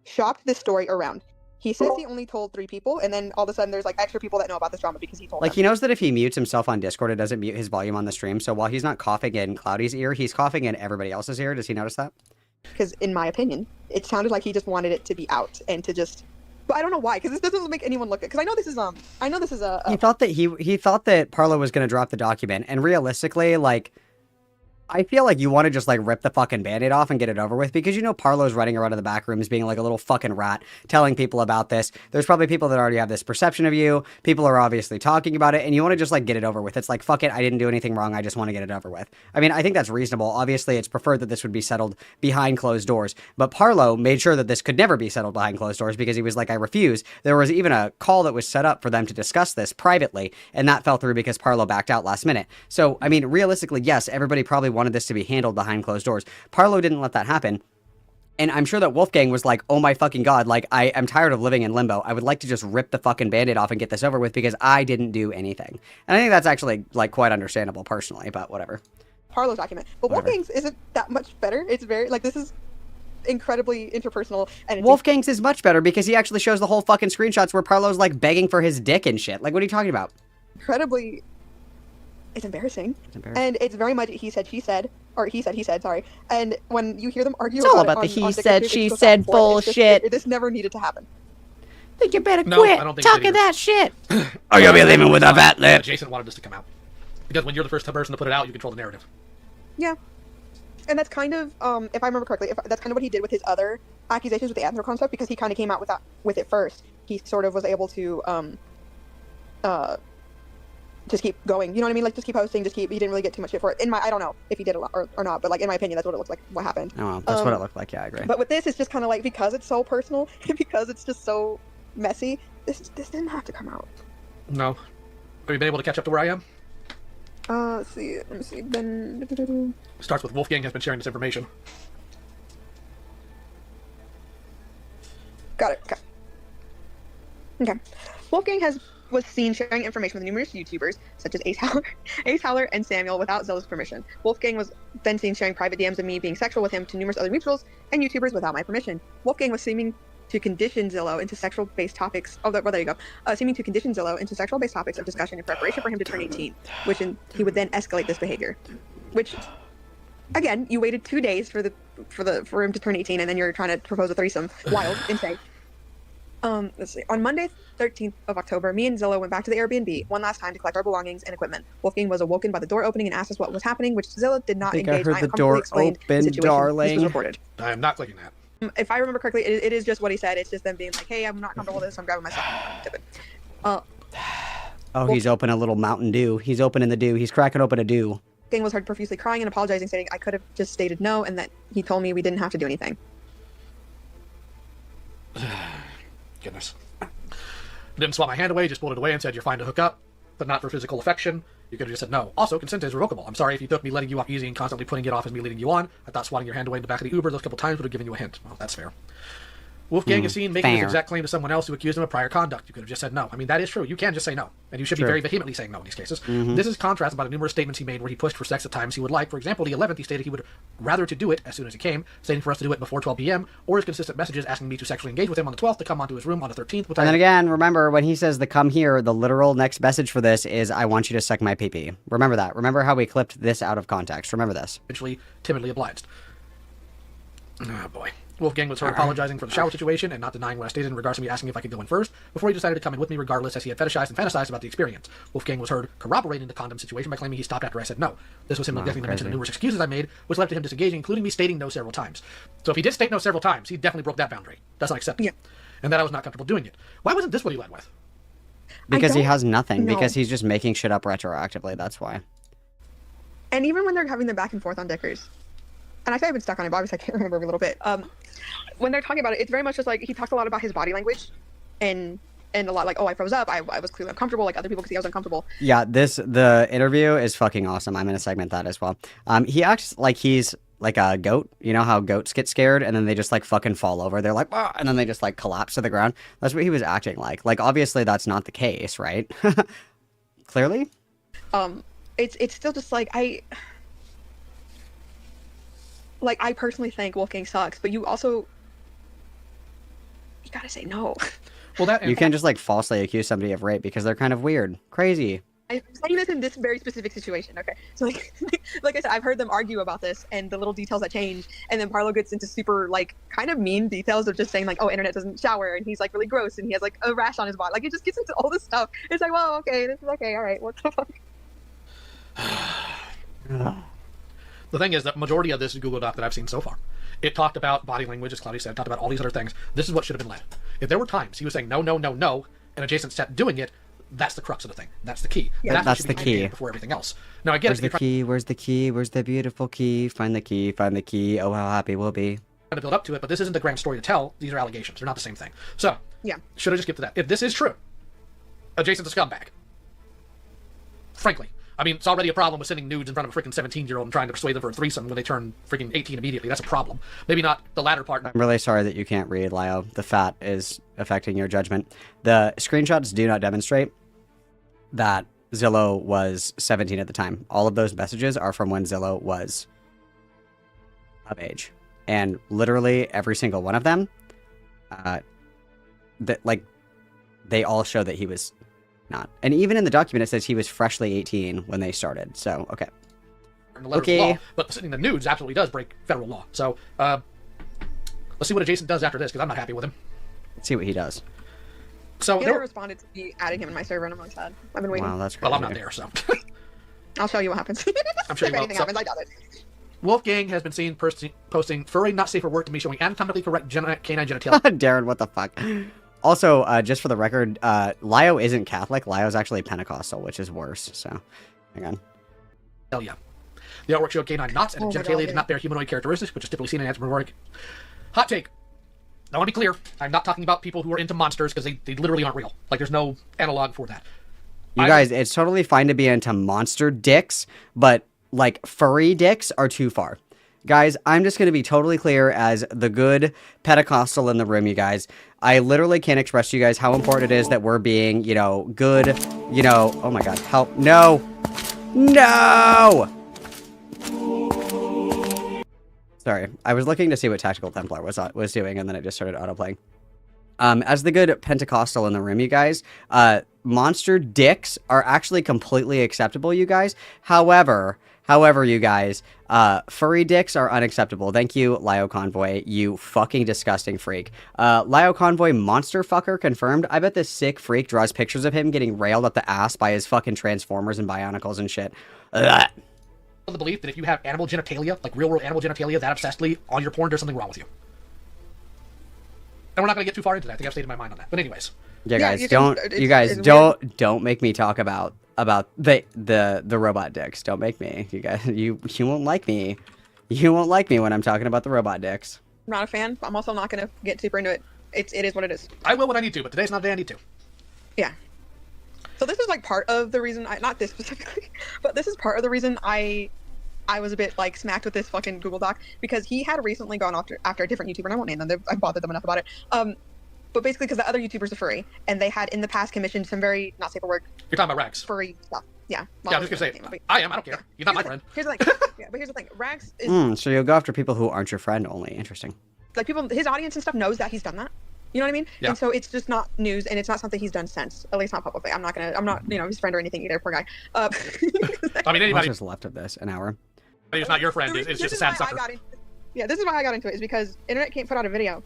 shopped this story around. He says he only told 3 people, and then all of a sudden there's like extra people that know about this drama because he told them. He knows that if he mutes himself on Discord, it doesn't mute his volume on the stream. So while he's not coughing in Cloudy's ear, he's coughing in everybody else's ear. Does he notice that? Because in my opinion, it sounded like he just wanted it to be out and to just. But I don't know why, because this doesn't make anyone look good. Because I know this is a. He thought that he thought that Parlo was going to drop the document, and realistically, like, I feel like you want to just like rip the fucking Band-Aid off and get it over with, because you know Parlo's running around in the back rooms being like a little fucking rat, telling people about this. There's probably people that already have this perception of you. People are obviously talking about it, and you want to just like get it over with. It's like, fuck it, I didn't do anything wrong. I just want to get it over with. I mean, I think that's reasonable. Obviously, it's preferred that this would be settled behind closed doors, but Parlo made sure that this could never be settled behind closed doors because he was like, I refuse. There was even a call that was set up for them to discuss this privately, and that fell through because Parlo backed out last minute. So, I mean, realistically, yes, everybody probably wanted this to be handled behind closed doors. Parlo didn't let that happen. And I'm sure that Wolfgang was like, oh my fucking God, like, I am tired of living in limbo. I would like to just rip the fucking Band-Aid off and get this over with because I didn't do anything. And I think that's actually, like, quite understandable personally, but whatever. Parlo's document. But Wolfgang's isn't that much better. It's very, like, this is incredibly interpersonal. And Wolfgang's is much better because he actually shows the whole fucking screenshots where Parlo's, like, begging for his dick and shit. Like, what are you talking about? Incredibly... It's embarrassing. And it's very much he said, she said, or he said, sorry. And when you hear them argue, it's all about the he said, she said bullshit. This never needed to happen. Think you better quit talking that shit. Or you'll be leaving with a fat lip. Jason wanted this to come out because when you're the first person to put it out, you control the narrative. Yeah, and that's kind of, if I remember correctly, that's kind of what he did with his other accusations with the Anthrocon stuff, because he kind of came out with it first. He sort of was able to, just keep going, you know what I mean? Like, just keep posting, he didn't really get too much shit for it. I don't know if he did a lot or not, but like, in my opinion, that's what it looks like, what happened. Oh, well, that's what it looked like, yeah, I agree. But with this, it's just kind of like, because it's so personal, because it's just so messy, this didn't have to come out. No. Have you been able to catch up to where I am? Let's see, let me see, then... Starts with Wolfgang has been sharing this information. Got it, okay. Wolfgang was seen sharing information with numerous YouTubers, such as Ace Howler, and Samuel, without Zella's permission. Wolfgang was then seen sharing private DMs of me being sexual with him to numerous other mutuals and YouTubers without my permission. Wolfgang was seeming to condition Zillow into sexual-based topics. Oh, well, there you go. Seeming to condition Zillow into sexual-based topics of discussion in preparation for him to turn 18, he would then escalate this behavior. Which, again, you waited 2 days for him to turn 18, and then you're trying to propose a threesome. Wild, insane. Let's see. On Monday, 13th of October, me and Zillow went back to the Airbnb one last time to collect our belongings and equipment. Wolfgang was awoken by the door opening and asked us what was happening, which Zillow did not engage. I heard the door open, darling. This was reported. I am not clicking that. If I remember correctly, it is just what he said. It's just them being like, hey, I'm not comfortable with this, so I'm grabbing my stuff. Oh, he's opening a little Mountain Dew. He's opening the dew. He's cracking open a dew. Wolfgang was heard profusely crying and apologizing, stating I could have just stated no, and that he told me we didn't have to do anything. Goodness. Didn't swat my hand away, just pulled it away and said, you're fine to hook up, but not for physical affection. You could have just said no. Also, consent is revocable. I'm sorry if you took me letting you off easy and constantly putting it off as me leading you on. I thought swatting your hand away in the back of the Uber those couple times would have given you a hint. Well, that's fair. Wolfgang is seen making this exact claim to someone else who accused him of prior conduct. You could have just said no. I mean, that is true. You can just say no. And you should be very vehemently saying no in these cases. This is contrasted by the numerous statements he made where he pushed for sex at times he would like. For example, the 11th, he stated he would rather to do it as soon as he came, stating for us to do it before 12 p.m., or his consistent messages asking me to sexually engage with him on the 12th to come onto his room on the 13th. And then again, remember, when he says the come here, the literal next message for this is, I want you to suck my pee-pee. Remember that. Remember how we clipped this out of context. Remember this. Eventually, timidly obliged. Oh, boy. Wolfgang was heard apologizing for the shower situation and not denying what I stated in regards to me asking if I could go in first, before he decided to come in with me regardless, as he had fetishized and fantasized about the experience. Wolfgang was heard corroborating the condom situation by claiming he stopped after I said no. This was him neglecting to mention the numerous excuses I made, which led to him disengaging, including me stating no several times. So if he did state no several times, he definitely broke that boundary. That's not acceptable. Yeah. And that I was not comfortable doing it. Why wasn't this what he led with? Because he has nothing. No. Because he's just making shit up retroactively. That's why. And even when they're having the back and forth on Dickers, and I say I've been stuck on it, but obviously I can't remember every little bit. When they're talking about it, it's very much just like he talks a lot about his body language, and a lot like, oh, I froze up, I was clearly uncomfortable, like other people could see I was uncomfortable. Yeah, the interview is fucking awesome. I'm gonna segment that as well. He acts like he's like a goat. You know how goats get scared and then they just like fucking fall over. They're like, ah, and then they just like collapse to the ground. That's what he was acting like. Like obviously that's not the case, right? Clearly. It's still just like I personally think Wolfgang sucks, but you gotta say no. Well, that you can't just like falsely accuse somebody of rape because they're kind of weird, crazy. I'm saying this in this very specific situation, okay? So like I said, I've heard them argue about this and the little details that change, and then Parlo gets into super like kind of mean details of just saying like, oh, internet doesn't shower, and he's like really gross, and he has like a rash on his body. Like it just gets into all this stuff. It's like, well, okay, this is okay, all right, what the fuck? The thing is that majority of this Google Doc that I've seen so far, it talked about body language, as Claudia said, talked about all these other things. This is what should have been led. If there were times he was saying no, no, no, no, and adjacent set doing it, that's the crux of the thing. That's the key. Yeah, that's the key. Before everything else. Now I get Where's the key? Where's the key? Where's the beautiful key? Find the key. Find the key. Oh, how happy we'll be. Trying to build up to it, but this isn't the grand story to tell. These are allegations. They're not the same thing. So yeah, should I just skip to that? If this is true, adjacent's a scumbag. Frankly. I mean, it's already a problem with sending nudes in front of a freaking 17-year-old and trying to persuade them for a threesome when they turn freaking 18 immediately. That's a problem. Maybe not the latter part. I'm really sorry that you can't read, Lio. The fat is affecting your judgment. The screenshots do not demonstrate that Zillow was 17 at the time. All of those messages are from when Zillow was of age. And literally every single one of them, they all show that he was not. And even in the document, it says he was freshly 18 when they started. So, okay. Okay. Law, but sending the nudes absolutely does break federal law. So, let's see what Adjacent does after this, because I'm not happy with him. Let's see what he does. So he never responded to me adding him in my server, and I'm really sad. I've been waiting. Wow, that's crazy. Well, I'm not there, so. I'll show you what happens. I'm sure if anything happens, I doubt it. Wolfgang has been seen posting furry, not safe for work to me, showing anatomically correct canine genitalia. Darren, what the fuck? Also, just for the record, Lio isn't Catholic. Lio's actually Pentecostal, which is worse. So, hang on. Hell yeah. The artwork showed canine knots and genitalia did not bear humanoid characteristics, which is typically seen in anthropomorphic. Hot take. I want to be clear. I'm not talking about people who are into monsters because they literally aren't real. Like, there's no analog for that. You guys, it's totally fine to be into monster dicks, but, like, furry dicks are too far. Guys, I'm just going to be totally clear as the good Pentecostal in the room, you guys. I literally can't express to you guys how important it is that we're being, you know, good, you know... Oh my god, help. No! No! Sorry, I was looking to see what Tactical Templar was doing, and then it just started autoplaying. As the good Pentecostal in the room, you guys, monster dicks are actually completely acceptable, you guys. However, you guys, furry dicks are unacceptable. Thank you, Lio Convoy, you fucking disgusting freak. Lio Convoy monster fucker confirmed. I bet this sick freak draws pictures of him getting railed up the ass by his fucking Transformers and Bionicles and shit. Ugh. The belief that if you have animal genitalia, like real world animal genitalia, that obsessedly on your porn, there's something wrong with you. And we're not going to get too far into that. I think I've stated my mind on that. But anyways. Yeah, guys, don't make me talk about the robot dicks. Don't make me. You guys, you won't like me. You won't like me when I'm talking about the robot dicks. I'm not a fan. I'm also not going to get super into it. It is what it is. I will when I need to, but today's not the day I need to. Yeah. So this is like part of the reason not this specifically, but this is part of the reason I was a bit like smacked with this fucking Google Doc, because he had recently gone after a different YouTuber, and I won't name them. I've bothered them enough about it. But basically, because the other YouTubers are furry, and they had in the past commissioned some very not safe for work. You're talking about Rags. Furry stuff. Yeah. Yeah, I'm just gonna say, I am. I don't care. You're not my friend. Here's the thing. Yeah, but here's the thing. Rags is. So you'll go after people who aren't your friend only. Interesting. Like people, his audience and stuff knows that he's done that. You know what I mean? Yeah. And so it's just not news, and it's not something he's done since. At least not publicly. I'm not his friend or anything either. Poor guy. I mean, anybody just left of this an hour. He's not your friend. It's just a sad sucker. Yeah, this is why I got into it, is because Internet can't put out a video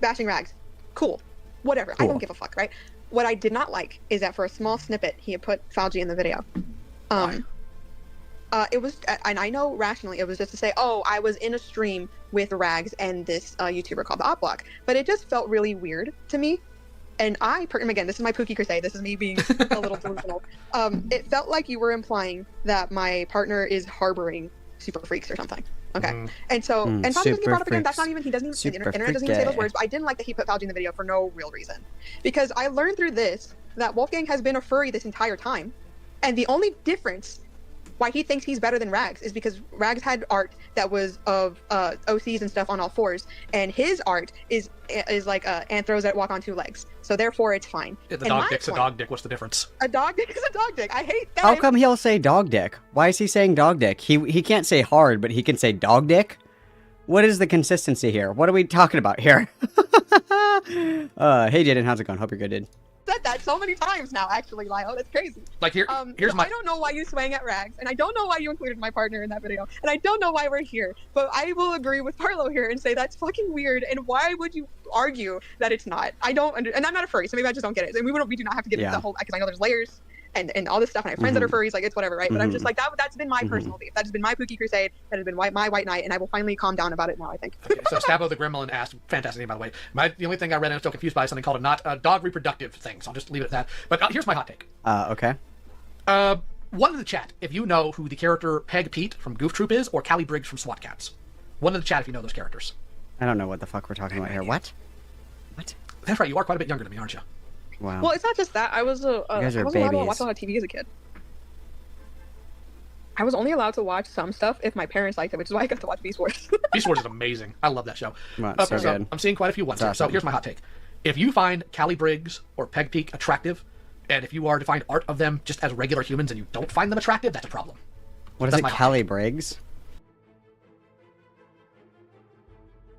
bashing Rags. Cool. Whatever. I don't give a fuck, right? What I did not like is that for a small snippet, he had put Falgi in the video. It was, and I know rationally, it was just to say, oh, I was in a stream with Rags and this YouTuber called the Op Block. But it just felt really weird to me. And again, this is my Pookie Crusade. This is me being a little delusional. It felt like you were implying that my partner is harboring super freaks or something. Okay. And so, and Falgi doesn't get brought up again. That's not even, he doesn't even, the internet doesn't even say those words. But I didn't like that he put Falgi in the video for no real reason. Because I learned through this that Wolfgang has been a furry this entire time. And the only difference why he thinks he's better than Rags is because Rags had art that was of OCs and stuff on all fours, and his art is like anthros that walk on two legs. So therefore, it's fine. Yeah, the dog dick's a dog dick. What's the difference? A dog dick is a dog dick. I hate that. How come he'll say dog dick? Why is he saying dog dick? He can't say hard, but he can say dog dick? What is the consistency here? What are we talking about here? Hey, Jaden, how's it going? Hope you're good, dude. Said that so many times now, actually, Lyle. That's crazy. Like, here's I don't know why you swang at Rags, and I don't know why you included my partner in that video, and I don't know why we're here, but I will agree with Parlo here and say that's fucking weird, and why would you argue that it's not? I don't and I'm not a furry, so maybe I just don't get it. And we do not have to get into the whole, because I know there's layers and all this stuff, and I have friends that are furries, like, it's whatever, right? But I'm just like, that's been my personal beef. That has been my Pookie Crusade. That has been my White Knight, and I will finally calm down about it now, I think. Okay, so Stavo the Gremlin asked, fantastic name, by the way. The only thing I read, and I'm still confused by, is something called a dog reproductive thing, so I'll just leave it at that. But here's my hot take. Okay. One in the chat, if you know who the character Peg Pete from Goof Troop is, or Callie Briggs from SWAT Cats. One in the chat if you know those characters. I don't know what the fuck we're talking about here. What? That's right, you are quite a bit younger than me, aren't you? Wow. Well, it's not just that. I was you guys are I wasn't allowed to babies. watch a lot of TV as a kid. I was only allowed to watch some stuff if my parents liked it, which is why I got to watch Beast Wars. Beast Wars is amazing. I love that show. Wow, Okay, so good. I'm seeing quite a few ones here. Awesome. So here's my hot take. If you find Callie Briggs or Peg Peak attractive, and if you are to find art of them just as regular humans and you don't find them attractive, that's a problem. What is That's it, my hot Callie take. Briggs?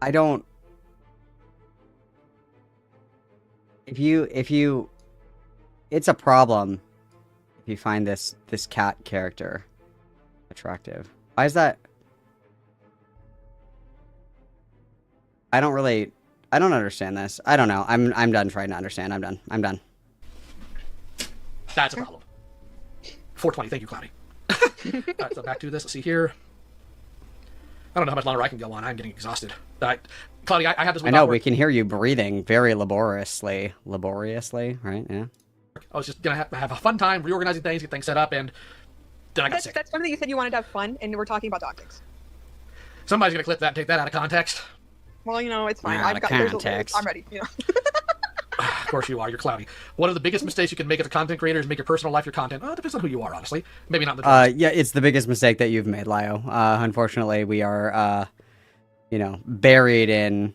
I don't... If you... It's a problem if you find this cat character attractive. Why is that? I don't understand this. I don't know. I'm done trying to understand. I'm done. That's a problem. 420, thank you, Cloudy. Alright, so back to this. Let's see here. I don't know how much longer I can go on. I'm getting exhausted. Cloudy, I have this. I know, we can hear you breathing very laboriously. Laboriously, right? Yeah. I was just going to have a fun time reorganizing things, get things set up, and then I got sick. That's something you said you wanted to have fun, and we're talking about dog dicks. Somebody's going to clip that and take that out of context. Well, it's fine. Out of context. I'm ready, Of course you are. You're Cloudy. One of the biggest mistakes you can make as a content creator is make your personal life your content. It depends on who you are, honestly. Maybe not the Yeah, it's the biggest mistake that you've made, Lio. Unfortunately, we are, buried in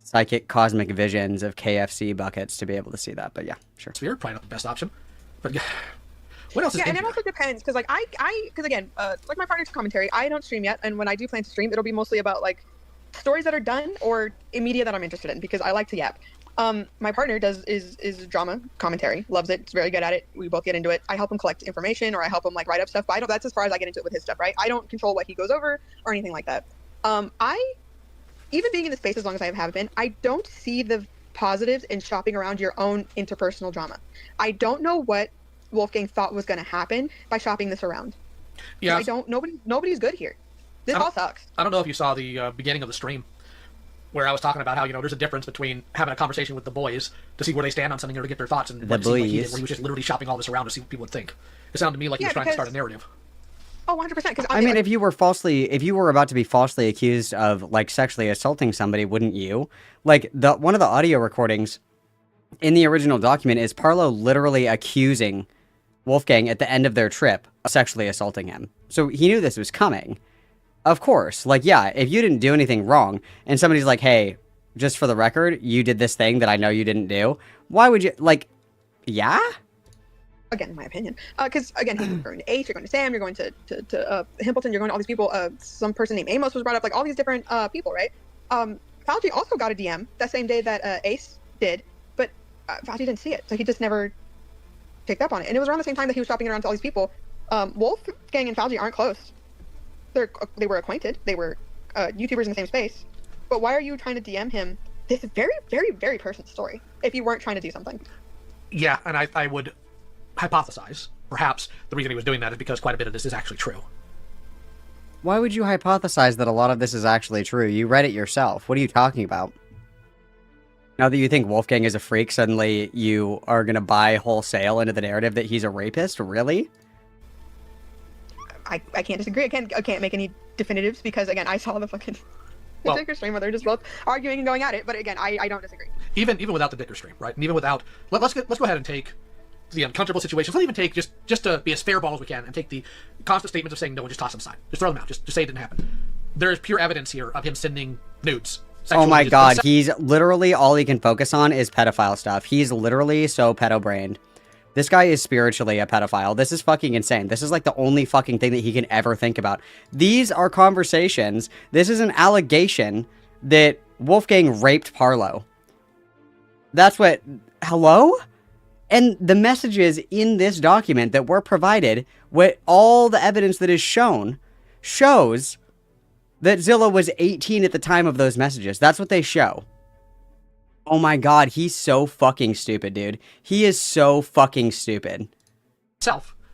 psychic cosmic visions of KFC buckets to be able to see that. But yeah, sure. Sphere, probably not the best option. But what else is Yeah, in and it here? also depends, because because again, like my partner's commentary, I don't stream yet, and when I do plan to stream, it'll be mostly about like stories that are done or media that I'm interested in, because I like to yap. My partner is drama commentary, loves it, is very good at it. We both get into it. I help him collect information, or I help him like write up stuff, but that's as far as I get into it with his stuff, right? I don't control what he goes over or anything like that. Even being in the space as long as I have been, I don't see the positives in shopping around your own interpersonal drama. I don't know what Wolfgang thought was going to happen by shopping this around. Yeah, Nobody's good here. This all sucks. I don't know if you saw the beginning of the stream where I was talking about how, there's a difference between having a conversation with the boys to see where they stand on something or to get their thoughts, and The what it seemed like he did, boys. where he was just literally shopping all this around to see what people would think. It sounded to me like he was trying to start a narrative. Oh, 100%. Because I mean, if you were about to be falsely accused of like sexually assaulting somebody, wouldn't you? Like one of the audio recordings in the original document is Parlo literally accusing Wolfgang at the end of their trip of sexually assaulting him. So he knew this was coming. Of course. Like, yeah, if you didn't do anything wrong and somebody's like, hey, just for the record, you did this thing that I know you didn't do. Why would you, like, yeah? Again, in my opinion. Because, again, you're going to Ace, you're going to Sam, you're going to Himpleton, you're going to all these people. Some person named Amos was brought up, like all these different people, right? Fauci also got a DM that same day that Ace did, but Fauci didn't see it, so he just never picked up on it. And it was around the same time that he was shopping around to all these people. Wolfgang and Fauci aren't close. They were acquainted. They were YouTubers in the same space. But why are you trying to DM him this very, very, very personal story if you weren't trying to do something? Yeah, and I would hypothesize, perhaps, the reason he was doing that is because quite a bit of this is actually true. Why would you hypothesize that a lot of this is actually true? You read it yourself. What are you talking about? Now that you think Wolfgang is a freak, suddenly you are going to buy wholesale into the narrative that he's a rapist? Really? I can't disagree. I can't make any definitives because, again, I saw the fucking Dicker stream where they're just both arguing and going at it. But again, I don't disagree. Even without the Dicker stream, right? And even without... Let's go ahead and take the uncomfortable situations. Let's even take, just to be as fair ball as we can, and take the constant statements of saying no and just toss them aside. Just throw them out. Just say it didn't happen. There is pure evidence here of him sending nudes. Oh my god, he's literally, all he can focus on is pedophile stuff. He's literally so pedo-brained. This guy is spiritually a pedophile. This is fucking insane. This is like the only fucking thing that he can ever think about. These are conversations. This is an allegation that Wolfgang raped Parlo. That's what... Hello? And the messages in this document that were provided, with all the evidence that is shown, shows that Zilla was 18 at the time of those messages. That's what they show. Oh my god, he's so fucking stupid, dude. He is so fucking stupid.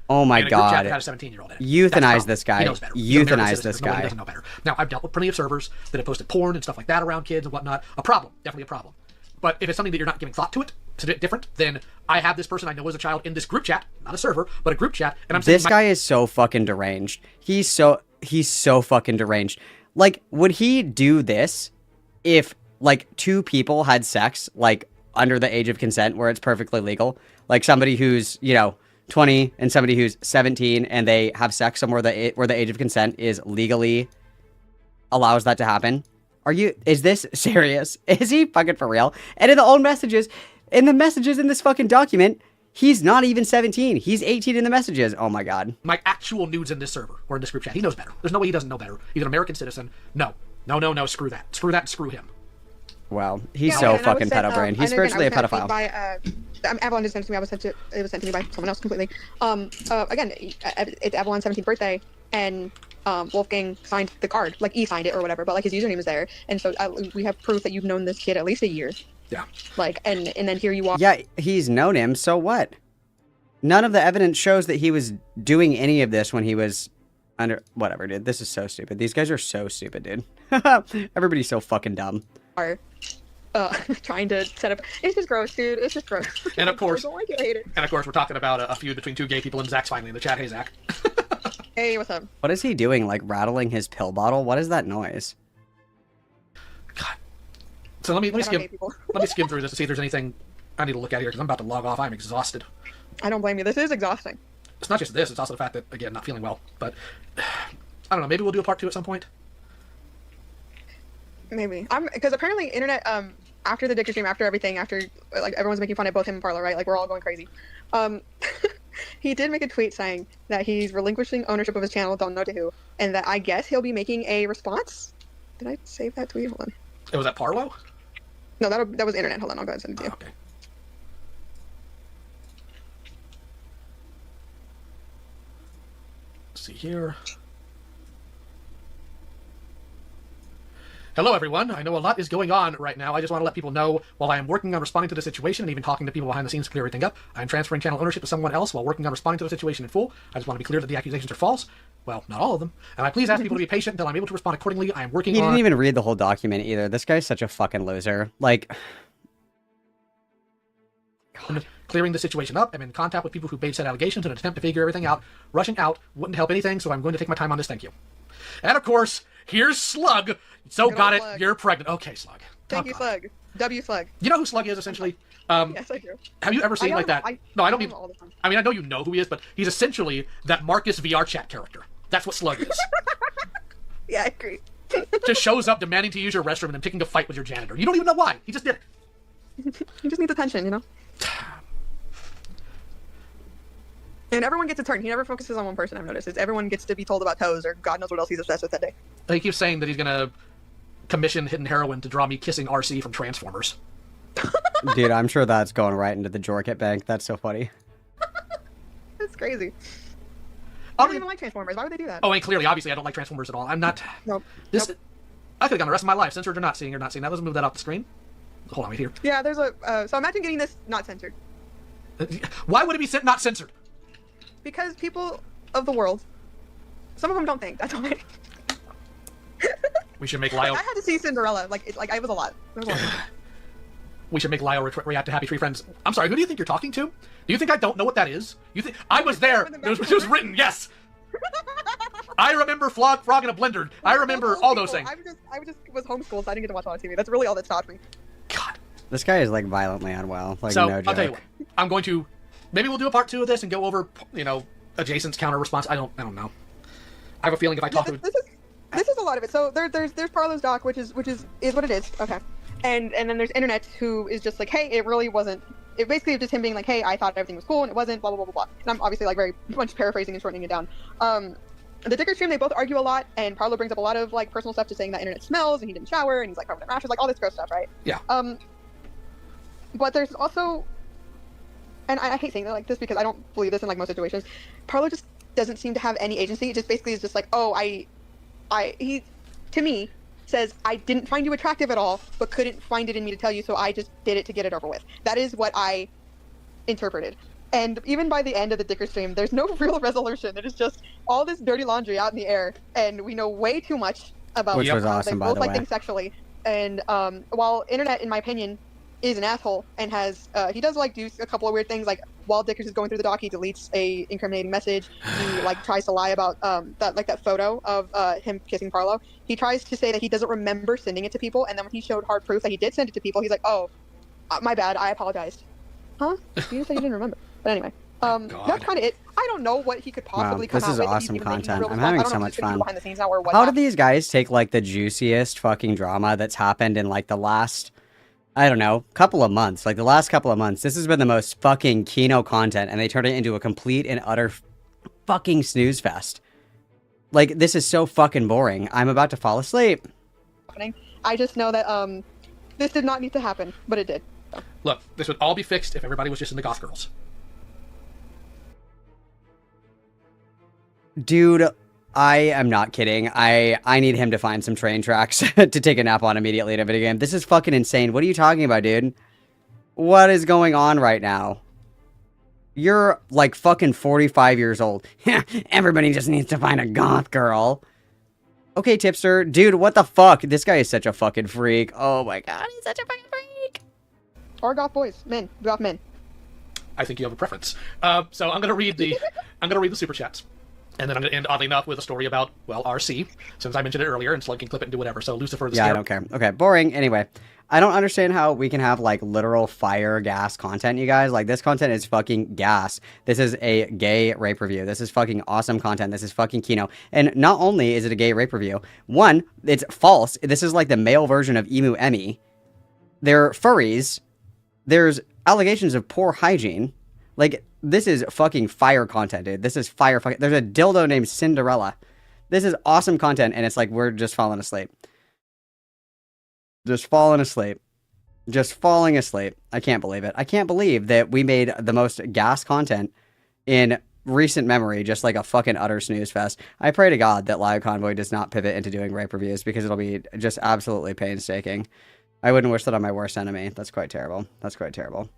Oh my god. Euthanize this guy. Euthanize this guy. He doesn't know better. Now, I've dealt with plenty of servers that have posted porn and stuff like that around kids and whatnot. A problem. Definitely a problem. But if it's something that you're not giving thought to it, it's a bit different, then I have this person I know as a child in this group chat, not a server, but a group chat, and I'm saying... This guy is so fucking deranged. He's so fucking deranged. Like, would he do this if, like, two people had sex, like, under the age of consent where it's perfectly legal? Like, somebody who's, 20 and somebody who's 17 and they have sex somewhere where the age of consent is legally allows that to happen? Is this serious? Is he fucking for real? And in the messages in this fucking document, he's not even 17. He's 18 in the messages. Oh my god. My actual nudes in this server or in this group chat. He knows better. There's no way he doesn't know better. He's an American citizen. No. Screw that. Screw that and screw him. Wow. He's so fucking pedo-brained. He's spiritually a pedophile. Avalon just sent it to me. It was sent to me by someone else completely. Again, it's Avalon's 17th birthday, and Wolfgang signed the card. Like, he signed it or whatever, but, like, his username is there. And so we have proof that you've known this kid at least a year. Yeah. Like, and then here you are. Yeah, he's known him, so what? None of the evidence shows that he was doing any of this when he was under... Whatever, dude. This is so stupid. These guys are so stupid, dude. Everybody's so fucking dumb. Trying to set up... It's just gross, dude. It's just gross. And of course... I don't like it, I hate it. And of course, we're talking about a feud between two gay people, and Zach's finally in the chat. Hey, Zach. Hey, what's up? What is he doing? Like, rattling his pill bottle? What is that noise? God. So let me skim through this to see if there's anything I need to look at here, because I'm about to log off. I'm exhausted. I don't blame you. This is exhausting. It's not just this. It's also the fact that, again, not feeling well. But, I don't know. Maybe we'll do a part 2 at some point. Maybe. Because apparently internet, after the Dicker stream, after everything, after, like, everyone's making fun of both him and Parlo, right? Like, we're all going crazy. He did make a tweet saying that he's relinquishing ownership of his channel, don't know to who, and that I guess he'll be making a response. Did I save that tweet? Hold on. Oh, was that Parlo? No, that was internet. Hold on, I'll go ahead and send it to you. Okay. Let's see here. Hello, everyone. I know a lot is going on right now. I just want to let people know, while I am working on responding to the situation and even talking to people behind the scenes to clear everything up, I am transferring channel ownership to someone else while working on responding to the situation in full. I just want to be clear that the accusations are false. Well, not all of them. And I please ask people to be patient until I'm able to respond accordingly. I am working on... He didn't even read the whole document either. This guy's such a fucking loser. Like... God. Clearing the situation up. I'm in contact with people who made said allegations in an attempt to figure everything out. Rushing out wouldn't help anything, so I'm going to take my time on this. Thank you. And of course, here's Slug. So Good got it. Slug. You're pregnant. Okay, Slug. Thank you, Slug. W Slug. You know who Slug is, essentially? Yes, I do. Have you ever seen like that? No, I don't mean... all the time. I mean, I know you know who he is, but he's essentially that Marcus VR chat character. That's what Slug is. Yeah, I agree. Just shows up demanding to use your restroom and then picking a fight with your janitor. You don't even know why. He just did it. You just need attention, you know? And everyone gets a turn. He never focuses on one person, I've noticed. Everyone gets to be told about toes or God knows what else he's obsessed with that day. He keeps saying that he's going to commission Hidden Heroin to draw me kissing RC from Transformers. Dude, I'm sure that's going right into the Jorkit bank. That's so funny. That's crazy. I don't even like Transformers. Why would they do that? Oh, and clearly, obviously, I don't like Transformers at all. I'm not... Nope. This... Nope. I could have gone the rest of my life, censored or not seeing that. Let's move that off the screen. Hold on, wait here. Yeah, there's a. So imagine getting this not censored. Why would it be not censored? Because people of the world, some of them don't think. That's why. We should make Lyle. I had to see Cinderella. Like I was a lot. There was a lot. We should make Lyle react to Happy Tree Friends. I'm sorry, who do you think you're talking to? Do you think I don't know what that is? You think I was there? It was written. Yes. I remember frog in a blender. I remember all those things. I was homeschooled, so I didn't get to watch a lot of TV. That's really all that stopped me. God. This guy is like violently unwell. Like, so no joke. I'll tell you what. I'm going to. Maybe we'll do a part 2 of this and go over, adjacent's counter response. I don't know. I have a feeling if I talk to. This is a lot of it. So there's Parlo's doc, which is what it is. Okay. And then there's Internet, who is just like, hey, it really wasn't. It basically just him being like, hey, I thought everything was cool and it wasn't. Blah blah blah blah blah. And I'm obviously like very much paraphrasing and shortening it down. The Dicker stream, they both argue a lot, and Parlo brings up a lot of like personal stuff, just saying that Internet smells and he didn't shower and he's like covered in rashes, like all this gross stuff, right? Yeah. But there's also, and I hate saying that like this because I don't believe this in like most situations. Parlo just doesn't seem to have any agency. It just basically is just like, oh, he, to me, says, I didn't find you attractive at all, but couldn't find it in me to tell you, so I just did it to get it over with. That is what I interpreted. And even by the end of the Dicker stream, there's no real resolution. It is just all this dirty laundry out in the air, and we know way too much about Which was awesome, they by both the like way. things sexually. And while Internet, in my opinion, is an asshole and has he does like do a couple of weird things, like while Dickers is going through the doc, he deletes a incriminating message. He like tries to lie about that photo of him kissing Parlo. He tries to say that he doesn't remember sending it to people, and then when he showed hard proof that he did send it to people, he's like, oh, my bad, I apologized. Huh? You didn't say you didn't remember. But anyway, that's kind of it. I don't know what he could possibly come this out is with. awesome If he's even content. making I'm real having response. I so don't know much if he's gonna do fun. behind the scenes now or what. How did these guys take like the juiciest fucking drama that's happened in like the last, I don't know, couple of months, like the last couple of months? This has been the most fucking Kino content, and they turned it into a complete and utter fucking snooze fest. Like, this is so fucking boring. I'm about to fall asleep. I just know that this did not need to happen, but it did. So. Look, this would all be fixed if everybody was just into Goth Girls. Dude, I am not kidding. I need him to find some train tracks to take a nap on immediately in a video game. This is fucking insane. What are you talking about, dude? What is going on right now? You're like fucking 45 years old. Everybody just needs to find a goth girl. Okay, tipster. Dude, what the fuck? This guy is such a fucking freak. Oh my god, he's such a fucking freak. Or goth boys. Men. Goth men. I think you have a preference. So I'm gonna read the super chats. And then I'm going to end, oddly enough, with a story about, well, RC, since I mentioned it earlier, and Slug can clip it and do whatever. So, Lucifer the Yeah, Scare. I don't care. Okay, boring. Anyway, I don't understand how we can have, like, literal fire gas content, you guys. Like, this content is fucking gas. This is a gay rape review. This is fucking awesome content. This is fucking Kino. And not only is it a gay rape review, one, it's false. This is like the male version of Emu Emmy. They're furries. There's allegations of poor hygiene. Like, this is fucking fire content, dude. This is fire fucking... There's a dildo named Cinderella. This is awesome content, and it's like we're just falling asleep. Just falling asleep. Just falling asleep. I can't believe it. I can't believe that we made the most gas content in recent memory, just like a fucking utter snooze fest. I pray to God that Live Convoy does not pivot into doing rape reviews, because it'll be just absolutely painstaking. I wouldn't wish that on my worst enemy. That's quite terrible. That's quite terrible.